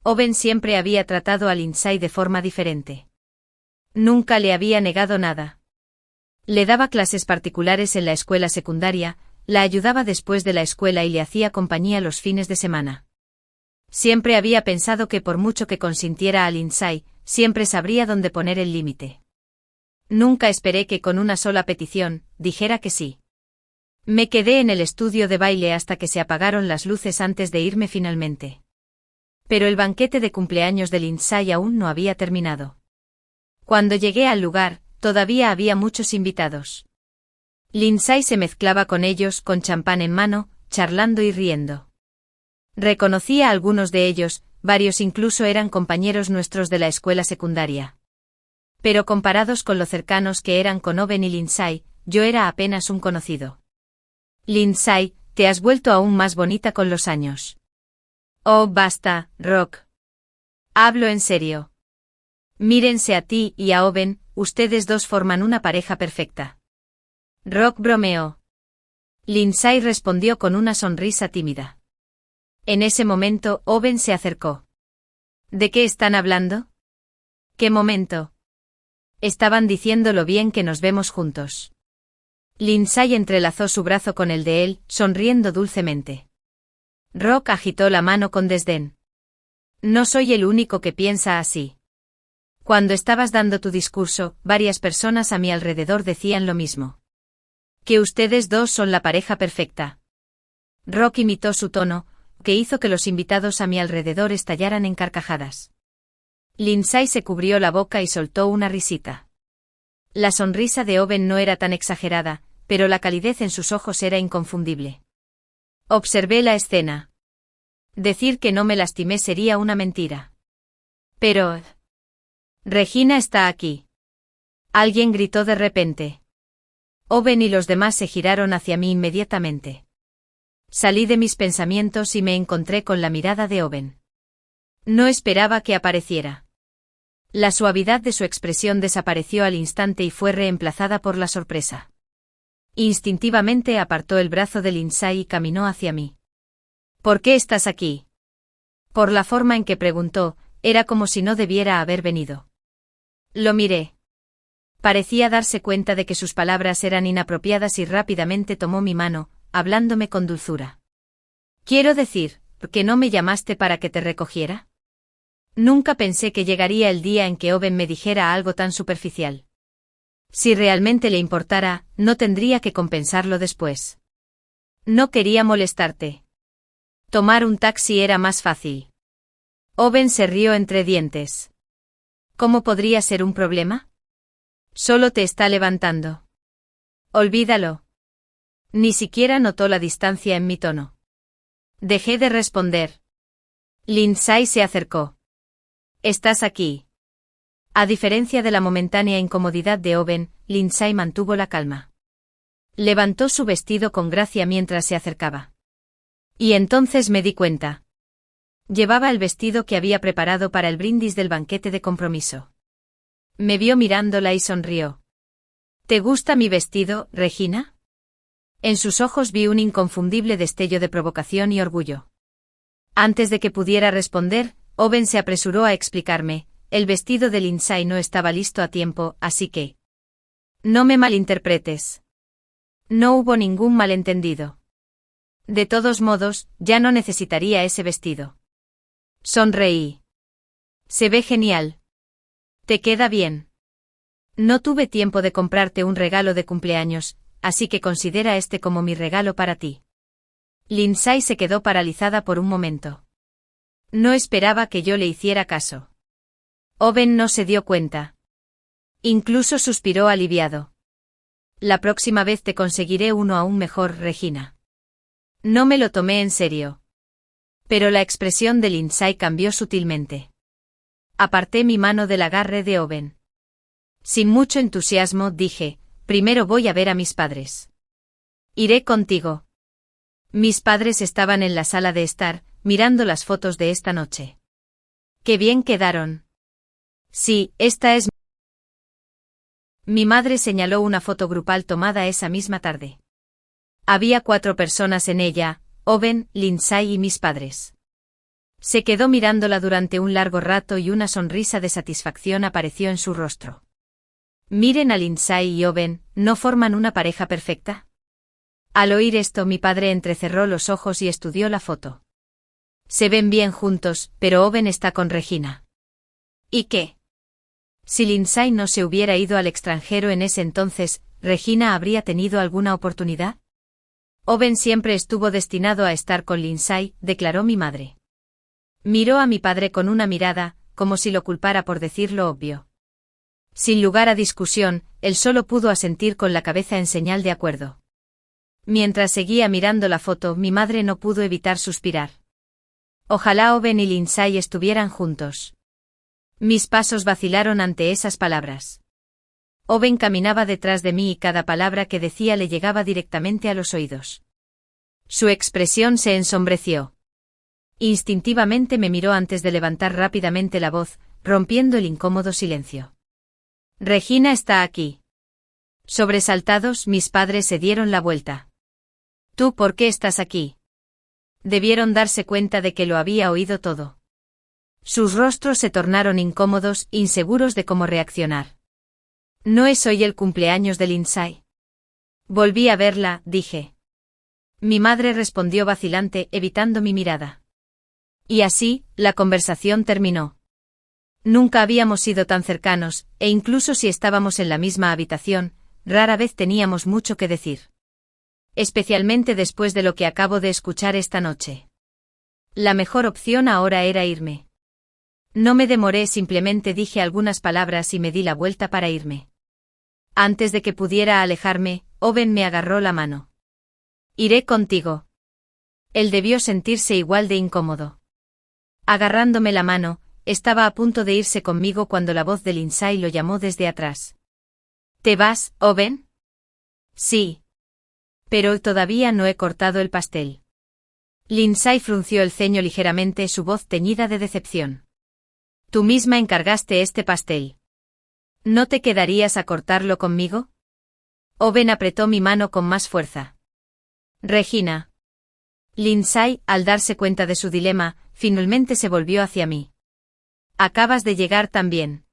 Owen siempre había tratado a Lindsay de forma diferente. Nunca le había negado nada. Le daba clases particulares en la escuela secundaria, la ayudaba después de la escuela y le hacía compañía los fines de semana. Siempre había pensado que por mucho que consintiera a Lindsay, siempre sabría dónde poner el límite. Nunca esperé que con una sola petición, dijera que sí. Me quedé en el estudio de baile hasta que se apagaron las luces antes de irme finalmente. Pero el banquete de cumpleaños de Lindsay aún no había terminado. Cuando llegué al lugar, todavía había muchos invitados. Lindsay se mezclaba con ellos con champán en mano, charlando y riendo. Reconocí a algunos de ellos, varios incluso eran compañeros nuestros de la escuela secundaria. Pero comparados con lo cercanos que eran con Owen y Lindsay, yo era apenas un conocido. Lindsay, te has vuelto aún más bonita con los años. Oh, basta, Rock. Hablo en serio. Mírense a ti y a Owen, ustedes dos forman una pareja perfecta. Rock bromeó. Lindsay respondió con una sonrisa tímida. En ese momento, Owen se acercó. ¿De qué están hablando? ¿Qué momento? Estaban diciendo lo bien que nos vemos juntos. Lindsay entrelazó su brazo con el de él, sonriendo dulcemente. Rock agitó la mano con desdén. No soy el único que piensa así. Cuando estabas dando tu discurso, varias personas a mi alrededor decían lo mismo. Que ustedes dos son la pareja perfecta. Rock imitó su tono, que hizo que los invitados a mi alrededor estallaran en carcajadas. Lindsay se cubrió la boca y soltó una risita. La sonrisa de Owen no era tan exagerada, pero la calidez en sus ojos era inconfundible. Observé la escena. Decir que no me lastimé sería una mentira. Pero... Regina está aquí. Alguien gritó de repente. Owen y los demás se giraron hacia mí inmediatamente. Salí de mis pensamientos y me encontré con la mirada de Owen. No esperaba que apareciera. La suavidad de su expresión desapareció al instante y fue reemplazada por la sorpresa. Instintivamente apartó el brazo de Lindsay y caminó hacia mí. ¿Por qué estás aquí? Por la forma en que preguntó, era como si no debiera haber venido. Lo miré. Parecía darse cuenta de que sus palabras eran inapropiadas y rápidamente tomó mi mano, hablándome con dulzura. Quiero decir, ¿que no me llamaste para que te recogiera? Nunca pensé que llegaría el día en que Owen me dijera algo tan superficial. Si realmente le importara, no tendría que compensarlo después. No quería molestarte. Tomar un taxi era más fácil. Owen se rió entre dientes. ¿Cómo podría ser un problema? Solo te está levantando. Olvídalo. Ni siquiera notó la distancia en mi tono. Dejé de responder. Lindsay se acercó. ¿Estás aquí? A diferencia de la momentánea incomodidad de Owen, Lindsay mantuvo la calma. Levantó su vestido con gracia mientras se acercaba. Y entonces me di cuenta. Llevaba el vestido que había preparado para el brindis del banquete de compromiso. Me vio mirándola y sonrió. ¿Te gusta mi vestido, Regina? En sus ojos vi un inconfundible destello de provocación y orgullo. Antes de que pudiera responder, Owen se apresuró a explicarme, el vestido de Lindsay no estaba listo a tiempo, así que... No me malinterpretes. No hubo ningún malentendido. De todos modos, ya no necesitaría ese vestido. Sonreí. Se ve genial. Te queda bien. No tuve tiempo de comprarte un regalo de cumpleaños, así que considera este como mi regalo para ti. Lindsay se quedó paralizada por un momento. No esperaba que yo le hiciera caso. Owen no se dio cuenta. Incluso suspiró aliviado. La próxima vez te conseguiré uno aún mejor, Regina. No me lo tomé en serio. Pero la expresión de Lindsay cambió sutilmente. Aparté mi mano del agarre de Owen. Sin mucho entusiasmo dije, primero voy a ver a mis padres. Iré contigo. Mis padres estaban en la sala de estar, mirando las fotos de esta noche. ¡Qué bien quedaron! Sí, esta es... Mi madre señaló una foto grupal tomada esa misma tarde. Había 4 personas en ella, Owen, Lindsay y mis padres. Se quedó mirándola durante un largo rato y una sonrisa de satisfacción apareció en su rostro. Miren a Lindsay y Owen, ¿no forman una pareja perfecta? Al oír esto mi padre entrecerró los ojos y estudió la foto. Se ven bien juntos, pero Owen está con Regina. ¿Y qué? Si Lindsay no se hubiera ido al extranjero en ese entonces, ¿Regina habría tenido alguna oportunidad? Owen siempre estuvo destinado a estar con Lindsay, declaró mi madre. Miró a mi padre con una mirada, como si lo culpara por decir lo obvio. Sin lugar a discusión, él solo pudo asentir con la cabeza en señal de acuerdo. Mientras seguía mirando la foto, mi madre no pudo evitar suspirar. Ojalá Owen y Lindsay estuvieran juntos. Mis pasos vacilaron ante esas palabras. Owen caminaba detrás de mí y cada palabra que decía le llegaba directamente a los oídos. Su expresión se ensombreció. Instintivamente me miró antes de levantar rápidamente la voz, rompiendo el incómodo silencio. Regina está aquí. Sobresaltados, mis padres se dieron la vuelta. ¿Tú por qué estás aquí? Debieron darse cuenta de que lo había oído todo. Sus rostros se tornaron incómodos, inseguros de cómo reaccionar. ¿No es hoy el cumpleaños de Lindsay? Volví a verla, dije. Mi madre respondió vacilante, evitando mi mirada. Y así, la conversación terminó. Nunca habíamos sido tan cercanos, e incluso si estábamos en la misma habitación, rara vez teníamos mucho que decir. Especialmente después de lo que acabo de escuchar esta noche. La mejor opción ahora era irme. No me demoré, simplemente dije algunas palabras y me di la vuelta para irme. Antes de que pudiera alejarme, Owen me agarró la mano. Iré contigo. Él debió sentirse igual de incómodo. Agarrándome la mano, estaba a punto de irse conmigo cuando la voz de Lindsay lo llamó desde atrás. ¿Te vas, Owen? Sí. Pero todavía no he cortado el pastel. Lindsay frunció el ceño ligeramente, su voz teñida de decepción. Tú misma encargaste este pastel. ¿No te quedarías a cortarlo conmigo? Owen apretó mi mano con más fuerza. Regina. Lindsay, al darse cuenta de su dilema, finalmente se volvió hacia mí. Acabas de llegar también.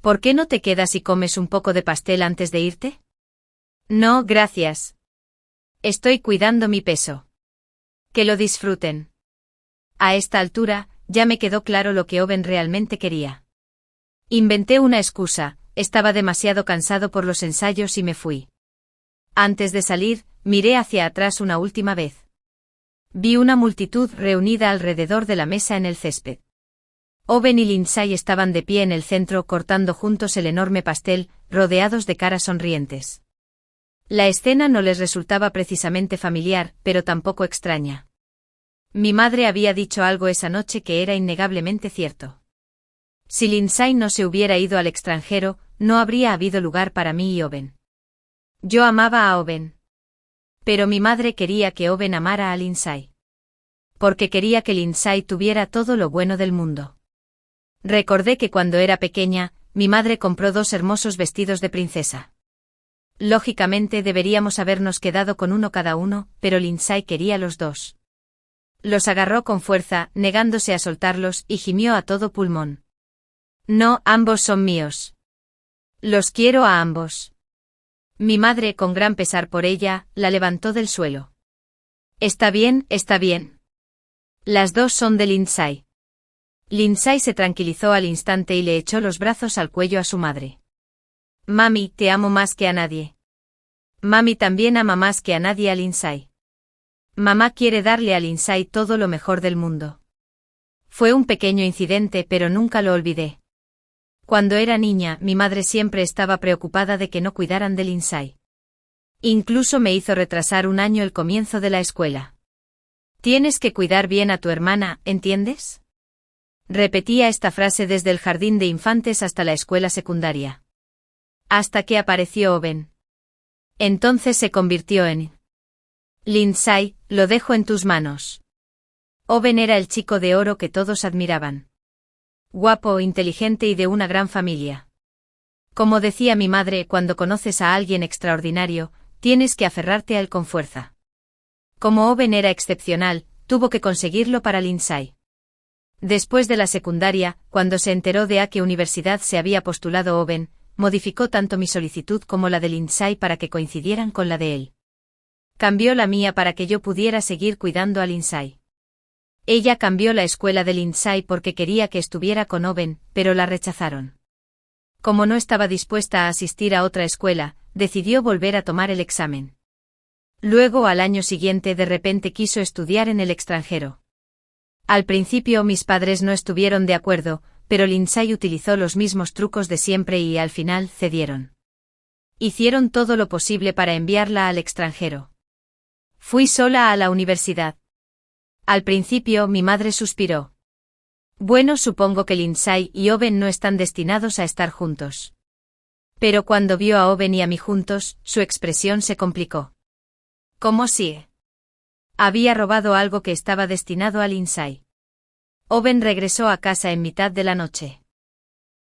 ¿Por qué no te quedas y comes un poco de pastel antes de irte? No, gracias. Estoy cuidando mi peso. Que lo disfruten. A esta altura, ya me quedó claro lo que Owen realmente quería. Inventé una excusa, estaba demasiado cansado por los ensayos y me fui. Antes de salir, miré hacia atrás una última vez. Vi una multitud reunida alrededor de la mesa en el césped. Owen y Lindsay estaban de pie en el centro cortando juntos el enorme pastel, rodeados de caras sonrientes. La escena no les resultaba precisamente familiar, pero tampoco extraña. Mi madre había dicho algo esa noche que era innegablemente cierto. Si Lindsay no se hubiera ido al extranjero, no habría habido lugar para mí y Owen. Yo amaba a Owen. Pero mi madre quería que Owen amara a Lindsay. Porque quería que Lindsay tuviera todo lo bueno del mundo. Recordé que cuando era pequeña, mi madre compró 2 hermosos vestidos de princesa. Lógicamente deberíamos habernos quedado con uno cada uno, pero Lindsay quería los 2. Los agarró con fuerza, negándose a soltarlos, y gimió a todo pulmón. No, ambos son míos. Los quiero a ambos. Mi madre, con gran pesar por ella, la levantó del suelo. Está bien, está bien. Las 2 son de Lindsay. Lindsay se tranquilizó al instante y le echó los brazos al cuello a su madre. Mami, te amo más que a nadie. Mami también ama más que a nadie a Lindsay. Mamá quiere darle a Lindsay todo lo mejor del mundo. Fue un pequeño incidente, pero nunca lo olvidé. Cuando era niña, mi madre siempre estaba preocupada de que no cuidaran de Lindsay. Incluso me hizo retrasar un año el comienzo de la escuela. Tienes que cuidar bien a tu hermana, ¿entiendes? Repetía esta frase desde el jardín de infantes hasta la escuela secundaria. Hasta que apareció Owen. Entonces se convirtió en... Lindsay, lo dejo en tus manos. Owen era el chico de oro que todos admiraban. Guapo, inteligente y de una gran familia. Como decía mi madre, cuando conoces a alguien extraordinario, tienes que aferrarte a él con fuerza. Como Owen era excepcional, tuvo que conseguirlo para Lindsay. Después de la secundaria, cuando se enteró de a qué universidad se había postulado Owen, modificó tanto mi solicitud como la de Lindsay para que coincidieran con la de él. Cambió la mía para que yo pudiera seguir cuidando a Lindsay. Ella cambió la escuela de Lindsay porque quería que estuviera con Owen, pero la rechazaron. Como no estaba dispuesta a asistir a otra escuela, decidió volver a tomar el examen. Luego, al año siguiente, de repente quiso estudiar en el extranjero. Al principio mis padres no estuvieron de acuerdo, pero Lindsay utilizó los mismos trucos de siempre y al final cedieron. Hicieron todo lo posible para enviarla al extranjero. Fui sola a la universidad. Al principio mi madre suspiró. Bueno, supongo que Lindsay y Owen no están destinados a estar juntos. Pero cuando vio a Owen y a mí juntos, su expresión se complicó. ¿Cómo si? Había robado algo que estaba destinado a Lindsay. Owen regresó a casa en mitad de la noche.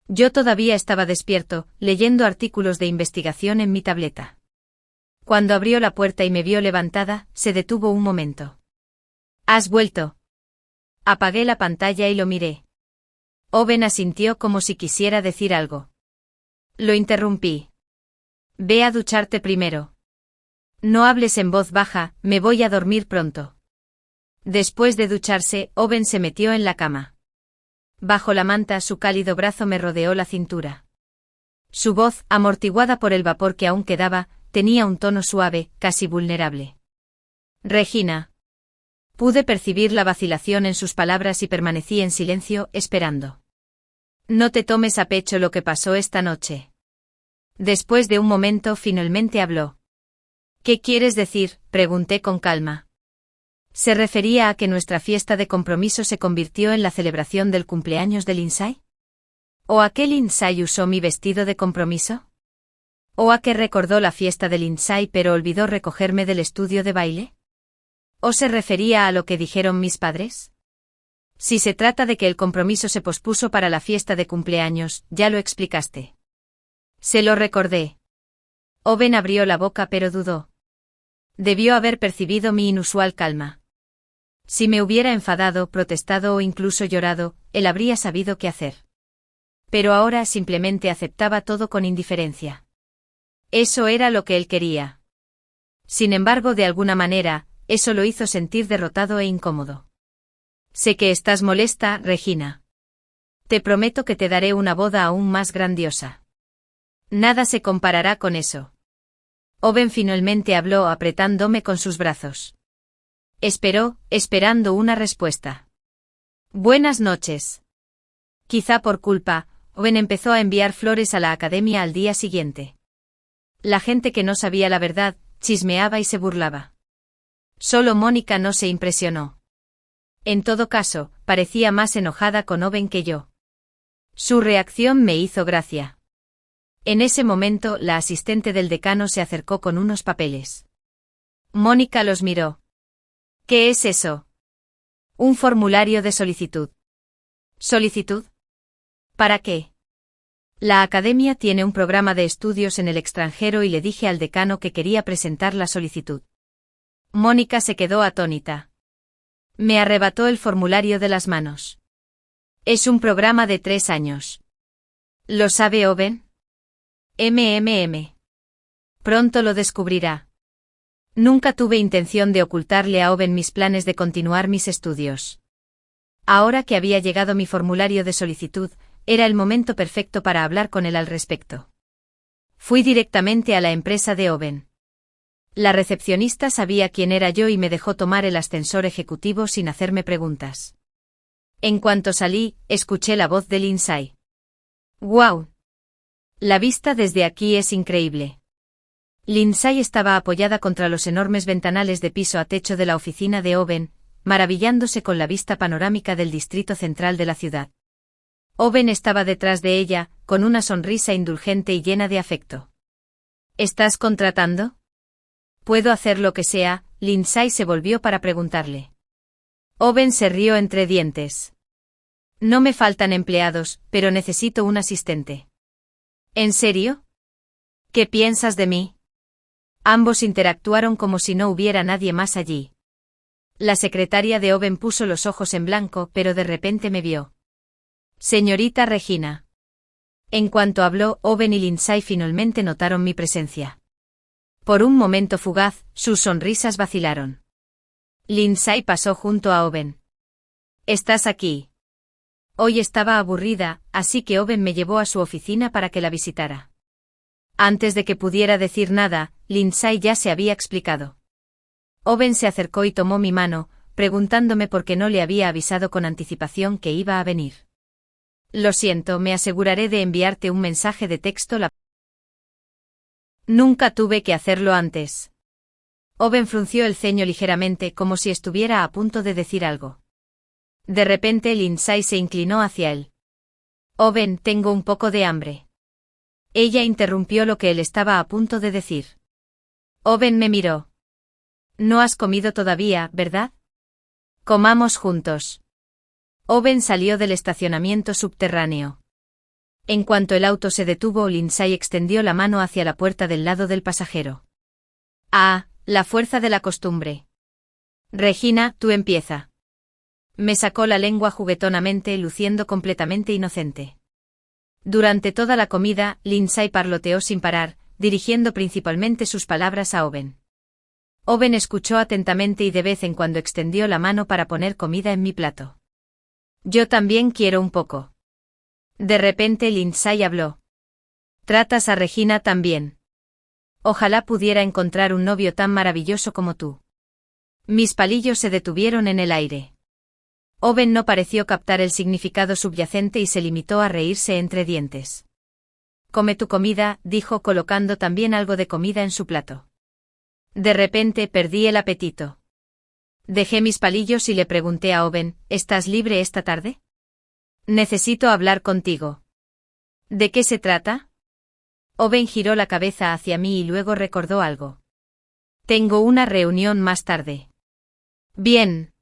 Yo todavía estaba despierto, leyendo artículos de investigación en mi tableta. Cuando abrió la puerta y me vio levantada, se detuvo un momento. ¿Has vuelto? Apagué la pantalla y lo miré. Owen asintió como si quisiera decir algo. Lo interrumpí. Ve a ducharte primero. No hables en voz baja, me voy a dormir pronto. Después de ducharse, Owen se metió en la cama. Bajo la manta, su cálido brazo me rodeó la cintura. Su voz, amortiguada por el vapor que aún quedaba, tenía un tono suave, casi vulnerable. Regina. Pude percibir la vacilación en sus palabras y permanecí en silencio, esperando. No te tomes a pecho lo que pasó esta noche. Después de un momento, finalmente habló. ¿Qué quieres decir?, pregunté con calma. ¿Se refería a que nuestra fiesta de compromiso se convirtió en la celebración del cumpleaños de Lindsay? ¿O a que Lindsay usó mi vestido de compromiso? ¿O a que recordó la fiesta de Lindsay pero olvidó recogerme del estudio de baile? ¿O se refería a lo que dijeron mis padres? Si se trata de que el compromiso se pospuso para la fiesta de cumpleaños, ya lo explicaste. Se lo recordé. Owen abrió la boca pero dudó. Debió haber percibido mi inusual calma. Si me hubiera enfadado, protestado o incluso llorado, él habría sabido qué hacer. Pero ahora simplemente aceptaba todo con indiferencia. Eso era lo que él quería. Sin embargo, de alguna manera, eso lo hizo sentir derrotado e incómodo. Sé que estás molesta, Regina. Te prometo que te daré una boda aún más grandiosa. Nada se comparará con eso. Owen finalmente habló apretándome con sus brazos. Esperó, esperando una respuesta. Buenas noches. Quizá por culpa, Owen empezó a enviar flores a la academia al día siguiente. La gente que no sabía la verdad, chismeaba y se burlaba. Solo Mónica no se impresionó. En todo caso, parecía más enojada con Owen que yo. Su reacción me hizo gracia. En ese momento, la asistente del decano se acercó con unos papeles. Mónica los miró. ¿Qué es eso? Un formulario de solicitud. ¿Solicitud? ¿Para qué? La academia tiene un programa de estudios en el extranjero y le dije al decano que quería presentar la solicitud. Mónica se quedó atónita. Me arrebató el formulario de las manos. Es un programa de 3 años. ¿Lo sabe Owen? Pronto lo descubrirá. Nunca tuve intención de ocultarle a Owen mis planes de continuar mis estudios. Ahora que había llegado mi formulario de solicitud, era el momento perfecto para hablar con él al respecto. Fui directamente a la empresa de Owen. La recepcionista sabía quién era yo y me dejó tomar el ascensor ejecutivo sin hacerme preguntas. En cuanto salí, escuché la voz de Lindsay. ¡Guau! La vista desde aquí es increíble. Lindsay estaba apoyada contra los enormes ventanales de piso a techo de la oficina de Owen, maravillándose con la vista panorámica del distrito central de la ciudad. Owen estaba detrás de ella, con una sonrisa indulgente y llena de afecto. ¿Estás contratando? Puedo hacer lo que sea. Lindsay se volvió para preguntarle. Owen se rió entre dientes. No me faltan empleados, pero necesito un asistente. ¿En serio? ¿Qué piensas de mí? Ambos interactuaron como si no hubiera nadie más allí. La secretaria de Owen puso los ojos en blanco, pero de repente me vio. Señorita Regina. En cuanto habló, Owen y Lindsay finalmente notaron mi presencia. Por un momento fugaz, sus sonrisas vacilaron. Lindsay pasó junto a Owen. ¿Estás aquí? Hoy estaba aburrida, así que Owen me llevó a su oficina para que la visitara. Antes de que pudiera decir nada, Lindsay ya se había explicado. Owen se acercó y tomó mi mano, preguntándome por qué no le había avisado con anticipación que iba a venir. Lo siento, me aseguraré de enviarte un mensaje de texto Nunca tuve que hacerlo antes. Owen frunció el ceño ligeramente como si estuviera a punto de decir algo. De repente Lindsay se inclinó hacia él. Owen, tengo un poco de hambre. Ella interrumpió lo que él estaba a punto de decir. Owen me miró. No has comido todavía, ¿verdad? Comamos juntos. Owen salió del estacionamiento subterráneo. En cuanto el auto se detuvo, Lindsay extendió la mano hacia la puerta del lado del pasajero. Ah, la fuerza de la costumbre. Regina, tú empieza. Me sacó la lengua juguetonamente, luciendo completamente inocente. Durante toda la comida, Lindsay parloteó sin parar, dirigiendo principalmente sus palabras a Owen. Owen escuchó atentamente y de vez en cuando extendió la mano para poner comida en mi plato. Yo también quiero un poco. De repente Lindsay habló. ¿Tratas a Regina también? Ojalá pudiera encontrar un novio tan maravilloso como tú. Mis palillos se detuvieron en el aire. Owen no pareció captar el significado subyacente y se limitó a reírse entre dientes. Come tu comida, dijo colocando también algo de comida en su plato. De repente perdí el apetito. Dejé mis palillos y le pregunté a Owen, ¿estás libre esta tarde? Necesito hablar contigo. ¿De qué se trata? Owen giró la cabeza hacia mí y luego recordó algo. Tengo una reunión más tarde. Bien.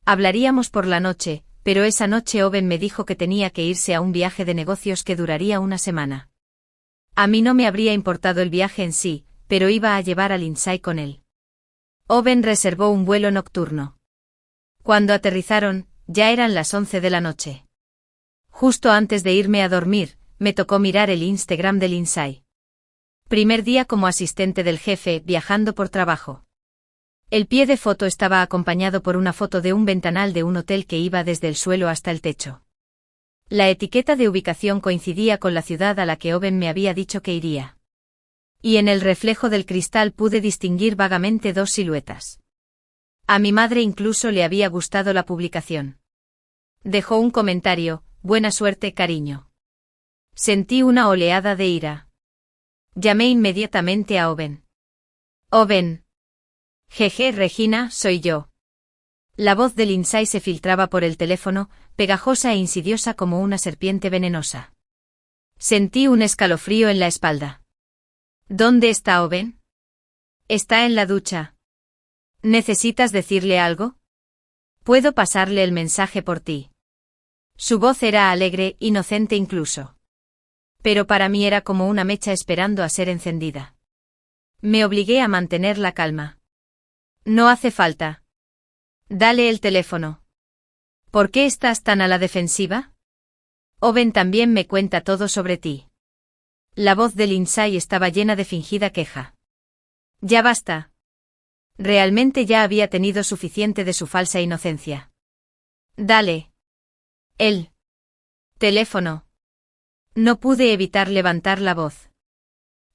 Hablaríamos por la noche, pero esa noche Owen me dijo que tenía que irse a un viaje de negocios que duraría una semana. A mí no me habría importado el viaje en sí, pero iba a llevar a Lindsay con él. Owen reservó un vuelo nocturno. Cuando aterrizaron, ya eran las 11 de la noche. Justo antes de irme a dormir, me tocó mirar el Instagram de Lindsay. Primer día como asistente del jefe, viajando por trabajo. El pie de foto estaba acompañado por una foto de un ventanal de un hotel que iba desde el suelo hasta el techo. La etiqueta de ubicación coincidía con la ciudad a la que Owen me había dicho que iría. Y en el reflejo del cristal pude distinguir vagamente dos siluetas. A mi madre incluso le había gustado la publicación. Dejó un comentario: buena suerte, cariño. Sentí una oleada de ira. Llamé inmediatamente a Owen. Owen. Jeje, Regina, soy yo. La voz de Lindsay se filtraba por el teléfono, pegajosa e insidiosa como una serpiente venenosa. Sentí un escalofrío en la espalda. ¿Dónde está Owen? Está en la ducha. ¿Necesitas decirle algo? Puedo pasarle el mensaje por ti. Su voz era alegre, inocente incluso. Pero para mí era como una mecha esperando a ser encendida. Me obligué a mantener la calma. No hace falta. Dale el teléfono. ¿Por qué estás tan a la defensiva? Owen también me cuenta todo sobre ti. La voz de Lindsay estaba llena de fingida queja. Ya basta. Realmente ya había tenido suficiente de su falsa inocencia. Dale. El teléfono. No pude evitar levantar la voz.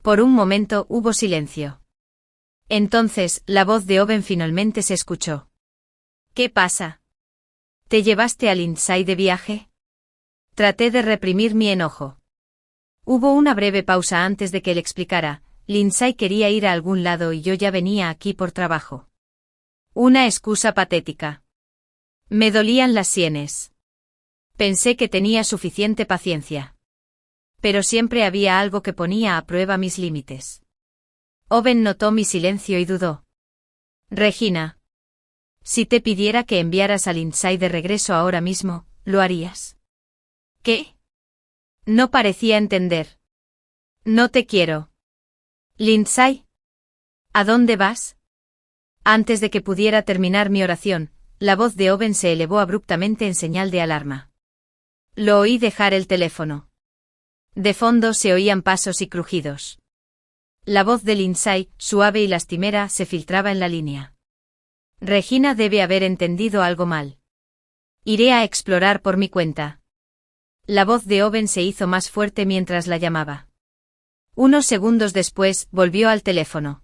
Por un momento hubo silencio. Entonces, la voz de Owen finalmente se escuchó. ¿Qué pasa? ¿Te llevaste a Lindsay de viaje? Traté de reprimir mi enojo. Hubo una breve pausa antes de que él explicara: Lindsay quería ir a algún lado y yo ya venía aquí por trabajo. Una excusa patética. Me dolían las sienes. Pensé que tenía suficiente paciencia. Pero siempre había algo que ponía a prueba mis límites. Owen notó mi silencio y dudó. Regina. Si te pidiera que enviaras a Lindsay de regreso ahora mismo, ¿lo harías? ¿Qué? No parecía entender. No te quiero. Lindsay. ¿A dónde vas? Antes de que pudiera terminar mi oración, la voz de Owen se elevó abruptamente en señal de alarma. Lo oí dejar el teléfono. De fondo se oían pasos y crujidos. La voz de Lindsay, suave y lastimera, se filtraba en la línea. Regina debe haber entendido algo mal. Iré a explorar por mi cuenta. La voz de Owen se hizo más fuerte mientras la llamaba. Unos segundos después, volvió al teléfono.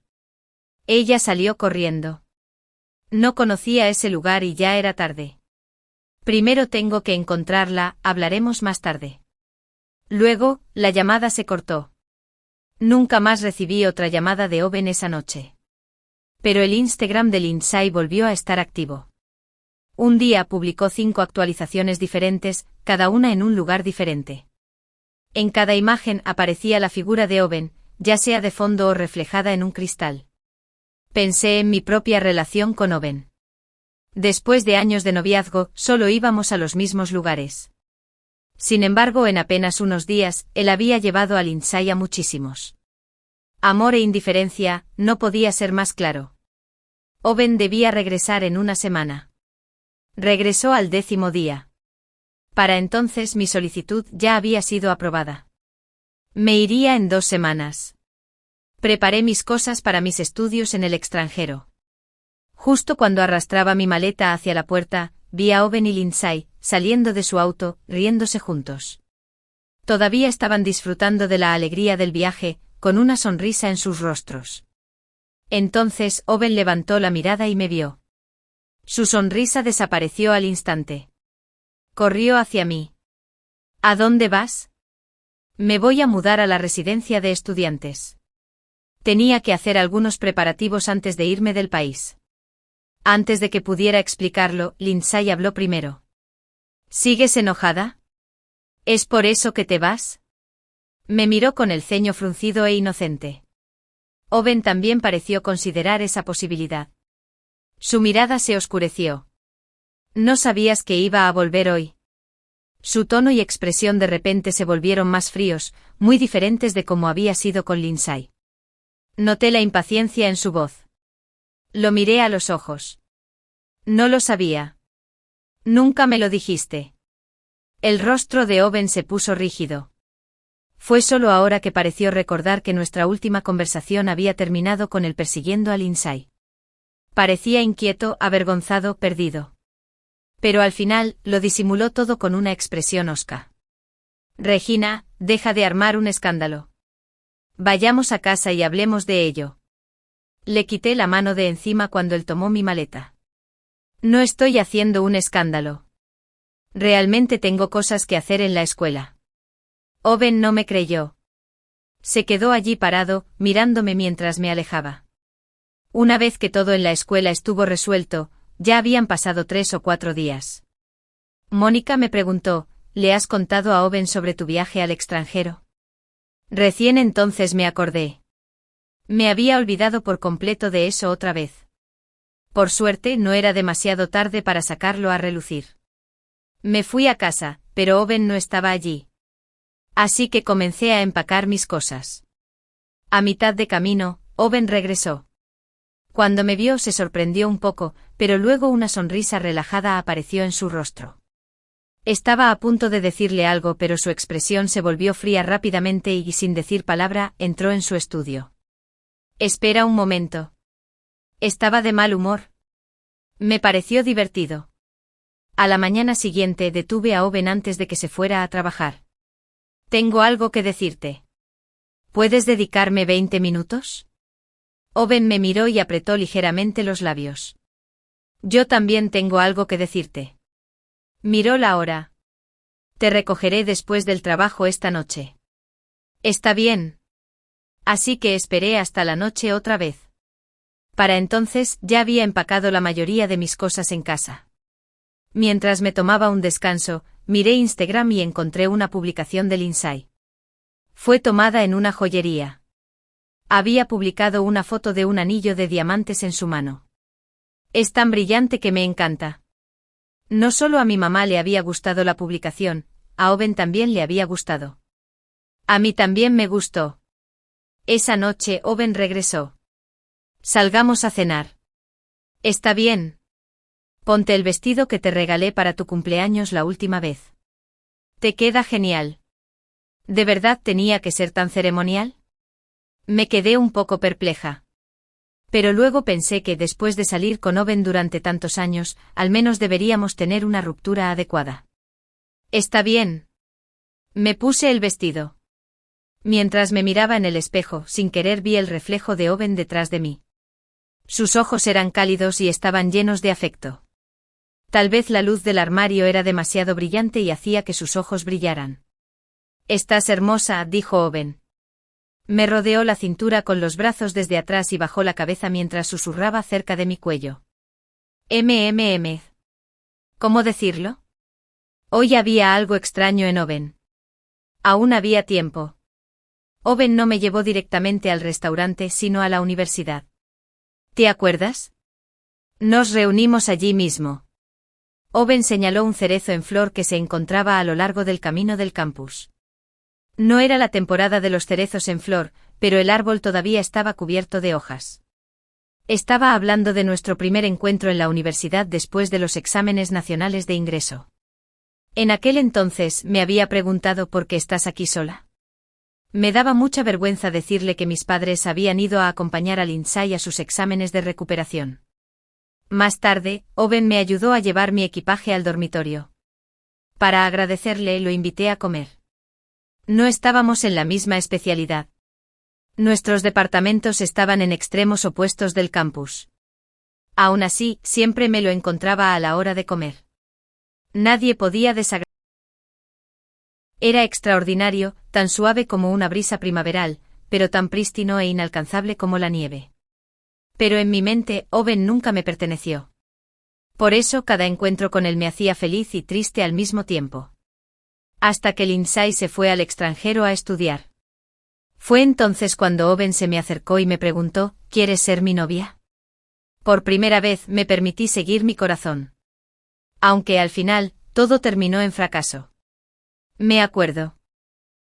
Ella salió corriendo. No conocía ese lugar y ya era tarde. Primero tengo que encontrarla, hablaremos más tarde. Luego, la llamada se cortó. Nunca más recibí otra llamada de Owen esa noche. Pero el Instagram de Lindsay volvió a estar activo. Un día publicó 5 actualizaciones diferentes, cada una en un lugar diferente. En cada imagen aparecía la figura de Owen, ya sea de fondo o reflejada en un cristal. Pensé en mi propia relación con Owen. Después de años de noviazgo, solo íbamos a los mismos lugares. Sin embargo, en apenas unos días, él había llevado a Lindsay a muchísimos. Amor e indiferencia, no podía ser más claro. Owen debía regresar en una semana. Regresó al 10º día. Para entonces mi solicitud ya había sido aprobada. Me iría en 2 semanas. Preparé mis cosas para mis estudios en el extranjero. Justo cuando arrastraba mi maleta hacia la puerta, vi a Owen y Lindsay, saliendo de su auto, riéndose juntos. Todavía estaban disfrutando de la alegría del viaje, con una sonrisa en sus rostros. Entonces Owen levantó la mirada y me vio. Su sonrisa desapareció al instante. Corrió hacia mí. ¿A dónde vas? Me voy a mudar a la residencia de estudiantes. Tenía que hacer algunos preparativos antes de irme del país. Antes de que pudiera explicarlo, Lindsay habló primero. ¿Sigues enojada? ¿Es por eso que te vas? Me miró con el ceño fruncido e inocente. Owen también pareció considerar esa posibilidad. Su mirada se oscureció. ¿No sabías que iba a volver hoy? Su tono y expresión de repente se volvieron más fríos, muy diferentes de como había sido con Lindsay. Noté la impaciencia en su voz. Lo miré a los ojos. No lo sabía. Nunca me lo dijiste. El rostro de Owen se puso rígido. Fue solo ahora que pareció recordar que nuestra última conversación había terminado con él persiguiendo a Lindsay. Parecía inquieto, avergonzado, perdido. Pero al final, lo disimuló todo con una expresión hosca. Regina, deja de armar un escándalo. Vayamos a casa y hablemos de ello. Le quité la mano de encima cuando él tomó mi maleta. No estoy haciendo un escándalo. Realmente tengo cosas que hacer en la escuela. Owen no me creyó. Se quedó allí parado, mirándome mientras me alejaba. Una vez que todo en la escuela estuvo resuelto, ya habían pasado 3 o 4 días. Mónica me preguntó, ¿le has contado a Owen sobre tu viaje al extranjero? Recién entonces me acordé. Me había olvidado por completo de eso otra vez. Por suerte no era demasiado tarde para sacarlo a relucir. Me fui a casa, pero Owen no estaba allí. Así que comencé a empacar mis cosas. A mitad de camino, Owen regresó. Cuando me vio se sorprendió un poco, pero luego una sonrisa relajada apareció en su rostro. Estaba a punto de decirle algo, pero su expresión se volvió fría rápidamente y sin decir palabra, entró en su estudio. Espera un momento. Estaba de mal humor. Me pareció divertido. A la mañana siguiente detuve a Owen antes de que se fuera a trabajar. Tengo algo que decirte. ¿Puedes dedicarme 20 minutos? Owen me miró y apretó ligeramente los labios. Yo también tengo algo que decirte. Miró la hora. Te recogeré después del trabajo esta noche. Está bien. Así que esperé hasta la noche otra vez. Para entonces ya había empacado la mayoría de mis cosas en casa. Mientras me tomaba un descanso, miré Instagram y encontré una publicación de Lindsay. Fue tomada en una joyería. Había publicado una foto de un anillo de diamantes en su mano. Es tan brillante que me encanta. No solo a mi mamá le había gustado la publicación, a Owen también le había gustado. A mí también me gustó. Esa noche Owen regresó. Salgamos a cenar. Está bien. Ponte el vestido que te regalé para tu cumpleaños la última vez. Te queda genial. ¿De verdad tenía que ser tan ceremonial? Me quedé un poco perpleja. Pero luego pensé que después de salir con Owen durante tantos años, al menos deberíamos tener una ruptura adecuada. Está bien. Me puse el vestido. Mientras me miraba en el espejo, sin querer vi el reflejo de Owen detrás de mí. Sus ojos eran cálidos y estaban llenos de afecto. Tal vez la luz del armario era demasiado brillante y hacía que sus ojos brillaran. Estás hermosa, dijo Owen. Me rodeó la cintura con los brazos desde atrás y bajó la cabeza mientras susurraba cerca de mi cuello. ¿Cómo decirlo? Hoy había algo extraño en Owen. Aún había tiempo. Owen no me llevó directamente al restaurante sino a la universidad. ¿Te acuerdas? Nos reunimos allí mismo. Owen señaló un cerezo en flor que se encontraba a lo largo del camino del campus. No era la temporada de los cerezos en flor, pero el árbol todavía estaba cubierto de hojas. Estaba hablando de nuestro primer encuentro en la universidad después de los exámenes nacionales de ingreso. En aquel entonces me había preguntado ¿por qué estás aquí sola? Me daba mucha vergüenza decirle que mis padres habían ido a acompañar a Lindsay a sus exámenes de recuperación. Más tarde, Owen me ayudó a llevar mi equipaje al dormitorio. Para agradecerle lo invité a comer. No estábamos en la misma especialidad. Nuestros departamentos estaban en extremos opuestos del campus. Aún así, siempre me lo encontraba a la hora de comer. Nadie podía desagradar. Era extraordinario, tan suave como una brisa primaveral, pero tan prístino e inalcanzable como la nieve. Pero en mi mente, Owen nunca me perteneció. Por eso cada encuentro con él me hacía feliz y triste al mismo tiempo. Hasta que Lindsay se fue al extranjero a estudiar. Fue entonces cuando Owen se me acercó y me preguntó, ¿quieres ser mi novia? Por primera vez me permití seguir mi corazón. Aunque al final, todo terminó en fracaso. Me acuerdo.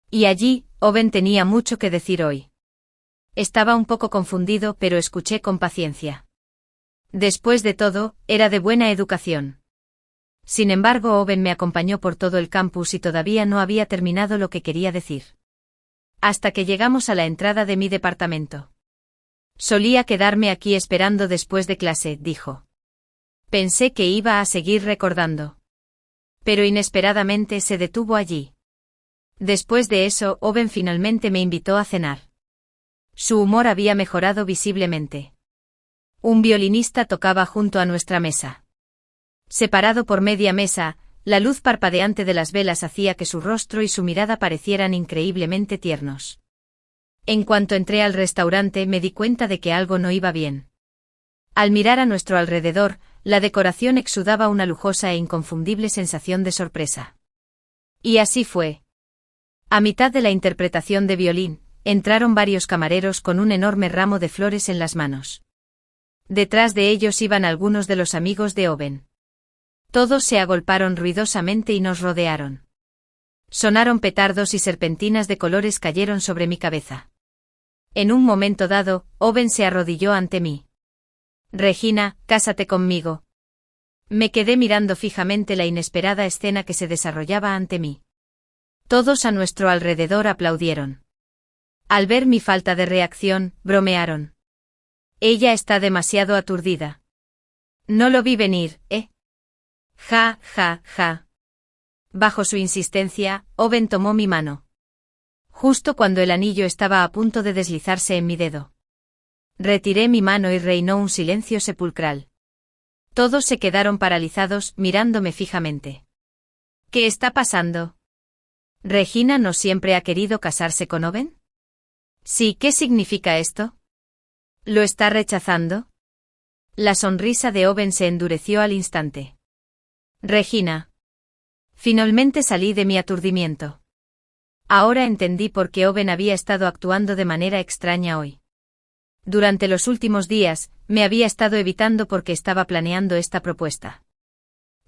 Y allí, Owen tenía mucho que decir hoy. Estaba un poco confundido, pero escuché con paciencia. Después de todo, era de buena educación. Sin embargo, Owen me acompañó por todo el campus y todavía no había terminado lo que quería decir. Hasta que llegamos a la entrada de mi departamento. Solía quedarme aquí esperando después de clase, dijo. Pensé que iba a seguir recordando. Pero inesperadamente se detuvo allí. Después de eso, Owen finalmente me invitó a cenar. Su humor había mejorado visiblemente. Un violinista tocaba junto a nuestra mesa. Separado por media mesa, la luz parpadeante de las velas hacía que su rostro y su mirada parecieran increíblemente tiernos. En cuanto entré al restaurante me di cuenta de que algo no iba bien. Al mirar a nuestro alrededor, la decoración exudaba una lujosa e inconfundible sensación de sorpresa. Y así fue. A mitad de la interpretación de violín, entraron varios camareros con un enorme ramo de flores en las manos. Detrás de ellos iban algunos de los amigos de Owen. Todos se agolparon ruidosamente y nos rodearon. Sonaron petardos y serpentinas de colores cayeron sobre mi cabeza. En un momento dado, Owen se arrodilló ante mí. Regina, cásate conmigo. Me quedé mirando fijamente la inesperada escena que se desarrollaba ante mí. Todos a nuestro alrededor aplaudieron. Al ver mi falta de reacción, bromearon. Ella está demasiado aturdida. No lo vi venir, ¿eh? Ja, ja, ja. Bajo su insistencia, Owen tomó mi mano. Justo cuando el anillo estaba a punto de deslizarse en mi dedo. Retiré mi mano y reinó un silencio sepulcral. Todos se quedaron paralizados, mirándome fijamente. ¿Qué está pasando? ¿Regina no siempre ha querido casarse con Owen? Sí, ¿qué significa esto? ¿Lo está rechazando? La sonrisa de Owen se endureció al instante. Regina. Finalmente salí de mi aturdimiento. Ahora entendí por qué Owen había estado actuando de manera extraña hoy. Durante los últimos días, me había estado evitando porque estaba planeando esta propuesta.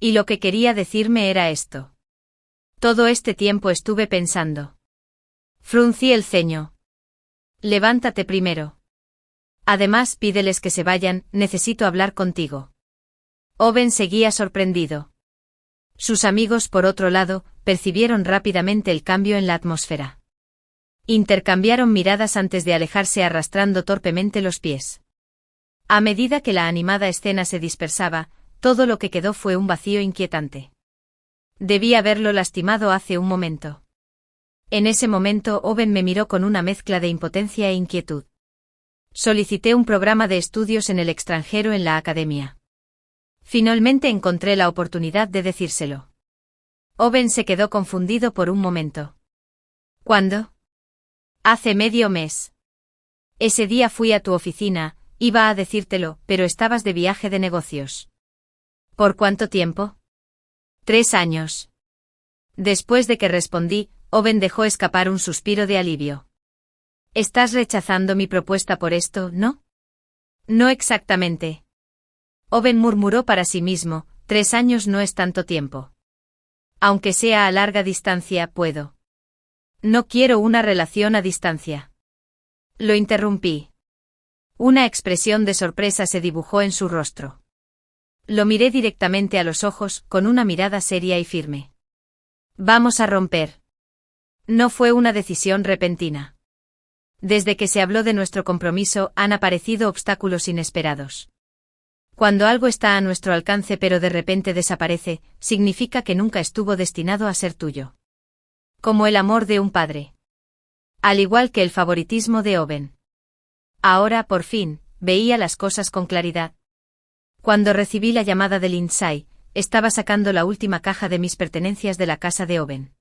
Y lo que quería decirme era esto. Todo este tiempo estuve pensando. Fruncí el ceño. Levántate primero. Además, pídeles que se vayan, necesito hablar contigo. Owen seguía sorprendido. Sus amigos, por otro lado, percibieron rápidamente el cambio en la atmósfera. Intercambiaron miradas antes de alejarse arrastrando torpemente los pies. A medida que la animada escena se dispersaba, todo lo que quedó fue un vacío inquietante. Debí haberlo lastimado hace un momento. En ese momento Owen me miró con una mezcla de impotencia e inquietud. Solicité un programa de estudios en el extranjero en la academia. Finalmente encontré la oportunidad de decírselo. Owen se quedó confundido por un momento. ¿Cuándo? Hace medio mes. Ese día fui a tu oficina, iba a decírtelo, pero estabas de viaje de negocios. ¿Por cuánto tiempo? 3 años. Después de que respondí, Owen dejó escapar un suspiro de alivio. Estás rechazando mi propuesta por esto, ¿no? No exactamente. Owen murmuró para sí mismo, 3 años no es tanto tiempo. Aunque sea a larga distancia, puedo. No quiero una relación a distancia. Lo interrumpí. Una expresión de sorpresa se dibujó en su rostro. Lo miré directamente a los ojos, con una mirada seria y firme. Vamos a romper. No fue una decisión repentina. Desde que se habló de nuestro compromiso, han aparecido obstáculos inesperados. Cuando algo está a nuestro alcance pero de repente desaparece, significa que nunca estuvo destinado a ser tuyo. Como el amor de un padre. Al igual que el favoritismo de Owen. Ahora, por fin, veía las cosas con claridad. Cuando recibí la llamada de Lindsay, estaba sacando la última caja de mis pertenencias de la casa de Owen.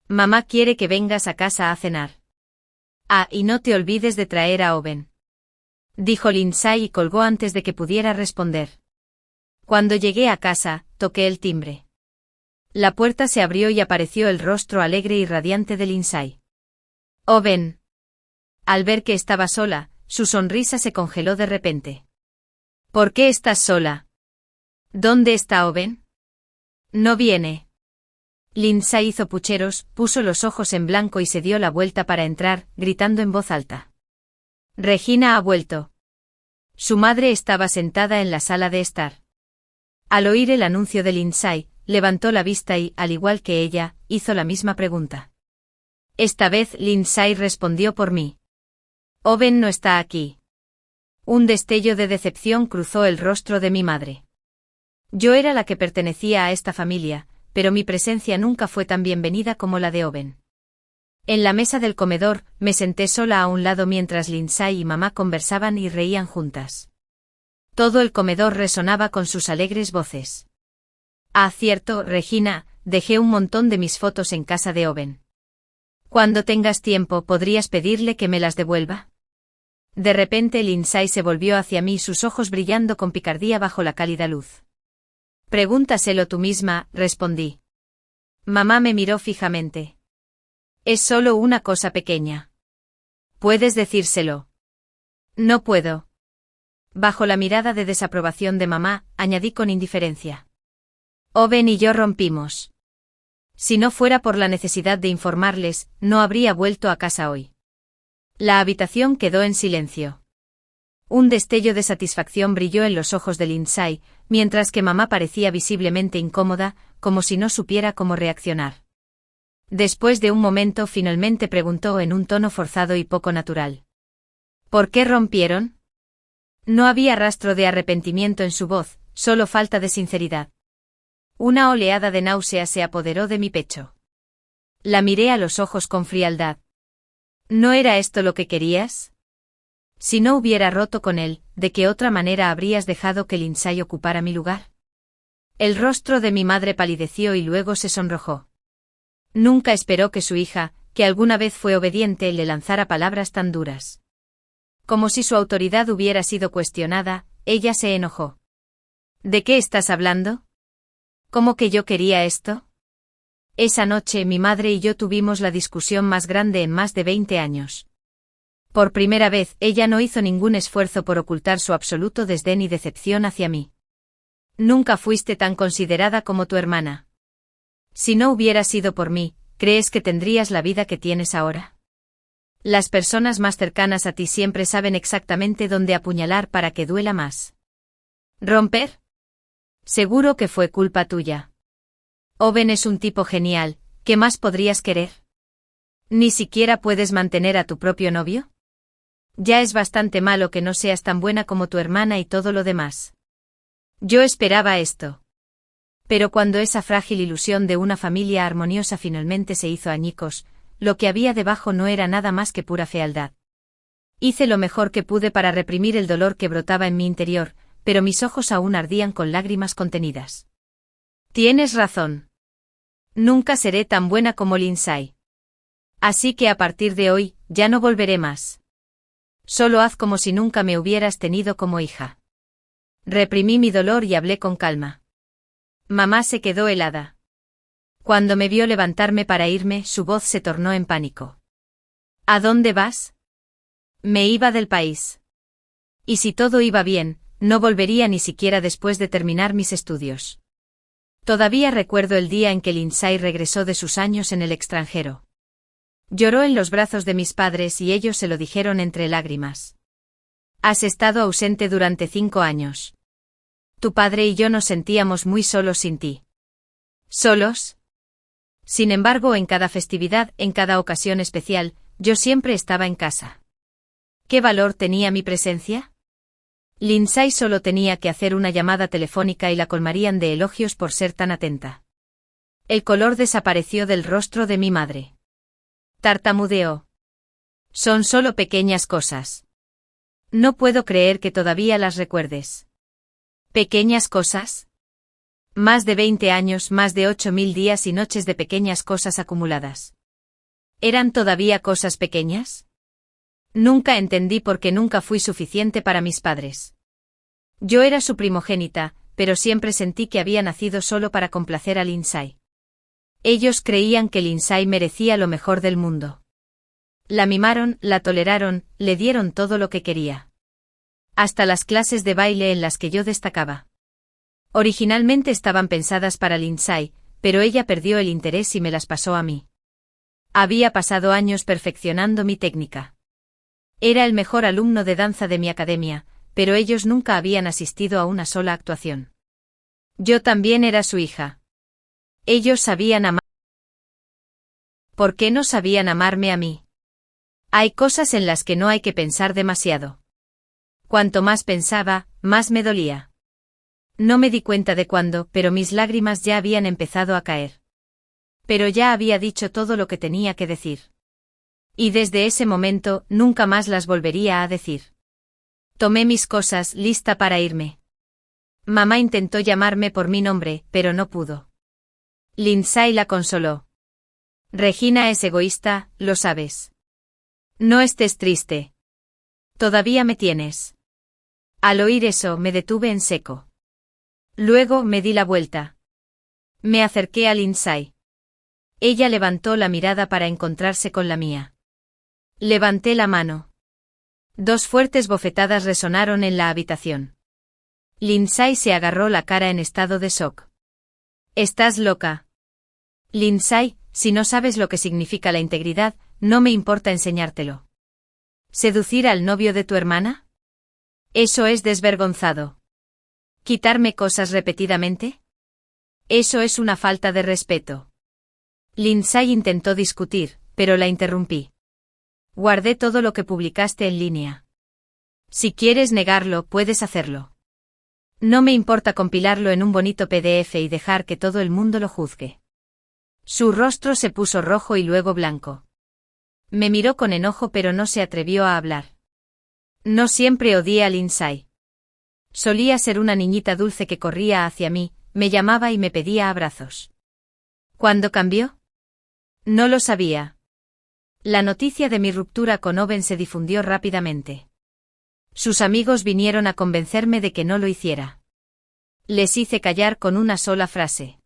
Mamá quiere que vengas a casa a cenar. Ah, y no te olvides de traer a Owen. Dijo Lindsay y colgó antes de que pudiera responder. Cuando llegué a casa, toqué el timbre. La puerta se abrió y apareció el rostro alegre y radiante de Lindsay. Owen. Al ver que estaba sola, su sonrisa se congeló de repente. ¿Por qué estás sola? ¿Dónde está Owen? No viene. Lindsay hizo pucheros, puso los ojos en blanco y se dio la vuelta para entrar, gritando en voz alta. Regina ha vuelto. Su madre estaba sentada en la sala de estar. Al oír el anuncio de Lindsay, levantó la vista y, al igual que ella, hizo la misma pregunta. Esta vez Lindsay respondió por mí. Owen no está aquí. Un destello de decepción cruzó el rostro de mi madre. Yo era la que pertenecía a esta familia, pero mi presencia nunca fue tan bienvenida como la de Owen. En la mesa del comedor, me senté sola a un lado mientras Lindsay y mamá conversaban y reían juntas. Todo el comedor resonaba con sus alegres voces. Ah, cierto, Regina, dejé un montón de mis fotos en casa de Owen. Cuando tengas tiempo, ¿podrías pedirle que me las devuelva? De repente Lindsay se volvió hacia mí, sus ojos brillando con picardía bajo la cálida luz. Pregúntaselo tú misma, respondí. Mamá me miró fijamente. Es solo una cosa pequeña. ¿Puedes decírselo? No puedo. Bajo la mirada de desaprobación de mamá, añadí con indiferencia. Owen y yo rompimos. Si no fuera por la necesidad de informarles, no habría vuelto a casa hoy. La habitación quedó en silencio. Un destello de satisfacción brilló en los ojos de Lindsay, mientras que mamá parecía visiblemente incómoda, como si no supiera cómo reaccionar. Después de un momento finalmente preguntó en un tono forzado y poco natural. ¿Por qué rompieron? No había rastro de arrepentimiento en su voz, solo falta de sinceridad. Una oleada de náusea se apoderó de mi pecho. La miré a los ojos con frialdad. ¿No era esto lo que querías? Si no hubiera roto con él, ¿de qué otra manera habrías dejado que Lindsay ocupara mi lugar? El rostro de mi madre palideció y luego se sonrojó. Nunca esperó que su hija, que alguna vez fue obediente, le lanzara palabras tan duras. Como si su autoridad hubiera sido cuestionada, ella se enojó. ¿De qué estás hablando? ¿Cómo que yo quería esto? Esa noche mi madre y yo tuvimos la discusión más grande en más de 20 años. Por primera vez, ella no hizo ningún esfuerzo por ocultar su absoluto desdén y decepción hacia mí. Nunca fuiste tan considerada como tu hermana. Si no hubiera sido por mí, ¿crees que tendrías la vida que tienes ahora? Las personas más cercanas a ti siempre saben exactamente dónde apuñalar para que duela más. ¿Romper? Seguro que fue culpa tuya. Owen es un tipo genial, ¿qué más podrías querer? ¿Ni siquiera puedes mantener a tu propio novio? Ya es bastante malo que no seas tan buena como tu hermana y todo lo demás. Yo esperaba esto. Pero cuando esa frágil ilusión de una familia armoniosa finalmente se hizo añicos, lo que había debajo no era nada más que pura fealdad. Hice lo mejor que pude para reprimir el dolor que brotaba en mi interior, pero mis ojos aún ardían con lágrimas contenidas. Tienes razón. Nunca seré tan buena como Lindsay. Así que a partir de hoy, ya no volveré más. Solo haz como si nunca me hubieras tenido como hija. Reprimí mi dolor y hablé con calma. Mamá se quedó helada. Cuando me vio levantarme para irme, su voz se tornó en pánico. ¿A dónde vas? Me iba del país. Y si todo iba bien, no volvería ni siquiera después de terminar mis estudios. Todavía recuerdo el día en que Lindsay regresó de sus años en el extranjero. Lloró en los brazos de mis padres y ellos se lo dijeron entre lágrimas. Has estado ausente durante 5 años. Tu padre y yo nos sentíamos muy solos sin ti. ¿Solos? Sin embargo, en cada festividad, en cada ocasión especial, yo siempre estaba en casa. ¿Qué valor tenía mi presencia? Lindsay solo tenía que hacer una llamada telefónica y la colmarían de elogios por ser tan atenta. El color desapareció del rostro de mi madre. Tartamudeó. Son solo pequeñas cosas. No puedo creer que todavía las recuerdes. ¿Pequeñas cosas? Más de 20 años, más de 8.000 días y noches de pequeñas cosas acumuladas. ¿Eran todavía cosas pequeñas? Nunca entendí por qué nunca fui suficiente para mis padres. Yo era su primogénita, pero siempre sentí que había nacido solo para complacer a Lindsay. Ellos creían que Lindsay merecía lo mejor del mundo. La mimaron, la toleraron, le dieron todo lo que quería. Hasta las clases de baile en las que yo destacaba. Originalmente estaban pensadas para Lindsay, pero ella perdió el interés y me las pasó a mí. Había pasado años perfeccionando mi técnica. Era el mejor alumno de danza de mi academia, pero ellos nunca habían asistido a una sola actuación. Yo también era su hija. Ellos sabían amar. ¿Por qué no sabían amarme a mí? Hay cosas en las que no hay que pensar demasiado. Cuanto más pensaba, más me dolía. No me di cuenta de cuándo, pero mis lágrimas ya habían empezado a caer. Pero ya había dicho todo lo que tenía que decir. Y desde ese momento, nunca más las volvería a decir. Tomé mis cosas, lista para irme. Mamá intentó llamarme por mi nombre, pero no pudo. Lindsay la consoló. Regina es egoísta, lo sabes. No estés triste. Todavía me tienes. Al oír eso me detuve en seco. Luego me di la vuelta. Me acerqué a Lindsay. Ella levantó la mirada para encontrarse con la mía. Levanté la mano. 2 fuertes bofetadas resonaron en la habitación. Lindsay se agarró la cara en estado de shock. ¿Estás loca? Lindsay, si no sabes lo que significa la integridad, no me importa enseñártelo. ¿Seducir al novio de tu hermana? Eso es desvergonzado. ¿Quitarme cosas repetidamente? Eso es una falta de respeto. Lindsay intentó discutir, pero la interrumpí. Guardé todo lo que publicaste en línea. Si quieres negarlo, puedes hacerlo. No me importa compilarlo en un bonito PDF y dejar que todo el mundo lo juzgue. Su rostro se puso rojo y luego blanco. Me miró con enojo pero no se atrevió a hablar. No siempre odié a Lindsay. Solía ser una niñita dulce que corría hacia mí, me llamaba y me pedía abrazos. ¿Cuándo cambió? No lo sabía. La noticia de mi ruptura con Owen se difundió rápidamente. Sus amigos vinieron a convencerme de que no lo hiciera. Les hice callar con una sola frase.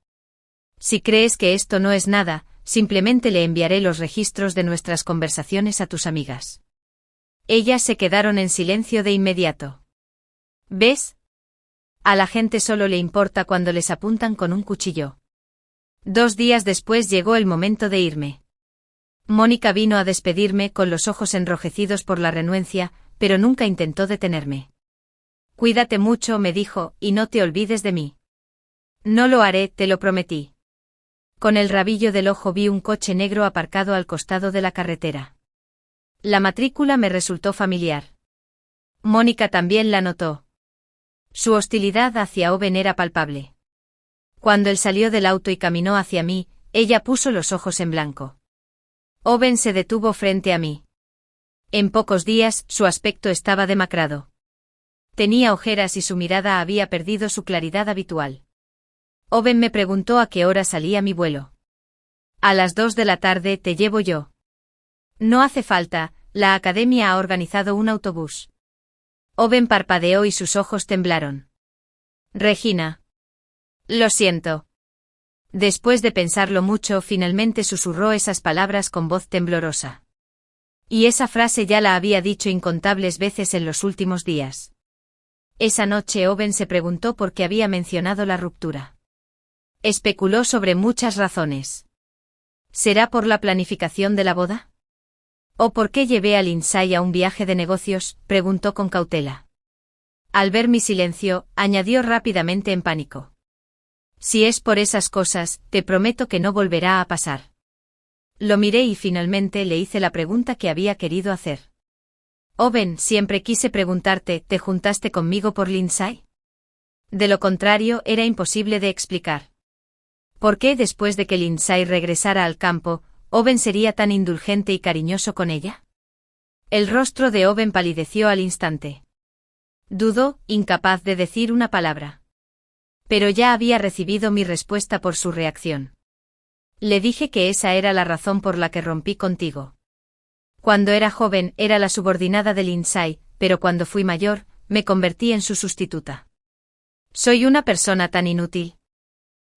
Si crees que esto no es nada, simplemente le enviaré los registros de nuestras conversaciones a tus amigas. Ellas se quedaron en silencio de inmediato. ¿Ves? A la gente solo le importa cuando les apuntan con un cuchillo. 2 días después llegó el momento de irme. Mónica vino a despedirme con los ojos enrojecidos por la renuencia, pero nunca intentó detenerme. Cuídate mucho, me dijo, y no te olvides de mí. No lo haré, te lo prometí. Con el rabillo del ojo vi un coche negro aparcado al costado de la carretera. La matrícula me resultó familiar. Mónica también la notó. Su hostilidad hacia Owen era palpable. Cuando él salió del auto y caminó hacia mí, ella puso los ojos en blanco. Owen se detuvo frente a mí. En pocos días, su aspecto estaba demacrado. Tenía ojeras y su mirada había perdido su claridad habitual. Owen me preguntó a qué hora salía mi vuelo. A las 2 de la tarde te llevo yo. No hace falta, la academia ha organizado un autobús. Owen parpadeó y sus ojos temblaron. Regina. Lo siento. Después de pensarlo mucho, finalmente susurró esas palabras con voz temblorosa. Y esa frase ya la había dicho incontables veces en los últimos días. Esa noche Owen se preguntó por qué había mencionado la ruptura. Especuló sobre muchas razones. ¿Será por la planificación de la boda? ¿O por qué llevé a Lindsay a un viaje de negocios?, preguntó con cautela. Al ver mi silencio, añadió rápidamente en pánico. Si es por esas cosas, te prometo que no volverá a pasar. Lo miré y finalmente le hice la pregunta que había querido hacer. Owen, siempre quise preguntarte, ¿te juntaste conmigo por Lindsay? De lo contrario, era imposible de explicar. ¿Por qué después de que Lindsay regresara al campo, Owen sería tan indulgente y cariñoso con ella? El rostro de Owen palideció al instante. Dudó, incapaz de decir una palabra. Pero ya había recibido mi respuesta por su reacción. Le dije que esa era la razón por la que rompí contigo. Cuando era joven era la subordinada de Lindsay, pero cuando fui mayor, me convertí en su sustituta. Soy una persona tan inútil.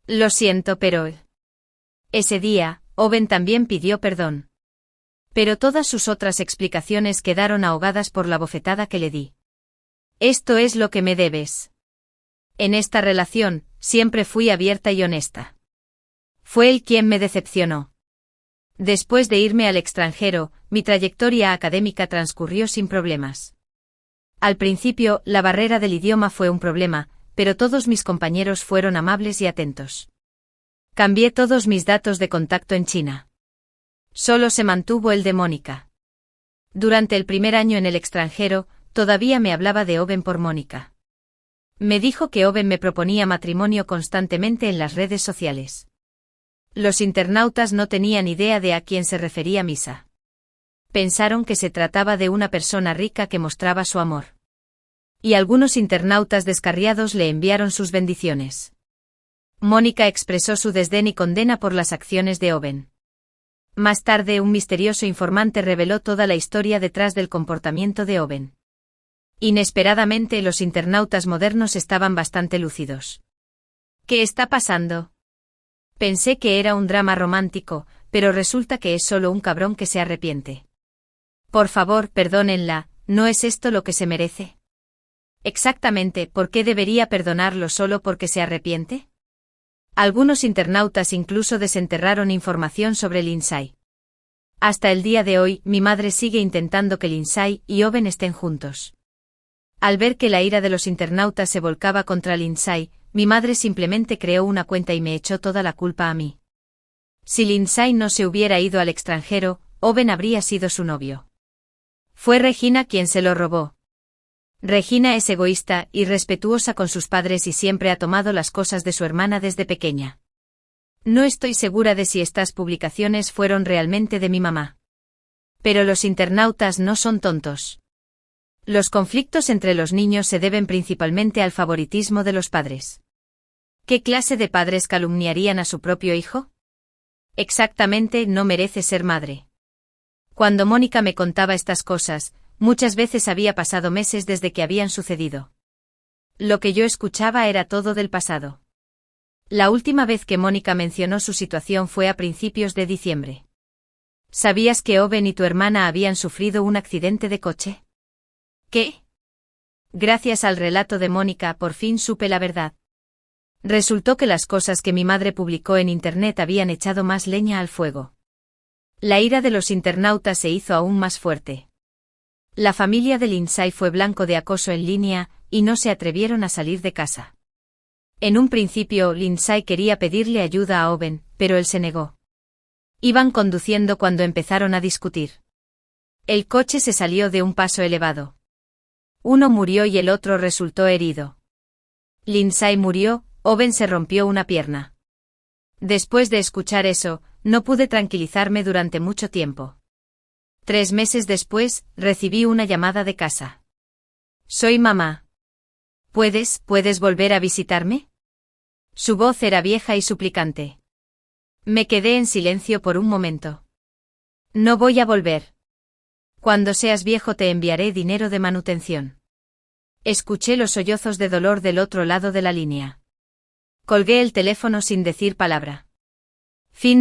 Lo siento, pero... Ese día, Owen también pidió perdón. Pero todas sus otras explicaciones quedaron ahogadas por la bofetada que le di. Esto es lo que me debes. En esta relación, siempre fui abierta y honesta. Fue él quien me decepcionó. Después de irme al extranjero, mi trayectoria académica transcurrió sin problemas. Al principio, la barrera del idioma fue un problema, pero todos mis compañeros fueron amables y atentos. Cambié todos mis datos de contacto en China. Solo se mantuvo el de Mónica. Durante el primer año en el extranjero, todavía me hablaba de Owen por Mónica. Me dijo que Owen me proponía matrimonio constantemente en las redes sociales. Los internautas no tenían idea de a quién se refería Misa. Pensaron que se trataba de una persona rica que mostraba su amor. Y algunos internautas descarriados le enviaron sus bendiciones. Mónica expresó su desdén y condena por las acciones de Owen. Más tarde, un misterioso informante reveló toda la historia detrás del comportamiento de Owen. Inesperadamente, los internautas modernos estaban bastante lúcidos. ¿Qué está pasando? Pensé que era un drama romántico, pero resulta que es solo un cabrón que se arrepiente. Por favor, perdónenla, ¿no es esto lo que se merece? Exactamente, ¿por qué debería perdonarlo solo porque se arrepiente? Algunos internautas incluso desenterraron información sobre Lindsay. Hasta el día de hoy, mi madre sigue intentando que Lindsay y Owen estén juntos. Al ver que la ira de los internautas se volcaba contra Lindsay, mi madre simplemente creó una cuenta y me echó toda la culpa a mí. Si Lindsay no se hubiera ido al extranjero, Owen habría sido su novio. Fue Regina quien se lo robó. Regina es egoísta, irrespetuosa con sus padres y siempre ha tomado las cosas de su hermana desde pequeña. No estoy segura de si estas publicaciones fueron realmente de mi mamá. Pero los internautas no son tontos. Los conflictos entre los niños se deben principalmente al favoritismo de los padres. ¿Qué clase de padres calumniarían a su propio hijo? Exactamente, no merece ser madre. Cuando Mónica me contaba estas cosas, muchas veces había pasado meses desde que habían sucedido. Lo que yo escuchaba era todo del pasado. La última vez que Mónica mencionó su situación fue a principios de diciembre. ¿Sabías que Owen y tu hermana habían sufrido un accidente de coche? ¿Qué? Gracias al relato de Mónica, por fin supe la verdad. Resultó que las cosas que mi madre publicó en internet habían echado más leña al fuego. La ira de los internautas se hizo aún más fuerte. La familia de Lindsay fue blanco de acoso en línea, y no se atrevieron a salir de casa. En un principio, Lindsay quería pedirle ayuda a Owen, pero él se negó. Iban conduciendo cuando empezaron a discutir. El coche se salió de un paso elevado. Uno murió y el otro resultó herido. Lindsay murió, Owen se rompió una pierna. Después de escuchar eso, no pude tranquilizarme durante mucho tiempo. 3 meses después, recibí una llamada de casa. Soy mamá. ¿Puedes volver a visitarme? Su voz era vieja y suplicante. Me quedé en silencio por un momento. No voy a volver. Cuando seas viejo te enviaré dinero de manutención. Escuché los sollozos de dolor del otro lado de la línea. Colgué el teléfono sin decir palabra. Fin.